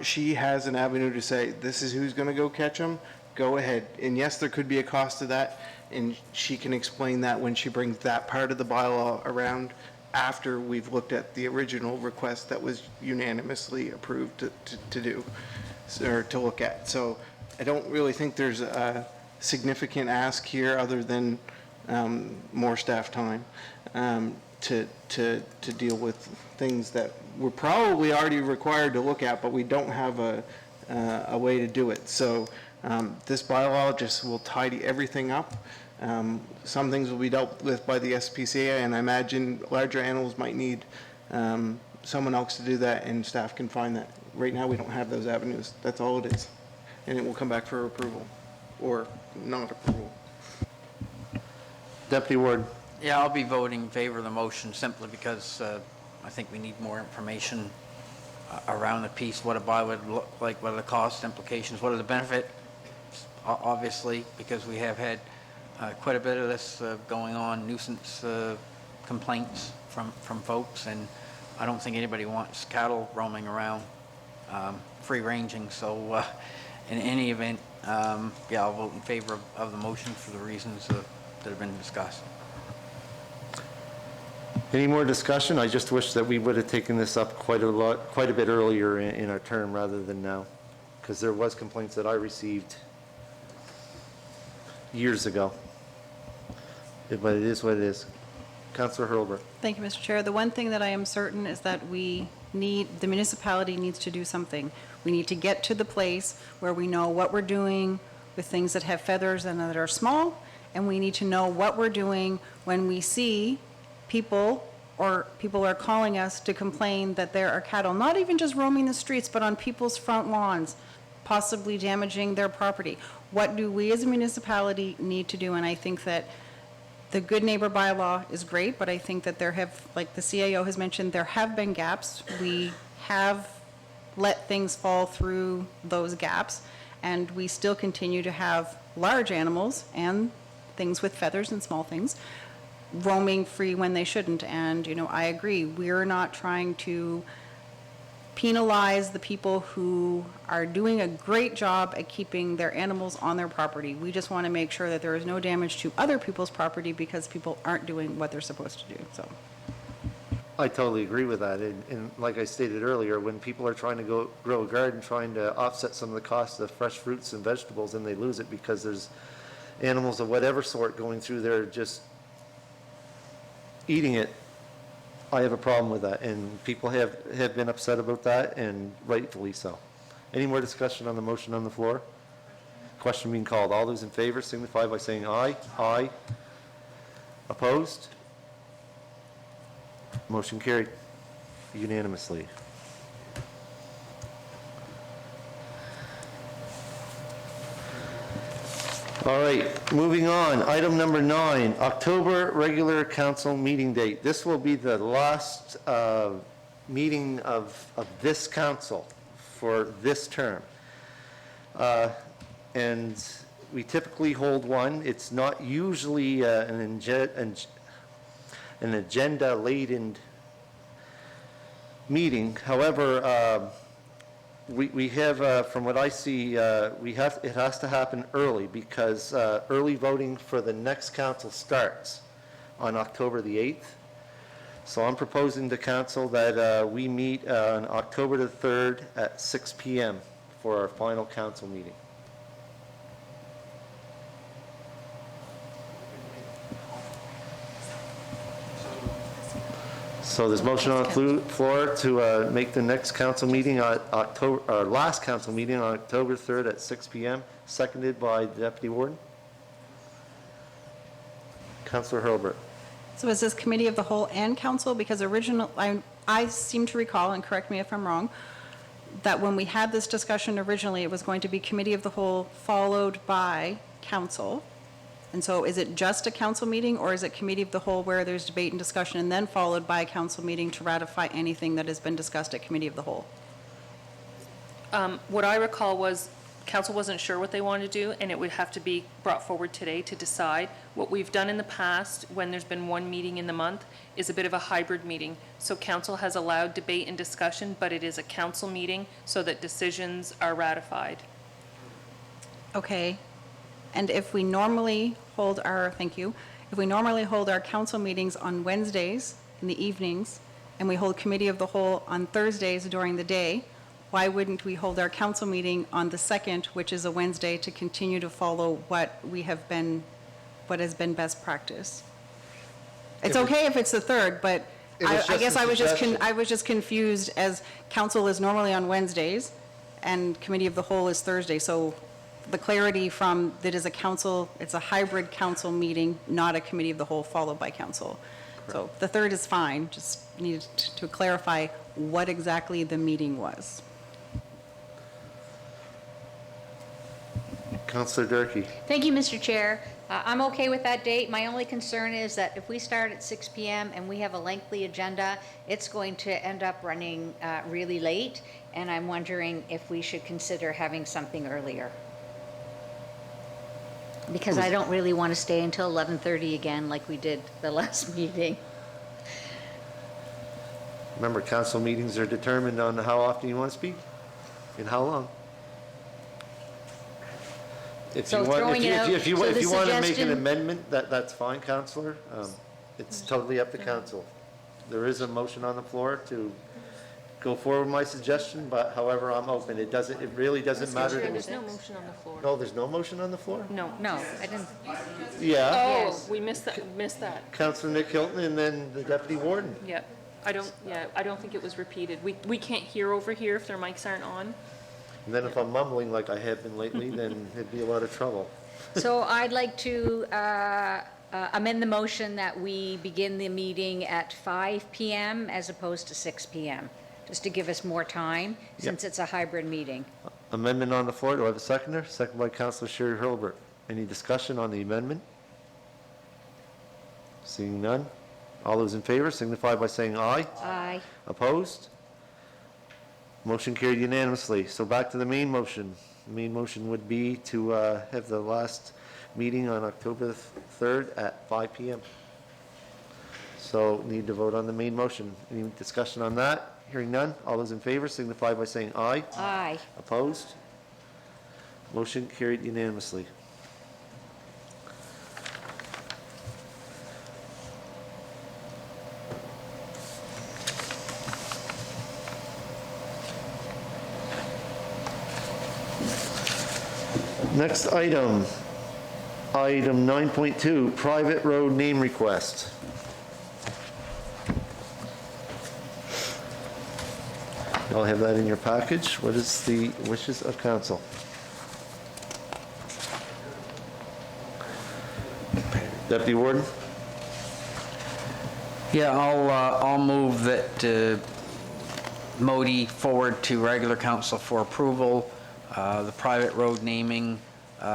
she has an avenue to say, this is who's going to go catch them. Go ahead. And yes, there could be a cost to that, and she can explain that when she brings that part of the bylaw around after we've looked at the original request that was unanimously approved to do, or to look at. So I don't really think there's a significant ask here other than more staff time to deal with things that we're probably already required to look at, but we don't have a way to do it. So this bylaw just will tidy everything up. Some things will be dealt with by the SPCA, and I imagine larger animals might need someone else to do that, and staff can find that. Right now, we don't have those avenues. That's all it is. And it will come back for approval, or not approval.
Deputy Warden.
Yeah, I'll be voting in favor of the motion simply because I think we need more information around the piece, what a bylaw would look like, what are the cost implications, what are the benefits, obviously, because we have had quite a bit of this going on, nuisance complaints from folks, and I don't think anybody wants cattle roaming around free ranging. So in any event, yeah, I'll vote in favor of the motion for the reasons that have been discussed.
Any more discussion? I just wish that we would have taken this up quite a bit earlier in our term rather than now, because there was complaints that I received years ago. But it is what it is. Councillor Hurlbert.
Thank you, Mr. Chair. The one thing that I am certain is that the municipality needs to do something. We need to get to the place where we know what we're doing with things that have feathers and that are small, and we need to know what we're doing when we see people are calling us to complain that there are cattle, not even just roaming the streets, but on people's front lawns, possibly damaging their property. What do we as a municipality need to do? And I think that the good neighbor bylaw is great, but I think that there have, like the CAO has mentioned, there have been gaps. We have let things fall through those gaps, and we still continue to have large animals and things with feathers and small things roaming free when they shouldn't. And, you know, I agree, we're not trying to penalize the people who are doing a great job at keeping their animals on their property. We just want to make sure that there is no damage to other people's property because people aren't doing what they're supposed to do, so.
I totally agree with that. And like I stated earlier, when people are trying to grow a garden, trying to offset some of the costs of fresh fruits and vegetables, and they lose it because there's animals of whatever sort going through there just eating it, I have a problem with that. And people have been upset about that, and rightfully so. Any more discussion on the motion on the floor? Question being called. All those in favor signify by saying aye. Aye. Opposed? Motion carried unanimously. All right, moving on. Item number 9, October regular council meeting date. This will be the last meeting of this council for this term. And we typically hold one. It's not usually an agenda-laden meeting. However, we have, from what I see, it has to happen early because early voting for the next council starts on October the 8th. So I'm proposing to council that we meet on October the 3rd at 6 p.m. for our final council meeting. So there's motion on the floor to make the next council meeting on October, our last council meeting on October 3rd at 6 PM, seconded by the Deputy Warden. Councillor Hurlbert.
So is this committee of the whole and council? Because I seem to recall, and correct me if I'm wrong, that when we had this discussion originally, it was going to be committee of the whole followed by council. And so is it just a council meeting, or is it committee of the whole where there's debate and discussion and then followed by a council meeting to ratify anything that has been discussed at committee of the whole?
What I recall was council wasn't sure what they wanted to do, and it would have to be brought forward today to decide. What we've done in the past, when there's been one meeting in the month, is a bit of a hybrid meeting. So council has allowed debate and discussion, but it is a council meeting so that decisions are ratified.
Okay. And if we normally hold our, thank you, if we normally hold our council meetings on Wednesdays in the evenings, and we hold committee of the whole on Thursdays during the day, why wouldn't we hold our council meeting on the 2nd, which is a Wednesday, to continue to follow what has been best practice? It's okay if it's the 3rd, but I guess I was just confused, as council is normally on Wednesdays and committee of the whole is Thursday. So the clarity from that is a council, it's a hybrid council meeting, not a committee of the whole followed by council. So the 3rd is fine, just needed to clarify what exactly the meeting was.
Councillor Durkee.
Thank you, Mr. Chair. I'm okay with that date. My only concern is that if we start at 6 PM and we have a lengthy agenda, it's going to end up running really late, and I'm wondering if we should consider having something earlier. Because I don't really want to stay until 11:30 again like we did the last meeting.
Remember, council meetings are determined on how often you want to speak and how long. If
So
you want,
throwing it out,
if you
so the
want to make an
suggestion-
amendment, that's fine, Councillor. It's totally up to council. There is a motion on the floor to go forward with my suggestion, but however, I'm open. It really doesn't matter to me.
There's no motion on the floor.
No, there's no motion on the floor?
No.
No, I didn't.
Yeah,
Oh, we missed that.
Councillor Nick Hilton and then the Deputy Warden.
Yeah. I don't think it was repeated. We can't hear over here if their mics aren't on.
And then if I'm mumbling like I have been lately, then it'd be a lot of trouble.
So I'd like to amend the motion that we begin the meeting at 5 PM as opposed to 6 PM, just to give us more time, since it's a hybrid meeting.
Amendment on the floor. Do I have a seconder? Second by Councillor Sherry Hurlbert. Any discussion on the amendment? Seeing none. All those in favor signify by saying aye.
Aye.
Opposed? Motion carried unanimously. So back to the main motion. The main motion would be to have the last meeting on October 3rd at 5 PM. So need to vote on the main motion. Any discussion on that? Hearing none. All those in favor signify by saying aye.
Aye.
Opposed? Motion carried unanimously. Next item, item 9.2, private road name request. Y'all have that in your package. What is the wishes of council? Deputy Warden?
Yeah, I'll move that Modi forward to regular council for approval, the private road naming,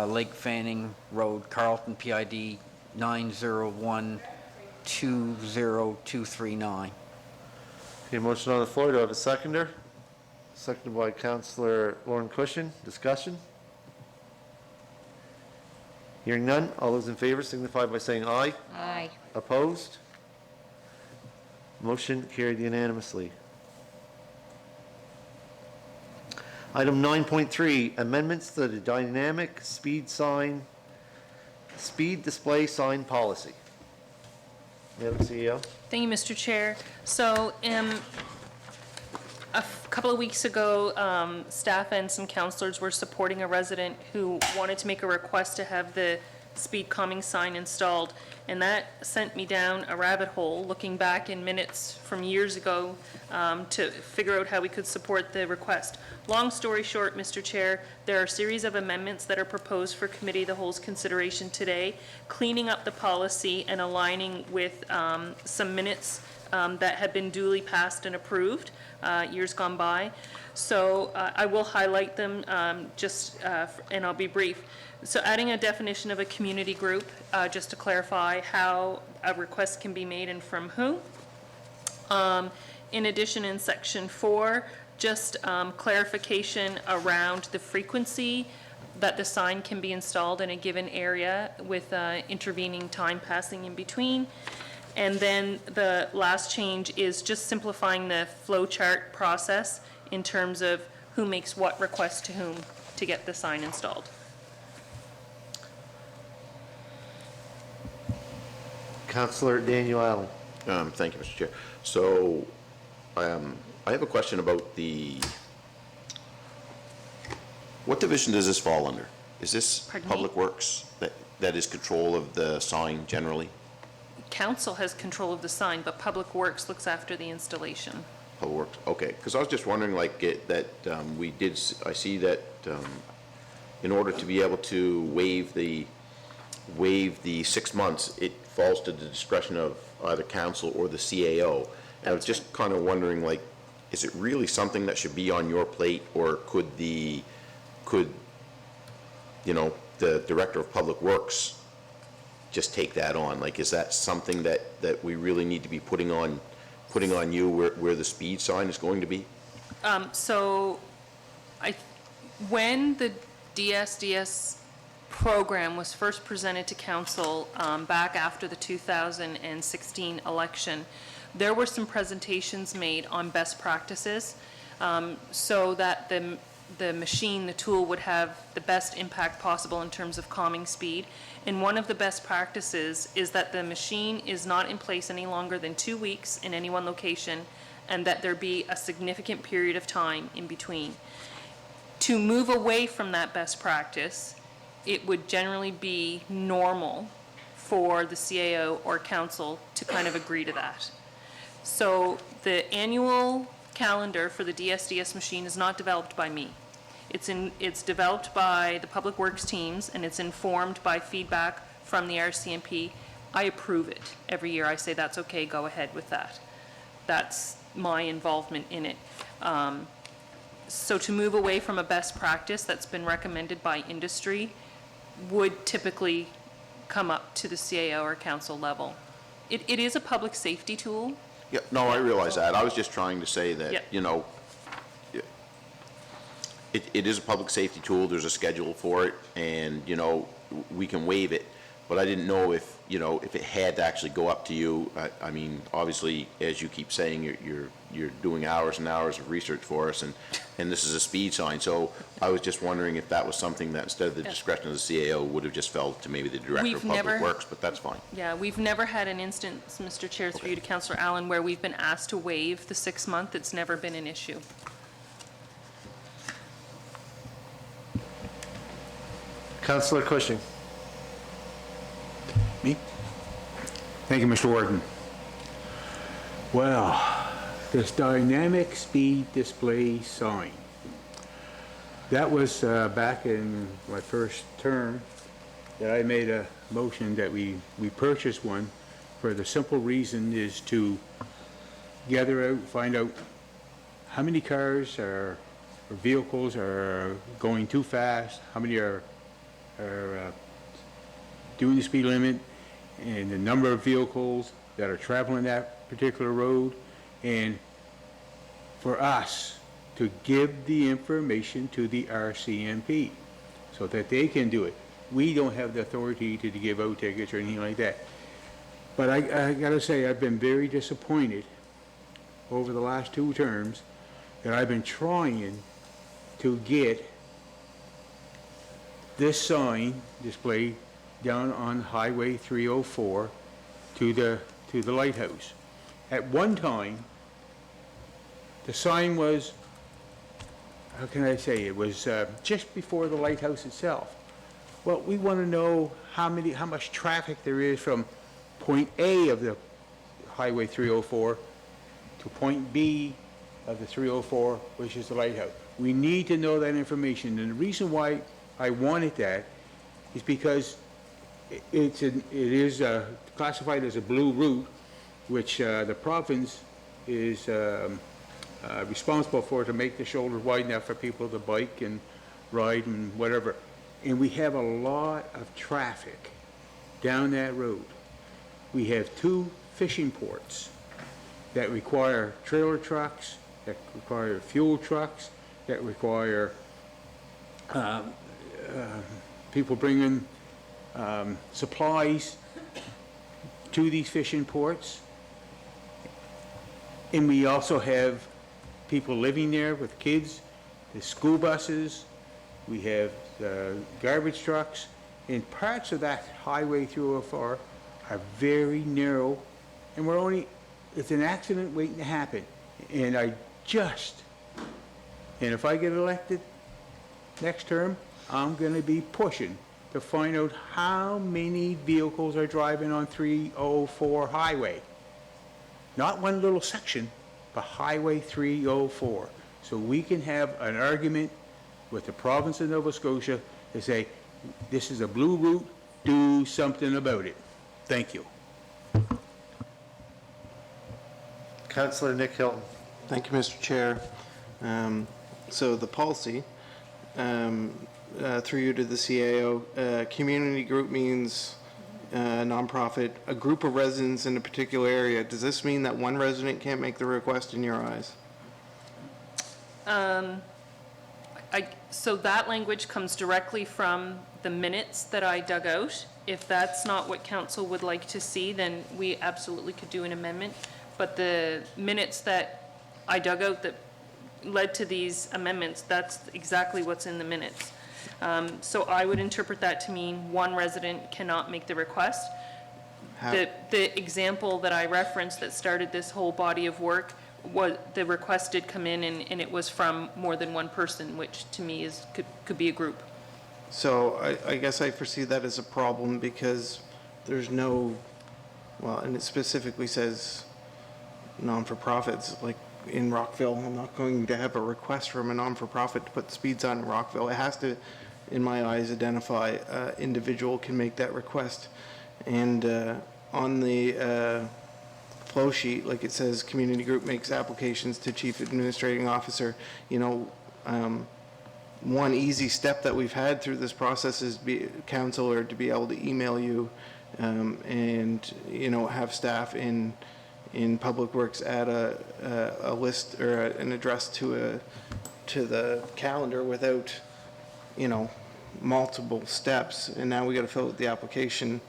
Lake Fanning Road, Carlton, PID 901-20239.
Okay, motion on the floor. Do I have a seconder? Seconded by Councillor Lauren Cushion. Discussion? Hearing none. All those in favor signify by saying aye.
Aye.
Opposed? Motion carried unanimously. Item 9.3, amendments to the dynamic speed display sign policy. Madam CEO.
Thank you, Mr. Chair. So couple of weeks ago, staff and some counselors were supporting a resident who wanted to make a request to have the speed calming sign installed. And that sent me down a rabbit hole, looking back in minutes from years ago to figure out how we could support the request. Long story short, Mr. Chair, there are a series of amendments that are proposed for committee of the whole's consideration today, cleaning up the policy and aligning with some minutes that had been duly passed and approved years gone by. So I will highlight them and I'll be brief. So adding a definition of a community group, just to clarify how a request can be made and from who. In addition, in section 4, just clarification around the frequency that the sign can be installed in a given area with intervening time passing in between. And then the last change is just simplifying the flow chart process in terms of who makes what request to whom to get the sign installed.
Councillor Daniel Allen.
Thank you, Mr. Chair. So, I have a question about what division does this fall under? Is this
Pardon me?
Public Works that is control of the sign generally?
Council has control of the sign, but Public Works looks after the installation.
Public Works, okay. Because I was just wondering, like, I see that in order to be able to waive the 6 months, it falls to the discretion of either council or the CAO. And I was just kind of wondering, like, is it really something that should be on your plate, or could the Director of Public Works just take that on? Like, is that something that we really need to be putting on you where the speed sign is going to be?
When the DSDS program was first presented to council back after the 2016 election, there were some presentations made on best practices so that the machine, the tool, would have the best impact possible in terms of calming speed. And one of the best practices is that the machine is not in place any longer than 2 weeks in any one location, and that there be a significant period of time in between. To move away from that best practice, it would generally be normal for the CAO or council to kind of agree to that. So the annual calendar for the DSDS machine is not developed by me. It's developed by the Public Works teams, and it's informed by feedback from the RCMP. I approve it every year. I say, that's okay, go ahead with that. That's my involvement in it. So to move away from a best practice that's been recommended by industry would typically come up to the CAO or council level. It is a public safety tool.
Yeah, no, I realize that. I was just trying to say that,
Yeah.
It is a public safety tool, there's a schedule for it, and, we can waive it, but I didn't know if it had to actually go up to you. I mean, obviously, as you keep saying, you're doing hours and hours of research for us, and this is a speed sign, so I was just wondering if that was something that, instead of the discretion of the CAO, would have just fell to maybe the Director of Public Works, but that's fine.
Yeah, we've never had an instance, Mr. Chair, through you to Councillor Allen, where we've been asked to waive the 6 month. It's never been an issue.
Councillor Cushing.
Me? Thank you, Mr. Warden. Well, this dynamic speed display sign. That was back in my first term that I made a motion that we purchase one, for the simple reason is to gather out, find out how many cars or vehicles are going too fast, how many are doing the speed limit, and the number of vehicles that are traveling that particular road, and for us to give the information to the RCMP so that they can do it. We don't have the authority to give out tickets or anything like that. But I gotta say, I've been very disappointed over the last 2 terms that I've been trying to get this sign displayed down on Highway 304 to the lighthouse. At one time, The sign was, how can I say, it was just before the lighthouse itself. Well, we want to know how much traffic there is from point A of the Highway 304 to point B of the 304, which is the lighthouse. We need to know that information, and the reason why I wanted that is because it is classified as a blue route, which the province is responsible for, to make the shoulders wide enough for people to bike and ride and whatever. And we have a lot of traffic down that road. We have 2 fishing ports that require trailer trucks, that require fuel trucks, that require people bringing supplies to these fishing ports. And we also have people living there with kids, the school buses, we have garbage trucks, and parts of that Highway 304 are very narrow, and it's an accident waiting to happen. And if I get elected next term, I'm going to be pushing to find out how many vehicles are driving on 304 highway. Not one little section, but Highway 304. So we can have an argument with the province of Nova Scotia to say, this is a blue route, do something about it. Thank you.
Councillor Nick Hilton.
Thank you, Mr. Chair. So the policy, through you to the CAO, community group means nonprofit, a group of residents in a particular area. Does this mean that one resident can't make the request in your eyes?
So that language comes directly from the minutes that I dug out. If that's not what council would like to see, then we absolutely could do an amendment. But the minutes that I dug out that led to these amendments, that's exactly what's in the minutes. So I would interpret that to mean one resident cannot make the request. The example that I referenced that started this whole body of work, the request did come in and it was from more than one person, which to me could be a group.
So I guess I foresee that as a problem because there's no, well, and it specifically says non-for-profits, like in Rockville. I'm not going to have a request from a non-for-profit to put the speed sign in Rockville. It has to, in my eyes, identify individual can make that request. And on the flow sheet, like it says, community group makes applications to chief administrating officer. You know, one easy step that we've had through this process is council or to be able to email you and, you know, have staff in Public Works add a list or an address to the calendar without, you know, multiple steps. And now we got to fill out the application.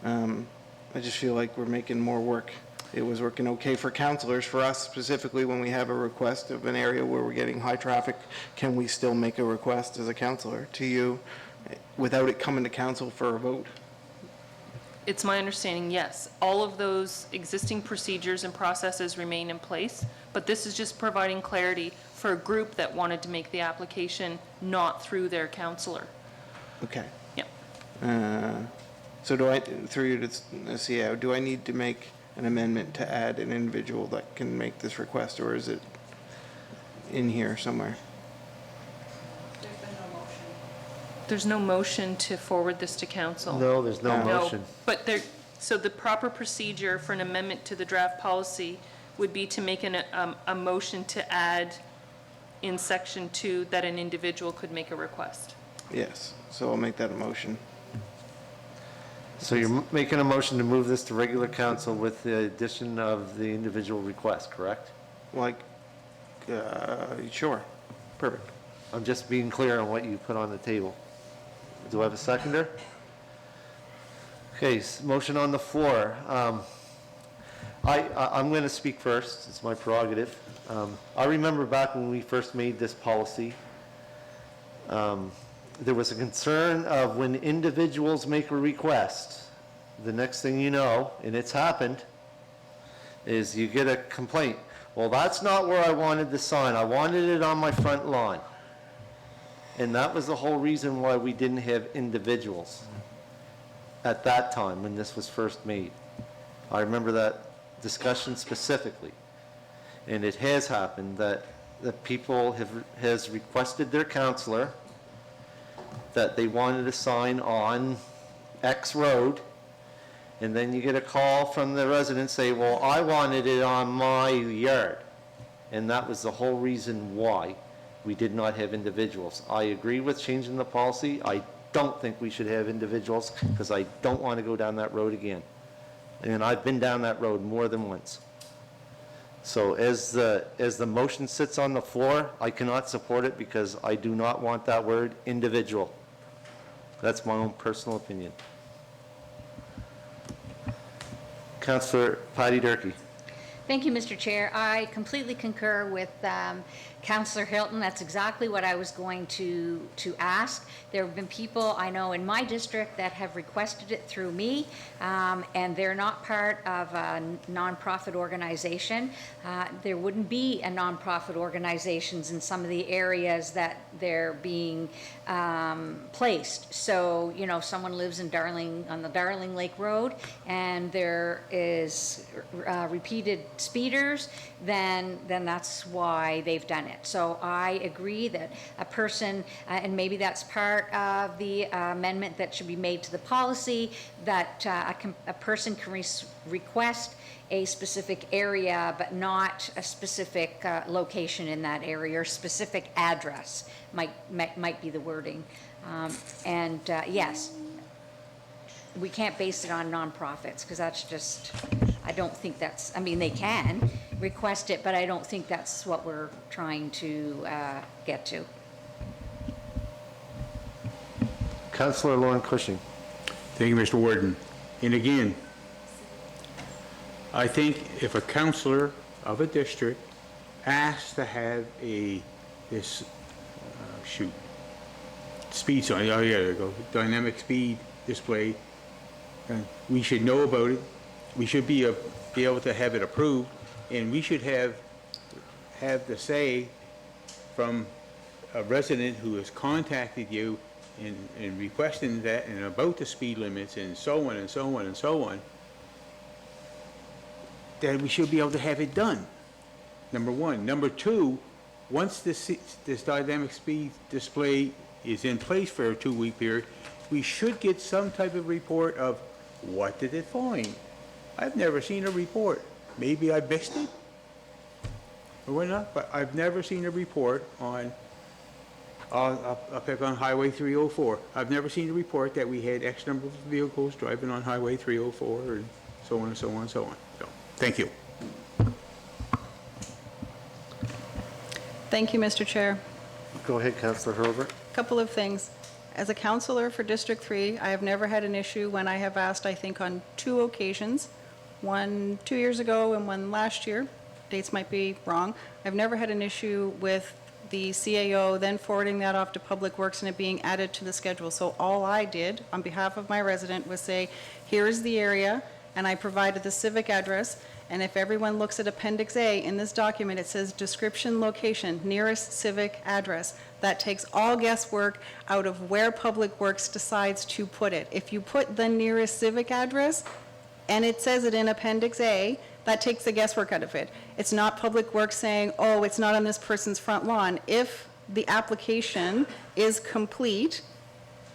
I just feel like we're making more work. It was working okay for councilors. For us specifically, when we have a request of an area where we're getting high traffic, can we still make a request as a councilor to you without it coming to council for a vote?
It's my understanding, yes. All of those existing procedures and processes remain in place, but this is just providing clarity for a group that wanted to make the application not through their councilor.
Okay.
Yeah.
So do I, through you to the CEO, do I need to make an amendment to add an individual that can make this request, or is it in here somewhere?
There's no motion to forward this to council.
No, there's no motion.
But so the proper procedure for an amendment to the draft policy would be to make a motion to add in section 2 that an individual could make a request.
Yes, so I'll make that a motion.
So you're making a motion to move this to regular council with the addition of the individual request, correct?
Like, sure, perfect.
I'm just being clear on what you put on the table. Do I have a seconder? Okay, motion on the floor. I'm going to speak first. It's my prerogative. I remember back when we first made this policy, there was a concern of when individuals make a request, the next thing you know, and it's happened, is you get a complaint. Well, that's not where I wanted the sign. I wanted it on my front lawn. And that was the whole reason why we didn't have individuals at that time when this was first made. I remember that discussion specifically. And it has happened that the people has requested their counselor that they wanted a sign on X road, and then you get a call from the resident say, well, I wanted it on my yard. And that was the whole reason why we did not have individuals. I agree with changing the policy. I don't think we should have individuals because I don't want to go down that road again. And I've been down that road more than once. So as the motion sits on the floor, I cannot support it because I do not want that word individual. That's my own personal opinion. Councillor Patty Durkee.
Thank you, Mr. Chair. I completely concur with Councillor Hilton. That's exactly what I was going to ask. There have been people I know in my district that have requested it through me, and they're not part of a nonprofit organization. There wouldn't be a nonprofit organizations in some of the areas that they're being placed. So, you know, if someone lives in Darling, on the Darling Lake Road, and there is repeated speeders, then that's why they've done it. So I agree that a person, and maybe that's part of the amendment that should be made to the policy, that a person can request a specific area, but not a specific location in that area, or specific address might be the wording. Yes, we can't base it on nonprofits, because that's just, I don't think that's, I mean, they can request it, but I don't think that's what we're trying to get to.
Councillor Lauren Cushing.
Thank you, Mr. Warden. And again, I think if a councillor of a district asks to have this speed sign, oh yeah, there you go, dynamic speed display, we should know about it. We should be able to have it approved, and we should have the say from a resident who has contacted you in requesting that and about the speed limits and so on and so on and so on, that we should be able to have it done, number one. Number two, once this dynamic speed display is in place for a 2-week period, we should get some type of report of what did it find. I've never seen a report. Maybe I missed it, or whatnot, but I've never seen a report on, I'll pick on Highway 304. I've never seen a report that we had X number of vehicles driving on Highway 304, and so on and so on and so on. So, thank you.
Thank you, Mr. Chair.
Go ahead, Councillor Herbert.
Couple of things. As a councillor for District 3, I have never had an issue when I have asked, I think, on 2 occasions, one 2 years ago and one last year. Dates might be wrong. I've never had an issue with the CAO then forwarding that off to Public Works and it being added to the schedule. So all I did on behalf of my resident was say, here is the area, and I provided the civic address. And if everyone looks at Appendix A in this document, it says description, location, nearest civic address. That takes all guesswork out of where Public Works decides to put it. If you put the nearest civic address, and it says it in Appendix A, that takes the guesswork out of it. It's not Public Works saying, oh, it's not on this person's front lawn. If the application is complete,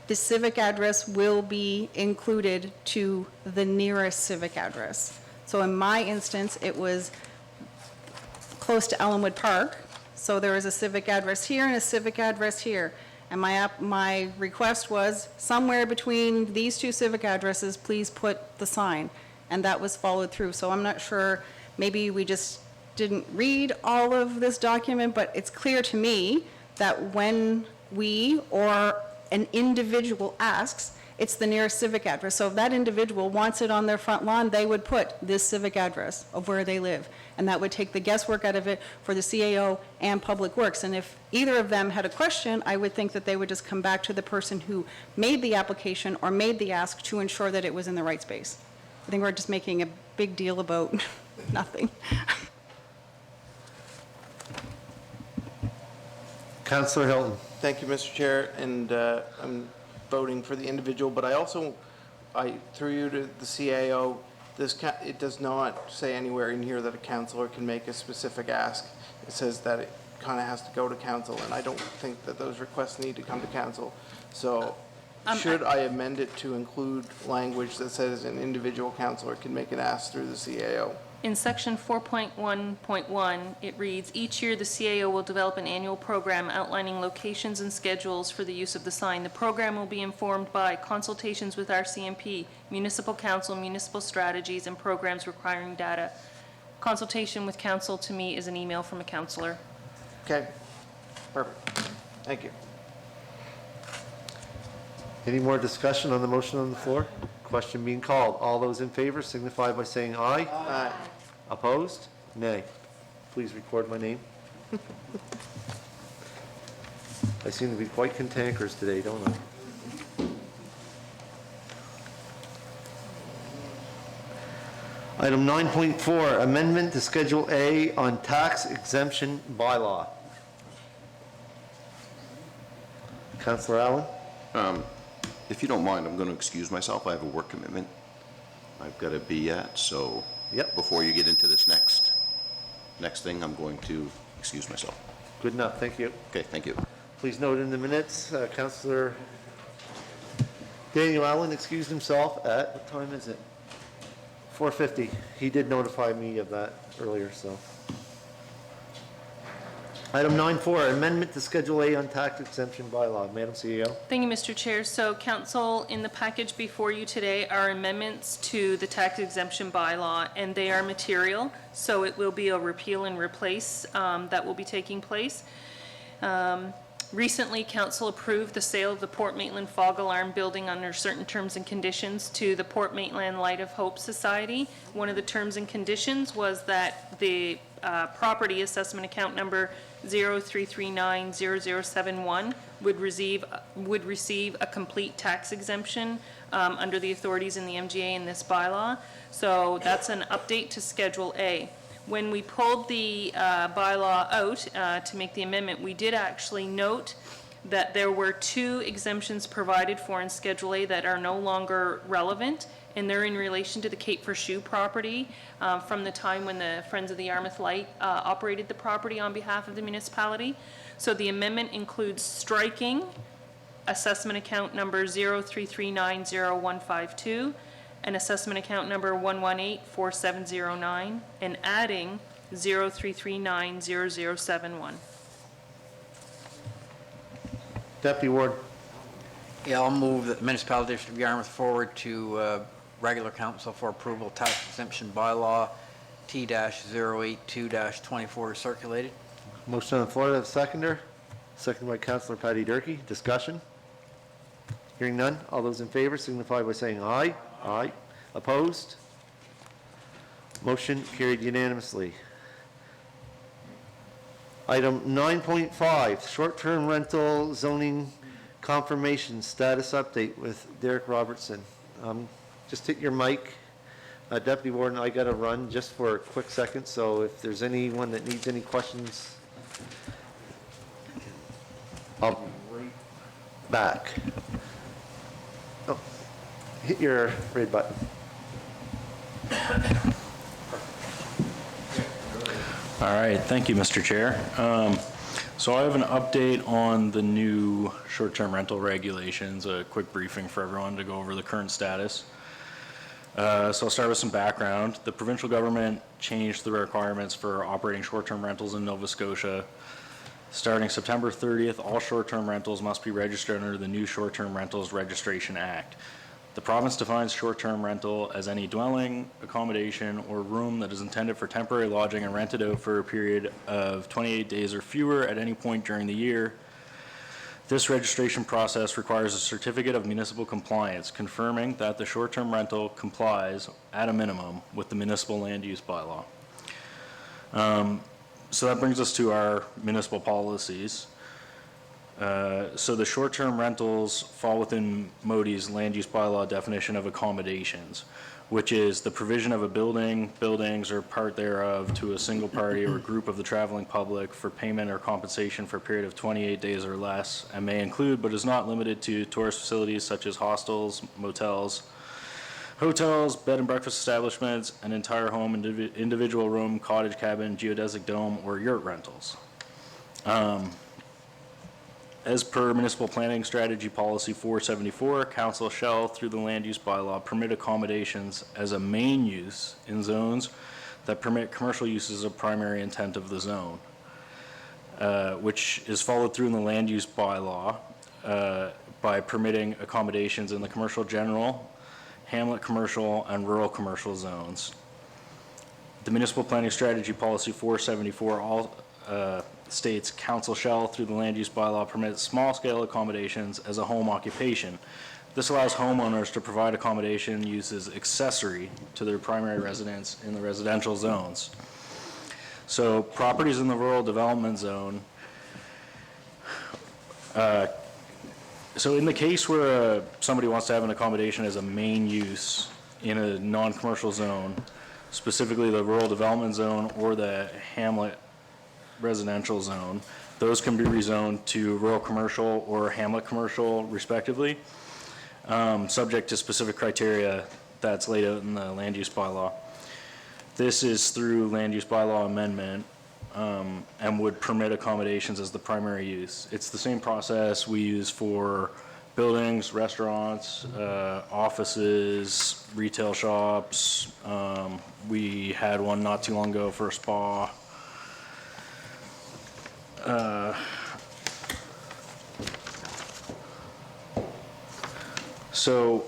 the civic address will be included to the nearest civic address. So in my instance, it was close to Ellenwood Park, so there is a civic address here and a civic address here. And my request was, somewhere between these 2 civic addresses, please put the sign. And that was followed through. So I'm not sure, maybe we just didn't read all of this document, but it's clear to me that when we or an individual asks, it's the nearest civic address. So if that individual wants it on their front lawn, they would put this civic address of where they live. And that would take the guesswork out of it for the CAO and Public Works. And if either of them had a question, I would think that they would just come back to the person who made the application or made the ask to ensure that it was in the right space. I think we're just making a big deal about nothing.
Councillor Hilton.
Thank you, Mr. Chair, and I'm voting for the individual, but through you to the CAO, it does not say anywhere in here that a councillor can make a specific ask. It says that it kind of has to go to council, and I don't think that those requests need to come to council. So should I amend it to include language that says an individual councillor can make an ask through the CAO?
In section 4.1.1, it reads, each year the CAO will develop an annual program outlining locations and schedules for the use of the sign. The program will be informed by consultations with RCMP, municipal council, municipal strategies, and programs requiring data. Consultation with council to me is an email from a councillor.
Okay, perfect. Thank you.
Any more discussion on the motion on the floor? Question being called. All those in favor signify by saying aye.
Aye.
Opposed? Nay. Please record my name. I seem to be quite cantankerous today, don't I? Item 9.4, amendment to Schedule A on tax exemption bylaw. Councillor Allen?
If you don't mind, I'm going to excuse myself. I have a work commitment I've got to be at, so
Yep.
before you get into this next thing, I'm going to excuse myself.
Good enough, thank you.
Okay, thank you.
Please note in the minutes, Councillor Daniel Allen excused himself at, what time is it? 4:50. He did notify me of that earlier, so. Item 9.4, amendment to Schedule A on tax exemption bylaw. Madam CEO.
Thank you, Mr. Chair. So council, in the package before you today are amendments to the tax exemption bylaw, and they are material. So it will be a repeal and replace that will be taking place. Recently, council approved the sale of the Port Maitland Fog Alarm Building under certain terms and conditions to the Port Maitland Light of Hope Society. One of the terms and conditions was that the property assessment account number 03390071 would receive a complete tax exemption under the authorities in the MGA in this bylaw. So that's an update to Schedule A. When we pulled the bylaw out to make the amendment, we did actually note that there were two exemptions provided for in Schedule A that are no longer relevant, and they're in relation to the Cape for Shoe property from the time when the Friends of the Yarmouth Light operated the property on behalf of the municipality. So the amendment includes striking assessment account number 03390152 and assessment account number 1184709 and adding 03390071.
Deputy Ward.
Yeah, I'll move that the Municipality District of Yarmouth forward to regular council for approval tax exemption bylaw T-082-24 circulated.
Motion on the floor, have a seconder. Seconded by Councillor Patty Durkee. Discussion? Hearing none. All those in favor signify by saying aye. Aye. Opposed? Motion carried unanimously. Item 9.5, short-term rental zoning confirmation status update with Derek Robertson. Just hit your mic. Deputy Warden, I got to run just for a quick second, so if there's anyone that needs any questions, I'll be right back. Oh, hit your red button.
All right, thank you, Mr. Chair. So I have an update on the new short-term rental regulations, a quick briefing for everyone to go over the current status. So I'll start with some background. The provincial government changed the requirements for operating short-term rentals in Nova Scotia. Starting September 30th, all short-term rentals must be registered under the new Short-Term Rentals Registration Act. The province defines short-term rental as any dwelling, accommodation, or room that is intended for temporary lodging and rented out for a period of 28 days or fewer at any point during the year. This registration process requires a certificate of municipal compliance confirming that the short-term rental complies, at a minimum, with the municipal land use bylaw. So that brings us to our municipal policies. So the short-term rentals fall within MODI's land use bylaw definition of accommodations. which is the provision of a building, buildings, or part thereof to a single party or group of the traveling public for payment or compensation for a period of 28 days or less, and may include but is not limited to tourist facilities such as hostels, motels, hotels, bed and breakfast establishments, an entire home, individual room, cottage, cabin, geodesic dome, or yurt rentals. As per Municipal Planning Strategy Policy 474, council shall, through the land use bylaw, permit accommodations as a main use in zones that permit commercial uses of primary intent of the zone, which is followed through in the land use bylaw by permitting accommodations in the commercial general, hamlet commercial, and rural commercial zones. The Municipal Planning Strategy Policy 474 states council shall, through the land use bylaw, permit small-scale accommodations as a home occupation. This allows homeowners to provide accommodation uses accessory to their primary residence in the residential zones. So properties in the rural development zone, so in the case where somebody wants to have an accommodation as a main use in a non-commercial zone, specifically the rural development zone or the hamlet residential zone, those can be rezoned to rural commercial or hamlet commercial respectively, subject to specific criteria that's laid out in the land use bylaw. This is through land use bylaw amendment and would permit accommodations as the primary use. It's the same process we use for buildings, restaurants, offices, retail shops. We had one not too long ago for a spa. So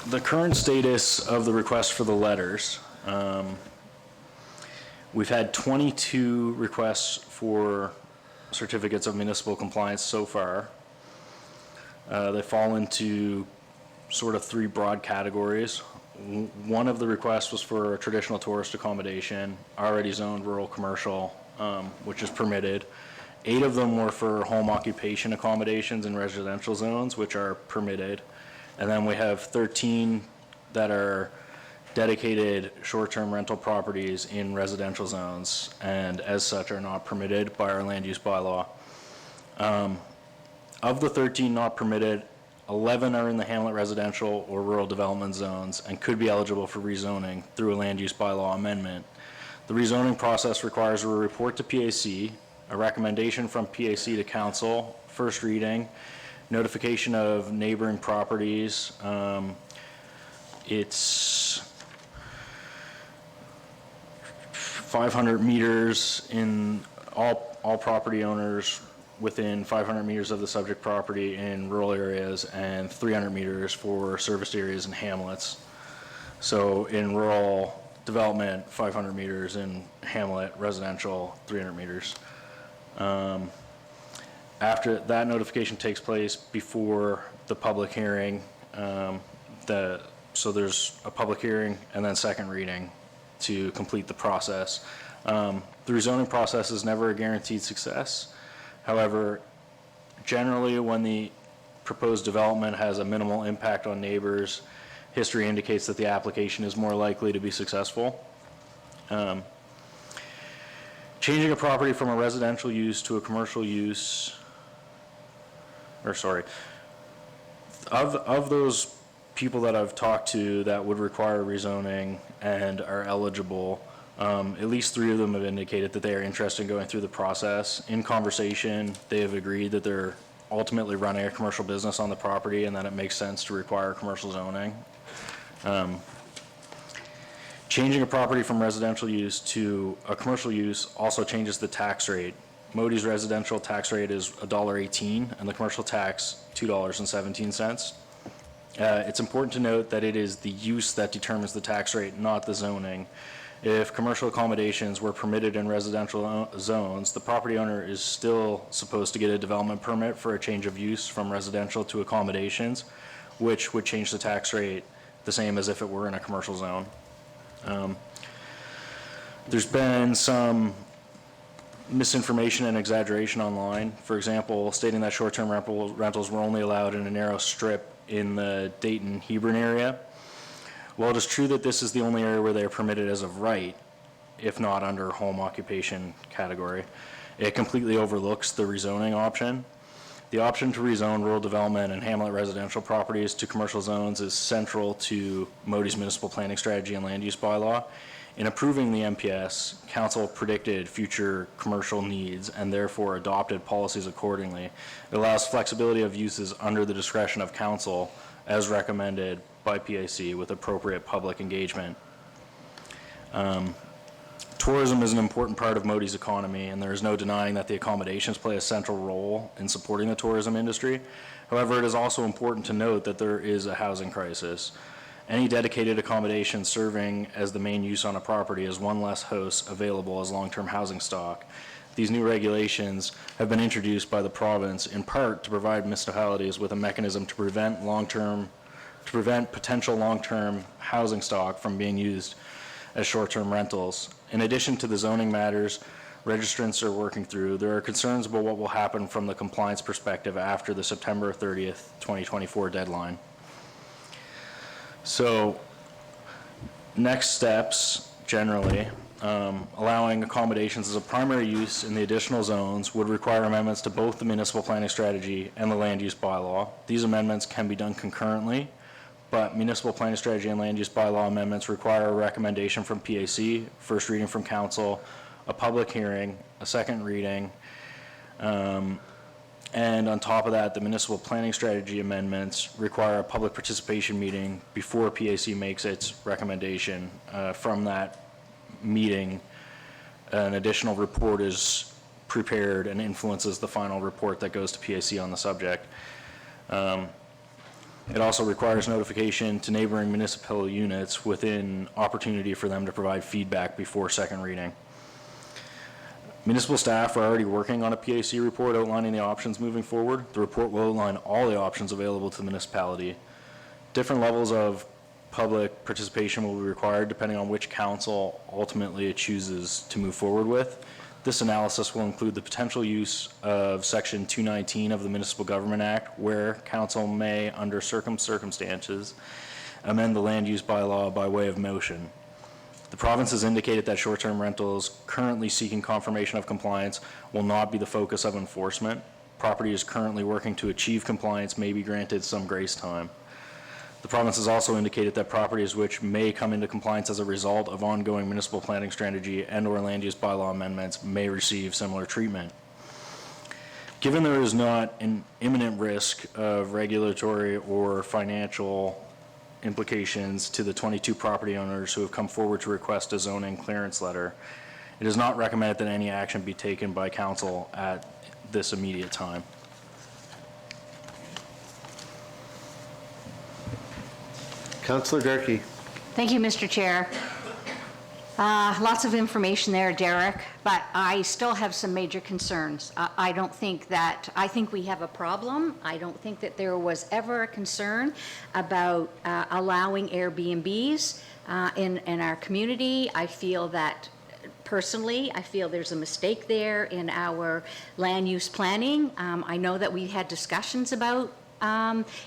the current status of the request for the letters, we've had 22 requests for certificates of municipal compliance so far. They fall into sort of three broad categories. One of the requests was for a traditional tourist accommodation, already zoned rural commercial, which is permitted. 8 of them were for home occupation accommodations in residential zones, which are permitted. And then we have 13 that are dedicated short-term rental properties in residential zones, and as such are not permitted by our land use bylaw. Of the 13 not permitted, 11 are in the hamlet residential or rural development zones and could be eligible for rezoning through a land use bylaw amendment. The rezoning process requires a report to PAC, a recommendation from PAC to council, first reading, notification of neighboring properties. It's 500 meters in all property owners within 500 meters of the subject property in rural areas and 300 meters for serviced areas in hamlets. So in rural development, 500 meters, in hamlet residential, 300 meters. After that notification takes place before the public hearing, so there's a public hearing and then second reading to complete the process. The rezoning process is never a guaranteed success. However, generally when the proposed development has a minimal impact on neighbors, history indicates that the application is more likely to be successful. Changing a property from a residential use to a commercial use, of those people that I've talked to that would require rezoning and are eligible, at least 3 of them have indicated that they are interested in going through the process. In conversation, they have agreed that they're ultimately running a commercial business on the property and that it makes sense to require commercial zoning. Changing a property from residential use to a commercial use also changes the tax rate. Modi's residential tax rate is $1.18 and the commercial tax $2.17. It's important to note that it is the use that determines the tax rate, not the zoning. If commercial accommodations were permitted in residential zones, the property owner is still supposed to get a development permit for a change of use from residential to accommodations, which would change the tax rate the same as if it were in a commercial zone. There's been some misinformation and exaggeration online. For example, stating that short-term rentals were only allowed in a narrow strip in the Dayton-Hebron area. While it is true that this is the only area where they are permitted as of right, if not under home occupation category, it completely overlooks the rezoning option. The option to rezone rural development and hamlet residential properties to commercial zones is central to Modi's municipal planning strategy and land use bylaw. In approving the MPS, council predicted future commercial needs and therefore adopted policies accordingly. It allows flexibility of uses under the discretion of council as recommended by PAC with appropriate public engagement. Tourism is an important part of Modi's economy, and there is no denying that the accommodations play a central role in supporting the tourism industry. However, it is also important to note that there is a housing crisis. Any dedicated accommodation serving as the main use on a property is one less host available as long-term housing stock. These new regulations have been introduced by the province in part to provide municipalities with a mechanism to prevent potential long-term housing stock from being used as short-term rentals. In addition to the zoning matters registrants are working through, there are concerns about what will happen from the compliance perspective after the September 30th, 2024 deadline. So, next steps, generally, allowing accommodations as a primary use in the additional zones would require amendments to both the municipal planning strategy and the land use bylaw. These amendments can be done concurrently, but municipal planning strategy and land use bylaw amendments require a recommendation from PAC, first reading from council, a public hearing, a second reading, and on top of that, the municipal planning strategy amendments require a public participation meeting before PAC makes its recommendation. From that meeting, an additional report is prepared and influences the final report that goes to PAC on the subject. It also requires notification to neighboring municipal units within opportunity for them to provide feedback before second reading. Municipal staff are already working on a PAC report outlining the options moving forward. The report will outline all the options available to the municipality. Different levels of public participation will be required depending on which council ultimately it chooses to move forward with. This analysis will include the potential use of Section 219 of the Municipal Government Act, where council may, under circumstances, amend the land use bylaw by way of motion. The province has indicated that short-term rentals currently seeking confirmation of compliance will not be the focus of enforcement. Property is currently working to achieve compliance may be granted some grace time. The province has also indicated that properties which may come into compliance as a result of ongoing municipal planning strategy and/or land use bylaw amendments may receive similar treatment. Given there is not an imminent risk of regulatory or financial implications to the 22 property owners who have come forward to request a zoning clearance letter, it is not recommended that any action be taken by council at this immediate time.
Councillor Durkee.
Thank you, Mr. Chair. Lots of information there, Derek, but I still have some major concerns. I think we have a problem. I don't think that there was ever a concern about allowing Airbnbs in our community. I feel that, personally, I feel there's a mistake there in our land use planning. I know that we had discussions about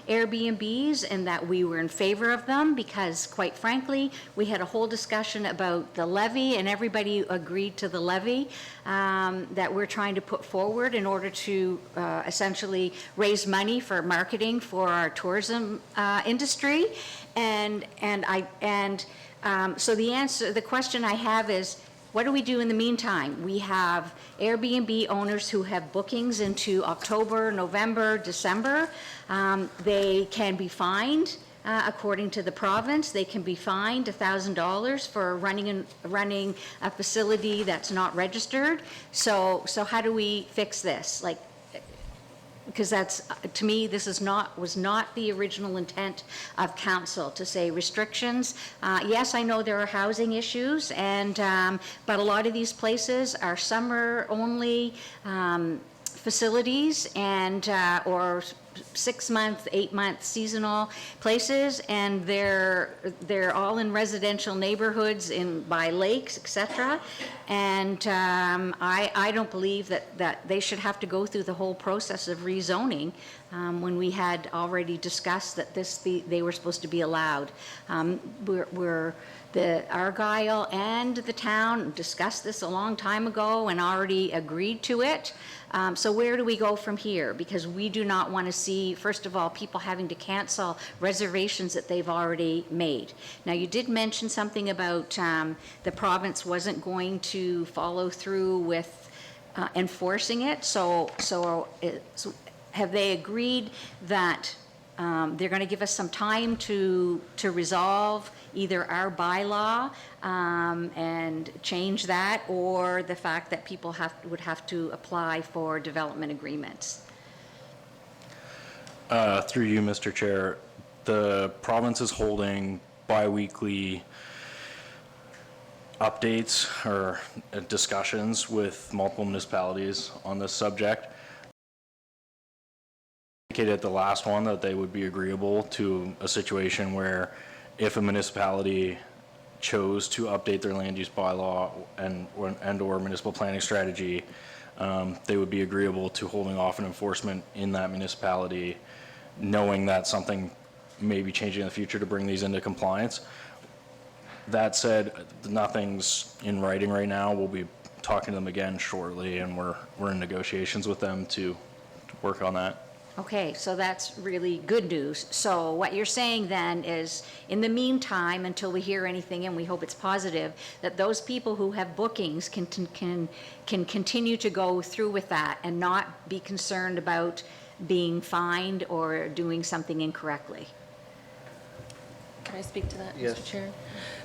Airbnbs and that we were in favor of them because, quite frankly, we had a whole discussion about the levy and everybody agreed to the levy that we're trying to put forward in order to essentially raise money for marketing for our tourism industry. So the question I have is, what do we do in the meantime? We have Airbnb owners who have bookings into October, November, December. They can be fined, according to the province. They can be fined $1,000 for running a facility that's not registered. So how do we fix this? Because that's, to me, this was not the original intent of council to say restrictions. Yes, I know there are housing issues, but a lot of these places are summer-only facilities or 6-month, 8-month seasonal places, and they're all in residential neighborhoods by lakes, et cetera. And I don't believe that they should have to go through the whole process of rezoning when we had already discussed that they were supposed to be allowed. The Argyle and the town discussed this a long time ago and already agreed to it. So where do we go from here? Because we do not want to see, first of all, people having to cancel reservations that they've already made. Now, you did mention something about the province wasn't going to follow through with enforcing it. So have they agreed that they're going to give us some time to resolve either our bylaw and change that, or the fact that people would have to apply for development agreements?
Through you, Mr. Chair, the province is holding bi-weekly updates or discussions with multiple municipalities on this subject. Indicated at the last one that they would be agreeable to a situation where if a municipality chose to update their land use bylaw and/or municipal planning strategy, they would be agreeable to holding off on enforcement in that municipality, knowing that something may be changing in the future to bring these into compliance. That said, nothing's in writing right now. We'll be talking to them again shortly, and we're in negotiations with them to work on that.
Okay, so that's really good news. So what you're saying then is, in the meantime, until we hear anything, and we hope it's positive, that those people who have bookings can continue to go through with that and not be concerned about being fined or doing something incorrectly.
Can I speak to that,
Yes.
Mr. Chair?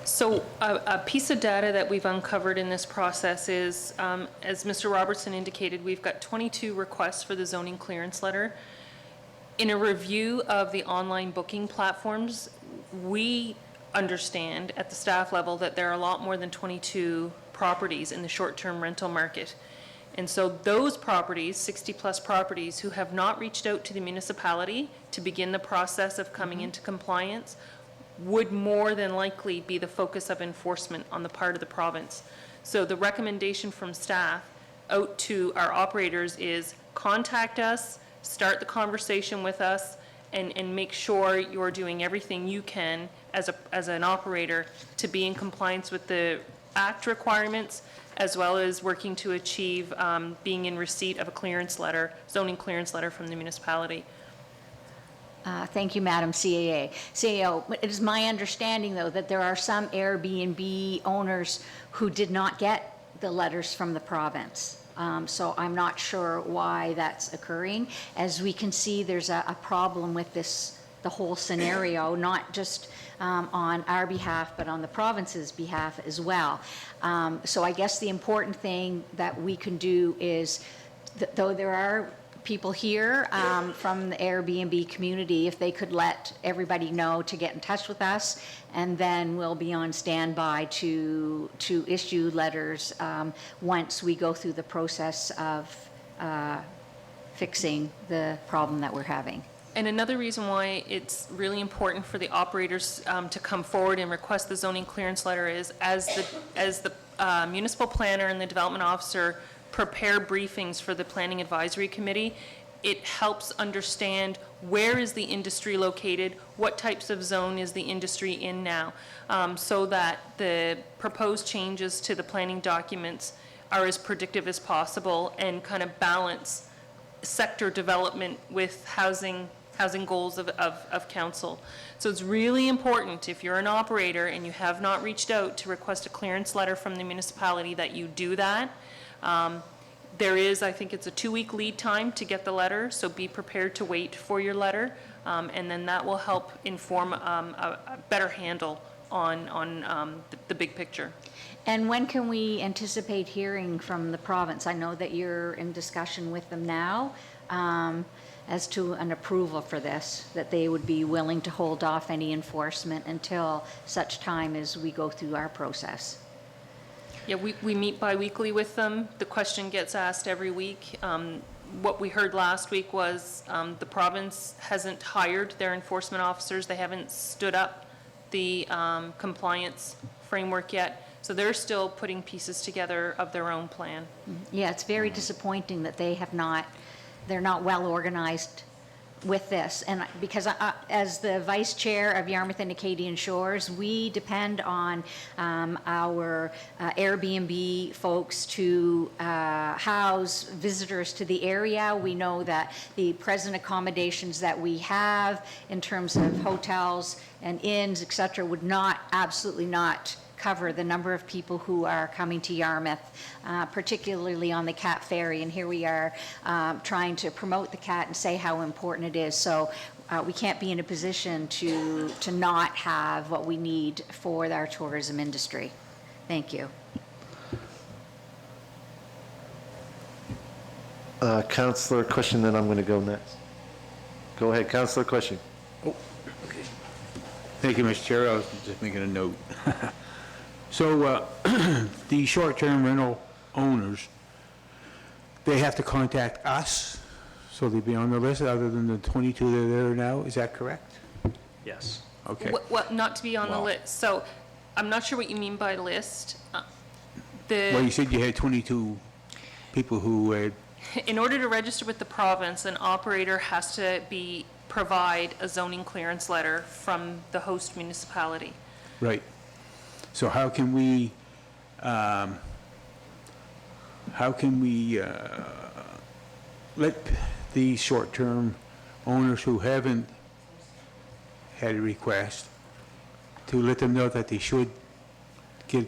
So a piece of data that we've uncovered in this process is, as Mr. Robertson indicated, we've got 22 requests for the zoning clearance letter. In a review of the online booking platforms, we understand at the staff level that there are a lot more than 22 properties in the short-term rental market. And so those properties, 60-plus properties, who have not reached out to the municipality to begin the process of coming into compliance, would more than likely be the focus of enforcement on the part of the province. So the recommendation from staff out to our operators is contact us, start the conversation with us, and make sure you're doing everything you can as an operator to be in compliance with the Act requirements, as well as working to achieve being in receipt of a clearance letter, zoning clearance letter from the municipality.
Thank you, Madam CAO. It is my understanding, though, that there are some Airbnb owners who did not get the letters from the province. So I'm not sure why that's occurring. As we can see, there's a problem with the whole scenario, not just on our behalf, but on the province's behalf as well. So I guess the important thing that we can do is, though there are people here from the Airbnb community, if they could let everybody know to get in touch with us, and then we'll be on standby to issue letters once we go through the process of fixing the problem that we're having.
And another reason why it's really important for the operators to come forward and request the zoning clearance letter is, as the municipal planner and the development officer prepare briefings for the Planning Advisory Committee, it helps understand where is the industry located, what types of zone is the industry in now, so that the proposed changes to the planning documents are as predictive as possible and kind of balance sector development with housing goals of council. So it's really important, if you're an operator and you have not reached out to request a clearance letter from the municipality, that you do that. There is, I think it's a 2-week lead time to get the letter, so be prepared to wait for your letter, and then that will help inform a better handle on the big picture.
And when can we anticipate hearing from the province? I know that you're in discussion with them now as to an approval for this, that they would be willing to hold off any enforcement until such time as we go through our process.
Yeah, we meet bi-weekly with them. The question gets asked every week. what we heard last week was the province hasn't hired their enforcement officers. They haven't stood up the compliance framework yet. So they're still putting pieces together of their own plan.
Yeah, it's very disappointing that they're not well organized with this. And because as the vice chair of Yarmouth and Acadian Shores, we depend on our Airbnb folks to house visitors to the area. We know that the present accommodations that we have in terms of hotels and inns, et cetera, would absolutely not cover the number of people who are coming to Yarmouth, particularly on the Cat Ferry. And here we are trying to promote the Cat and say how important it is. So we can't be in a position to not have what we need for our tourism industry. Thank you.
Councillor Cushing, then I'm going to go next. Go ahead, Councillor Cushing.
Thank you, Mr. Chair. I was just making a note. So the short-term rental owners, they have to contact us, so they'd be on the list other than the 22 that are there now. Is that correct?
Yes.
Okay.
Well, not to be on the
Wow.
list. So I'm not sure what you mean by list.
Well, you said you had 22 people who had,
In order to register with the province, an operator has to provide a zoning clearance letter from the host municipality.
right. So how can we let the short-term owners who haven't had a request to let them know that they should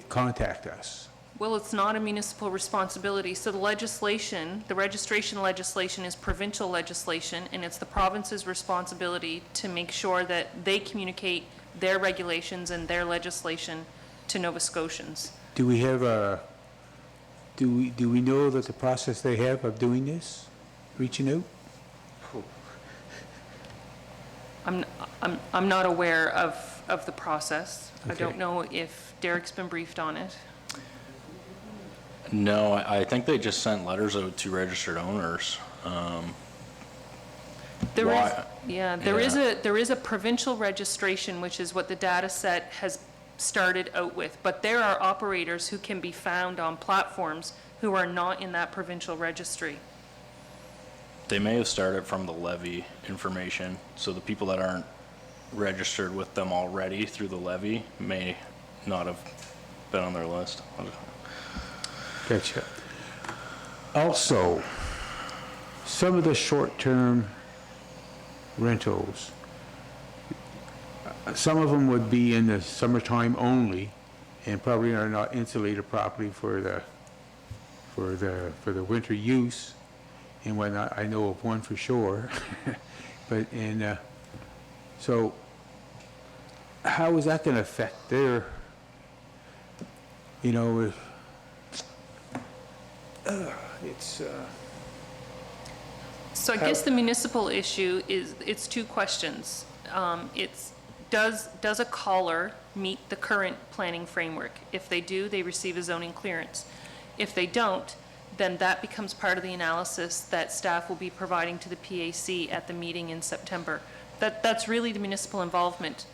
contact us?
Well, it's not a municipal responsibility. So the legislation, the registration legislation is provincial legislation, and it's the province's responsibility to make sure that they communicate their regulations and their legislation to Nova Scotians.
Do we have do we know that the process they have of doing this, reaching out?
I'm not aware of the process. I don't
Okay.
know if Derek's been briefed on it.
No, I think they just sent letters out to registered owners.
There is,
Why-
there is a provincial registration, which is what the data set has started out with. But there are operators who can be found on platforms who are not in that provincial registry.
They may have started from the levy information, so the people that aren't registered with them already through the levy may not have been on their list.
Gotcha. Also, some of the short-term rentals, some of them would be in the summertime only and probably are not insulated properly for the winter use and whatnot. I know of one for sure. But, so how is that going to affect their,
So I guess the municipal issue is, it's two questions. Does a caller meet the current planning framework? If they do, they receive a zoning clearance. If they don't, then that becomes part of the analysis that staff will be providing to the PAC at the meeting in September. That's really the municipal involvement.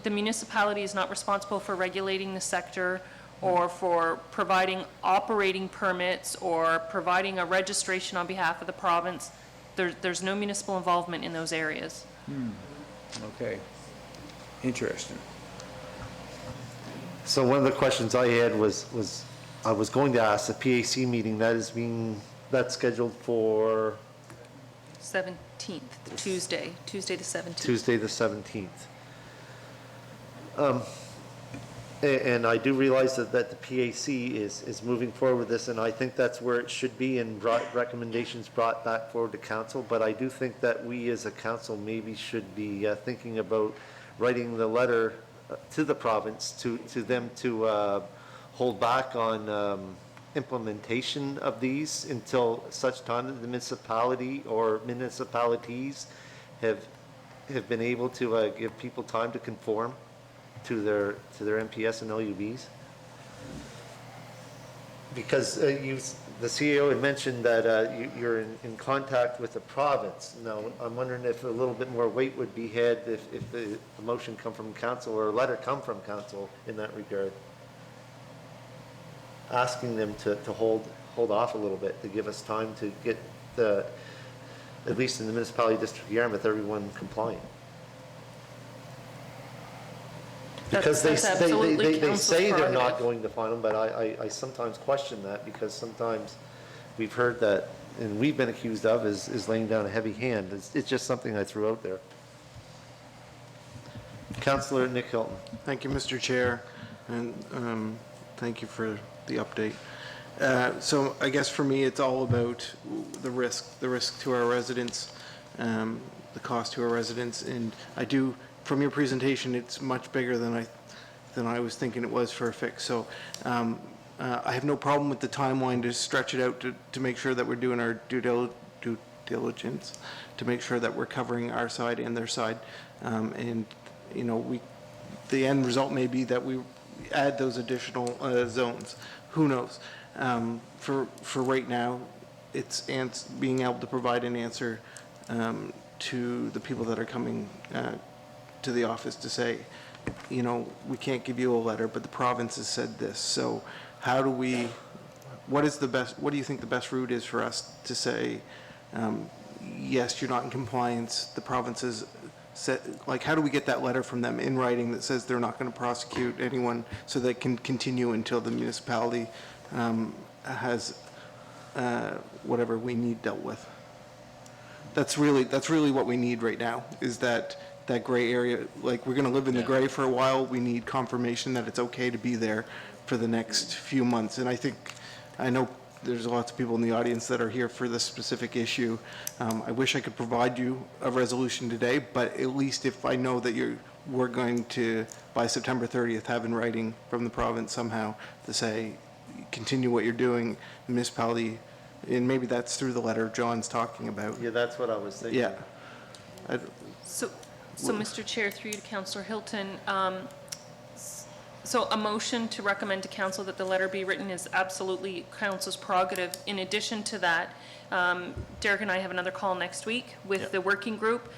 The municipality is not responsible for regulating the sector or for providing operating permits or providing a registration on behalf of the province. There's no municipal involvement in those areas.
okay, interesting.
So one of the questions I had was I was going to ask the PAC meeting that's scheduled for
17th, Tuesday the 17th.
Tuesday, the 17th. And I do realize that the PAC is moving forward with this, and I think that's where it should be, and recommendations brought back forward to council. But I do think that we as a council maybe should be thinking about writing the letter to the province to them to hold back on implementation of these until such time that the municipality or municipalities have been able to give people time to conform to their NPS and LUBs. because the CEO had mentioned that you're in contact with the province. Now, I'm wondering if a little bit more weight would be had if the motion come from council or a letter come from council in that regard, asking them to hold off a little bit, to give us time to get at least in the municipality district of Yarmouth, everyone compliant. Because
That's absolutely
they
council's
say they're not
prerogative.
going to fine them, but I sometimes question that, because sometimes we've heard that, and we've been accused of, is laying down a heavy hand. It's just something I threw out there. Councillor Nick Hilton.
Thank you, Mr. Chair, and thank you for the update. So I guess for me, it's all about the risk to our residents, the cost to our residents, and I do, from your presentation, it's much bigger than I was thinking it was for a fix. So I have no problem with the timeline to stretch it out to make sure that we're doing our due diligence, to make sure that we're covering our side and their side. And, you know, the end result may be that we add those additional zones. Who knows? For right now, it's being able to provide an answer to the people that are coming to the office to say, you know, we can't give you a letter, but the province has said this. So how do we, what do you think the best route is for us to say, yes, you're not in compliance, the province has said, like, how do we get that letter from them in writing that says they're not going to prosecute anyone, so they can continue until the municipality has whatever we need dealt with? That's really what we need right now, is that gray area. Like, we're going to live in the gray for a while. We need confirmation that it's okay to be there for the next few months. And I know there's lots of people in the audience that are here for this specific issue. I wish I could provide you a resolution today, but at least if I know that we're going to, by September 30th, have in writing from the province somehow to say, continue what you're doing, the municipality, and maybe that's through the letter John's talking about.
Yeah, that's what I was thinking.
Yeah.
So, Mr. Chair, through you to Councillor Hilton, so a motion to recommend to council that the letter be written is absolutely council's prerogative. In addition to that, Derek and I have another call next week with the working group.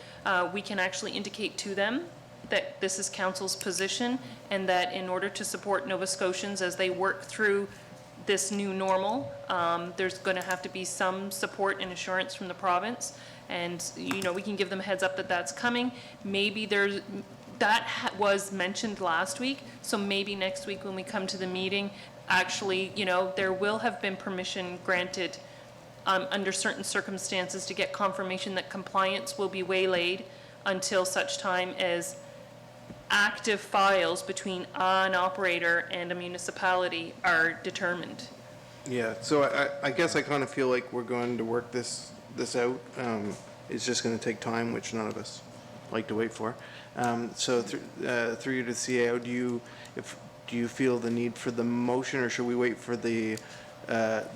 We can actually indicate to them that this is council's position, and that in order to support Nova Scotians as they work through this new normal, there's going to have to be some support and assurance from the province. And, you know, we can give them a heads up that that's coming. Maybe was mentioned last week, so maybe next week when we come to the meeting, actually, you know, there will have been permission granted under certain circumstances to get confirmation that compliance will be waylaid until such time as active files between an operator and a municipality are determined.
Yeah, so I guess I kind of feel like we're going to work this out. It's just going to take time, which none of us like to wait for. So through you to CAO, do you feel the need for the motion, or should we wait for the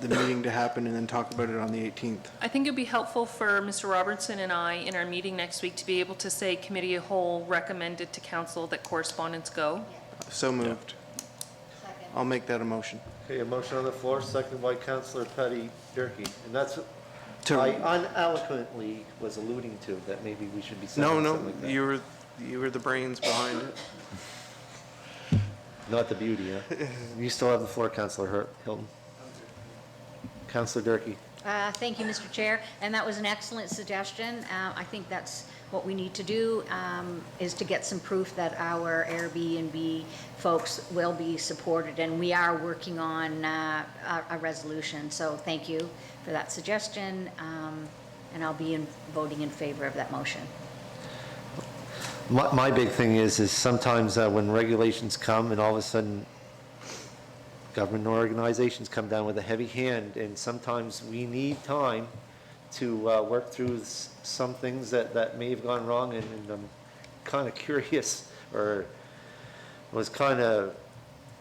meeting to happen and then talk about it on the 18th?
I think it'd be helpful for Mr. Robertson and I in our meeting next week to be able to say committee of whole recommended to council that correspondence go.
So moved. I'll make that a motion.
Okay, a motion on the floor, seconded by Councillor Patty Durkee. And that's what I uneloquently was alluding to, that maybe we should be saying something like that.
You were the brains behind it.
Not the beauty, huh? You still have the floor, Councillor Hilton. Councillor Durkee.
Thank you, Mr. Chair, and that was an excellent suggestion. I think that's what we need to do, is to get some proof that our Airbnb folks will be supported, and we are working on a resolution. So thank you for that suggestion, and I'll be voting in favor of that motion.
My big thing is sometimes when regulations come and all of a sudden government organizations come down with a heavy hand, and sometimes we need time to work through some things that may have gone wrong, and I'm kind of curious, or was kind of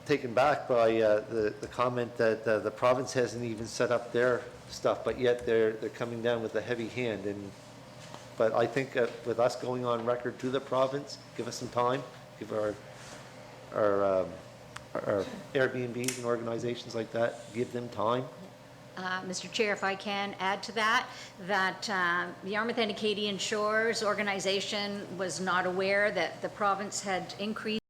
taken back by the comment that the province hasn't even set up their stuff, but yet they're coming down with a heavy hand. But I think with us going on record to the province, give us some time, give our or Airbnbs and organizations like that, give them time?
Mr. Chair, if I can add to that, the Yarmouth and Acadian Shores organization was not aware that the province had increased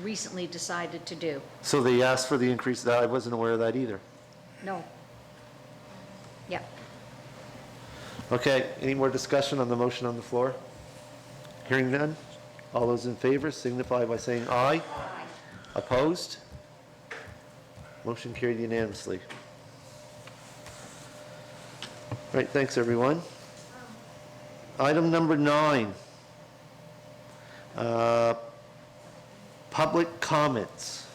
recently decided to do.
So they asked for the increase, that I wasn't aware of that either.
No. Yep.
Okay, any more discussion on the motion on the floor? Hearing none, all those in favor signify by saying aye. Aye. Opposed? Motion carried unanimously. All right, thanks, everyone. Item number 9. Public comments.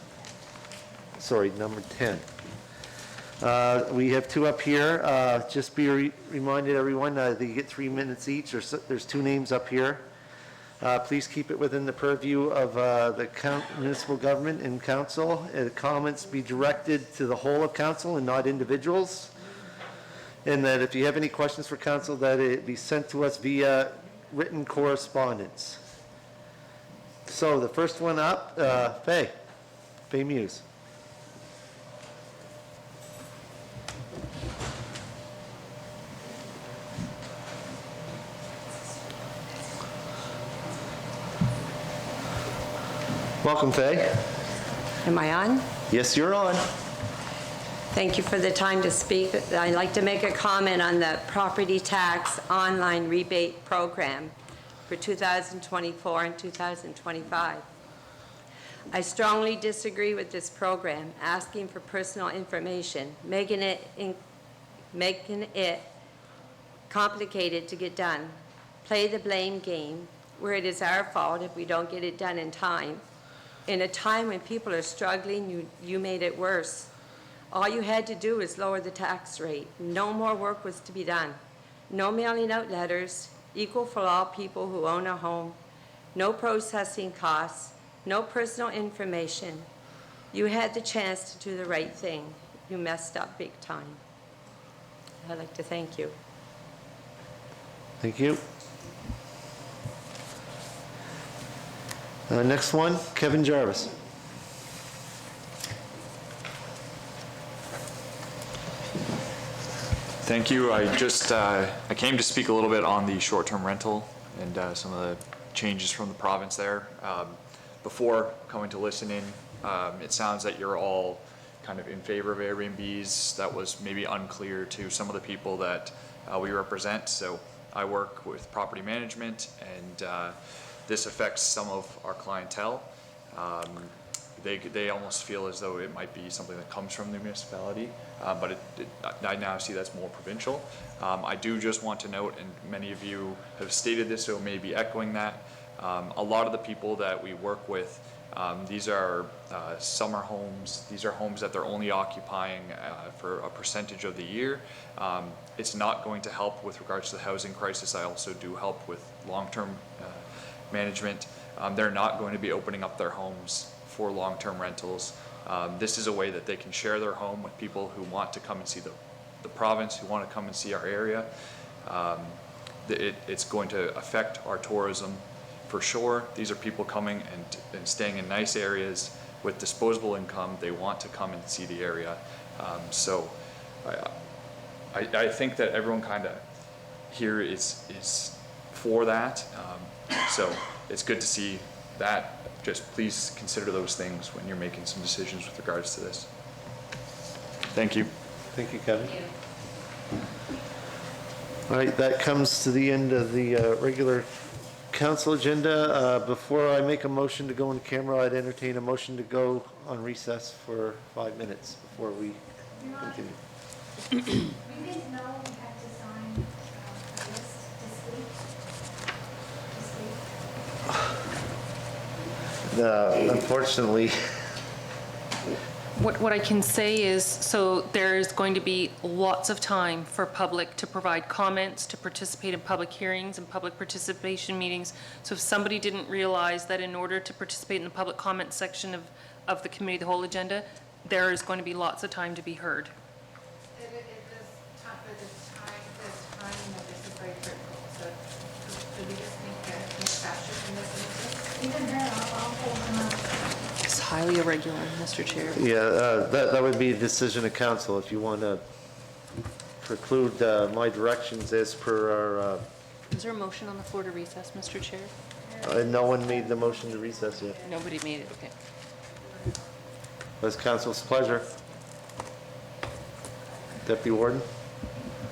Sorry, number 10. We have 2 up here. Just be reminded, everyone, that you get 3 minutes each. There's 2 names up here. Please keep it within the purview of the municipal government and council. Comments be directed to the whole of council and not individuals. And that if you have any questions for council, that it be sent to us via written correspondence. So the first one up, Faye Muse. Welcome, Faye.
Am I on?
Yes, you're on.
Thank you for the time to speak. I'd like to make a comment on the property tax online rebate program for 2024 and 2025. I strongly disagree with this program, asking for personal information, making it complicated to get done. Play the blame game, where it is our fault if we don't get it done in time. In a time when people are struggling, you made it worse. All you had to do is lower the tax rate. No more work was to be done. No mailing out letters, equal for all people who own a home, no processing costs, no personal information. You had the chance to do the right thing. You messed up big time. I'd like to thank you.
Thank you. Next one, Kevin Jarvis.
Thank you. I came to speak a little bit on the short-term rental and some of the changes from the province there. Before coming to listen in, it sounds that you're all kind of in favor of Airbnbs. That was maybe unclear to some of the people that we represent. So I work with property management, and this affects some of our clientele. They almost feel as though it might be something that comes from the municipality, but I now see that's more provincial. I do just want to note, and many of you have stated this, so maybe echoing that, a lot of the people that we work with, these are summer homes. These are homes that they're only occupying for a percentage of the year. It's not going to help with regards to the housing crisis. I also do help with long-term management. They're not going to be opening up their homes for long-term rentals. This is a way that they can share their home with people who want to come and see the province, who want to come and see our area. It's going to affect our tourism for sure. These are people coming and staying in nice areas with disposable income. They want to come and see the area. So I think that everyone kind of here is for that. So it's good to see that. Just please consider those things when you're making some decisions with regards to this. Thank you.
Thank you, Kevin. All right, that comes to the end of the regular council agenda. Before I make a motion to go in camera, I'd entertain a motion to go on recess for 5 minutes before we continue.
We didn't know we had to sign a list this week.
Unfortunately.
What I can say is, so there's going to be lots of time for public to provide comments, to participate in public hearings and public participation meetings. So if somebody didn't realize that in order to participate in the public comment section of the committee, the whole agenda, there is going to be lots of time to be heard.
This time of this is very critical, so do we just make that shift in this meeting? Even then, I'll hold them up.
It's highly irregular, Mr. Chair.
Yeah, that would be a decision of council. If you want to preclude my directions as per our,
Is there a motion on the floor to recess, Mr. Chair?
no one made the motion to recess yet.
Nobody made it, okay.
That's council's pleasure. Deputy Warden?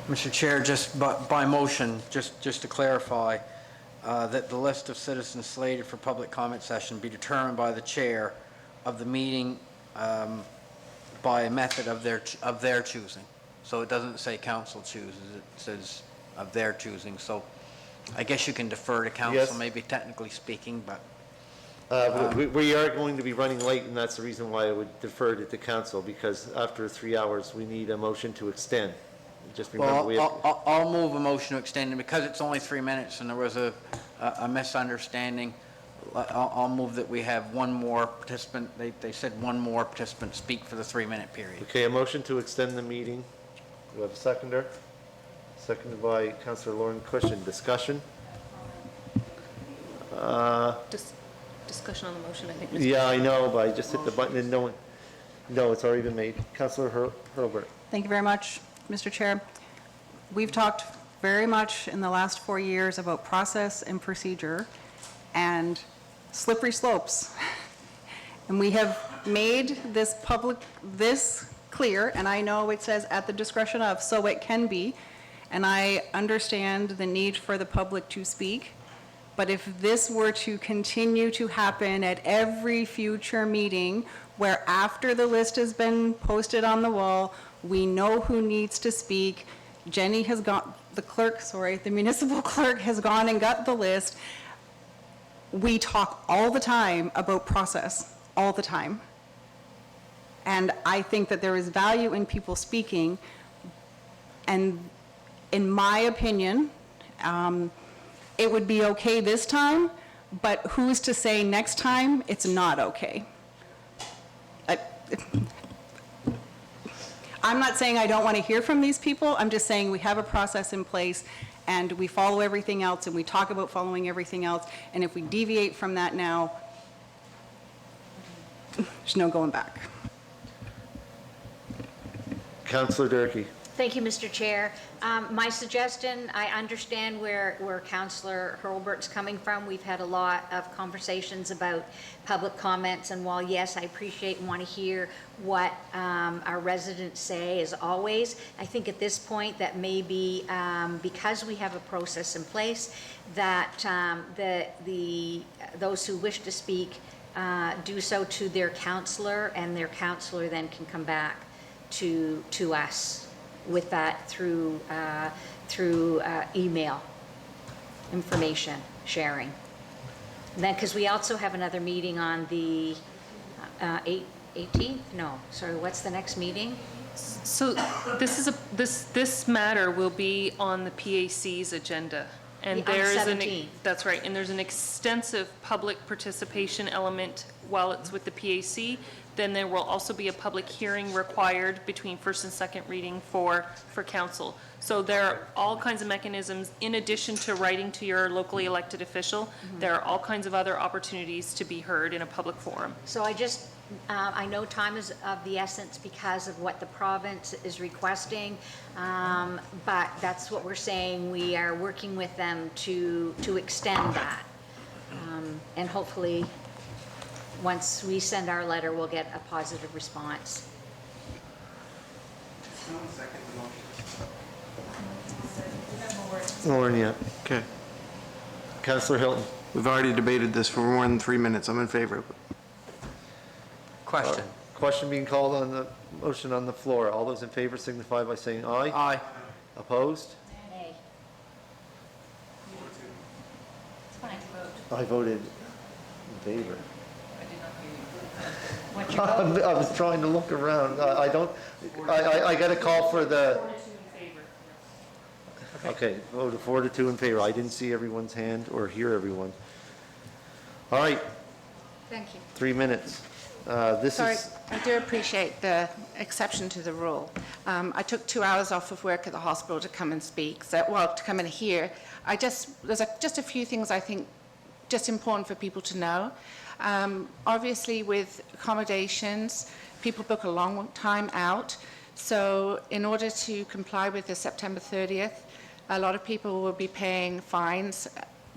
Mr. Chair, just by motion, just to clarify, that the list of citizens slated for public comment session be determined by the chair of the meeting by a method of their choosing. So it doesn't say council chooses, it says of their choosing. So I guess you can defer to council,
Yes.
maybe technically speaking, but
We are going to be running late, and that's the reason why I would defer it to council, because after 3 hours, we need a motion to extend. Just remember, we have...
I'll move a motion to extend it because it's only 3 minutes and there was a misunderstanding. I'll move that we have one more participant, they said one more participant speak for the 3-minute period.
Okay, a motion to extend the meeting. Do we have a seconder? Seconded by Councillor Lauren Cushion. Discussion?
Discussion on the motion, I think.
Yeah, I know, but I just hit the button and no, it's already been made. Councillor Hurlbert.
Thank you very much, Mr. Chair. We've talked very much in the last 4 years about process and procedure and slippery slopes. And we have made this clear, and I know it says at the discretion of, so it can be, and I understand the need for the public to speak. But if this were to continue to happen at every future meeting, where after the list has been posted on the wall, we know who needs to speak, Jenny has got, the municipal clerk has gone and got the list. We talk all the time about process, all the time. And I think that there is value in people speaking, and in my opinion, it would be okay this time, but who's to say next time it's not okay? I'm not saying I don't want to hear from these people, I'm just saying we have a process in place and we follow everything else and we talk about following everything else, and if we deviate from that now, there's no going back.
Councillor Durkee.
Thank you, Mr. Chair. My suggestion, I understand where Councillor Hurlbert's coming from. We've had a lot of conversations about public comments, and while, yes, I appreciate and want to hear what our residents say, as always, I think at this point that maybe because we have a process in place, that those who wish to speak do so to their councillor, and their councillor then can come back to us with that through email information sharing. And then, because we also have another meeting on the 18th? No, sorry, what's the next meeting?
So this matter will be on the PAC's agenda. And
On the
there is
17th.
That's right, and there's an extensive public participation element while it's with the PAC. Then there will also be a public hearing required between first and second reading for council. So there are all kinds of mechanisms, in addition to writing to your locally elected official, there are all kinds of other opportunities to be heard in a public forum.
So I know time is of the essence because of what the province is requesting, but that's what we're saying. We are working with them to extend that. And hopefully, once we send our letter, we'll get a positive response.
Lauren, yeah.
Okay.
Councillor Hilton.
We've already debated this for more than 3 minutes. I'm in favor of it.
Question.
Question being called on the motion on the floor. All those in favor signify by saying aye.
Aye.
Opposed?
Nay. It's fine to vote.
I voted in favor.
What's your vote?
I was trying to look around. I got a call for the... Okay, voted 4-2 in favor. I didn't see everyone's hand or hear everyone. All right,
Thank you.
3 minutes. This
Sorry,
is,
I do appreciate the exception to the rule. I took 2 hours off of work at the hospital to come and speak, to come and hear. There's just a few things I think just important for people to know. Obviously, with accommodations, people book a long time out. So in order to comply with the September 30th, a lot of people will be paying fines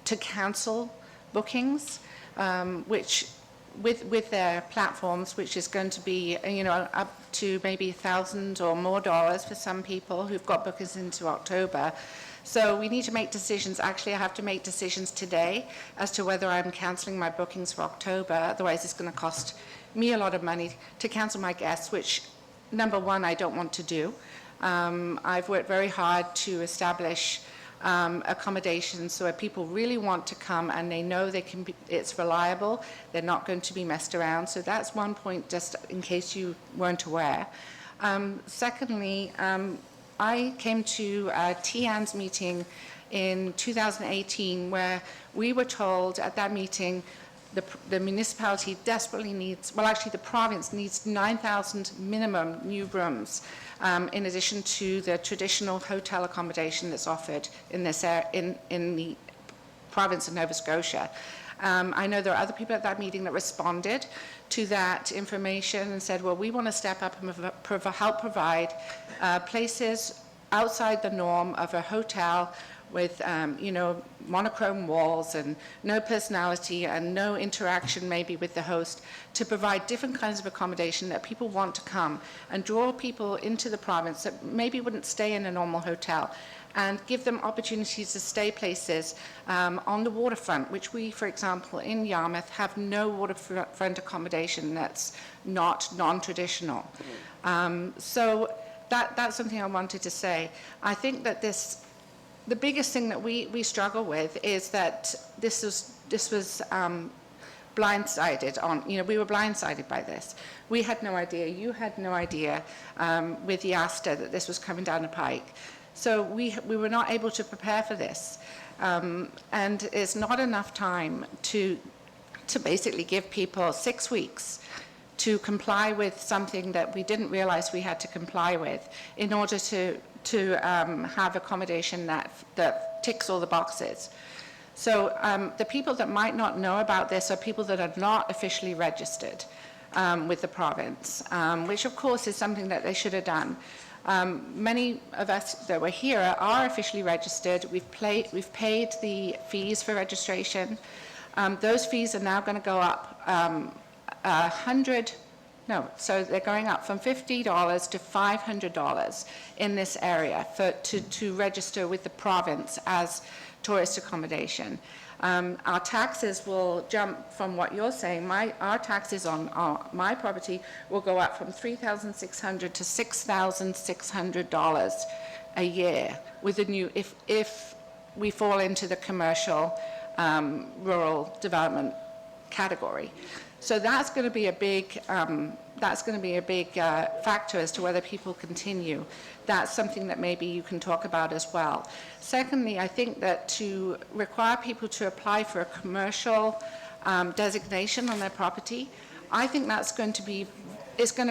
to cancel bookings, which with their platforms, which is going to be, up to maybe $1,000 or more for some people who've got bookings into October. So we need to make decisions. Actually, I have to make decisions today as to whether I'm canceling my bookings for October. Otherwise, it's going to cost me a lot of money to cancel my guests, which, number one, I don't want to do. I've worked very hard to establish accommodations so that people really want to come and they know it's reliable, they're not going to be messed around. So that's one point, just in case you weren't aware. Secondly, I came to a TAN's meeting in 2018 where we were told at that meeting the municipality desperately needs, well, actually the province needs 9,000 minimum new rooms, in addition to the traditional hotel accommodation that's offered in this in the province of Nova Scotia. I know there are other people at that meeting that responded to that information and said, well, we want to step up and help provide places outside the norm of a hotel with, monochrome walls and no personality and no interaction maybe with the host, to provide different kinds of accommodation that people want to come and draw people into the province that maybe wouldn't stay in a normal hotel, and give them opportunities to stay places on the waterfront, which we, for example, in Yarmouth, have no waterfront accommodation that's not non-traditional. So that's something I wanted to say. I think that the biggest thing that we struggle with is that this was blindsided on, we were blindsided by this. We had no idea, you had no idea with the ASTA that this was coming down the pike. So we were not able to prepare for this. And it's not enough time to basically give people 6 weeks to comply with something that we didn't realize we had to comply with in order to have accommodation that ticks all the boxes. So the people that might not know about this are people that are not officially registered with the province, which of course is something that they should have done. Many of us that were here are officially registered. We've paid the fees for registration. Those fees are now going to go up so they're going up from $50 to $500 in this area to register with the province as tourist accommodation. Our taxes will jump from what you're saying. Our taxes on my property will go up from $3,600 to $6,600 a year with the new, if we fall into the commercial rural development category. So that's going to be a big factor as to whether people continue. That's something that maybe you can talk about as well. Secondly, I think that to require people to apply for a commercial designation on their property, I think it's going to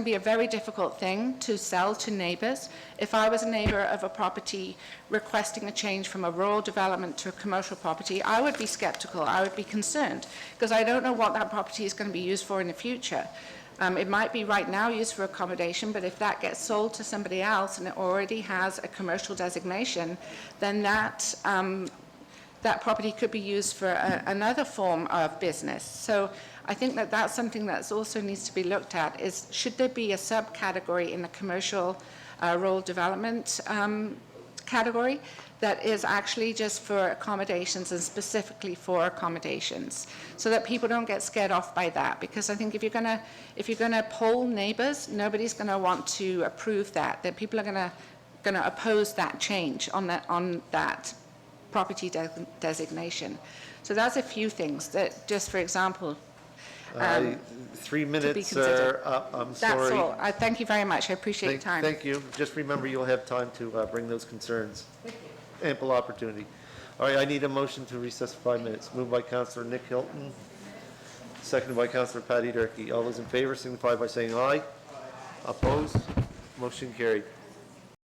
be a very difficult thing to sell to neighbors. If I was a neighbor of a property requesting a change from a rural development to a commercial property, I would be skeptical, I would be concerned, because I don't know what that property is going to be used for in the future. It might be right now used for accommodation, but if that gets sold to somebody else and it already has a commercial designation, then that property could be used for another form of business. So I think that that's something that also needs to be looked at, is should there be a subcategory in the commercial rural development category that is actually just for accommodations and specifically for accommodations, so that people don't get scared off by that. Because I think if you're gonna poll neighbors, nobody's gonna want to approve that. That people are gonna oppose that change on that property designation. So that's a few things that, just for example,
3 minutes
considered.
are up. I'm
that's
sorry.
all. I thank you very much. I appreciate your time.
Thank you. Just remember, you'll have time to bring those concerns. Ample opportunity. All right, I need a motion to recess for 5 minutes. Moved by Councillor Nick Hilton, seconded by Councillor Paddy Durkee. All those in favor signify by saying aye. Opposed? Motion carried.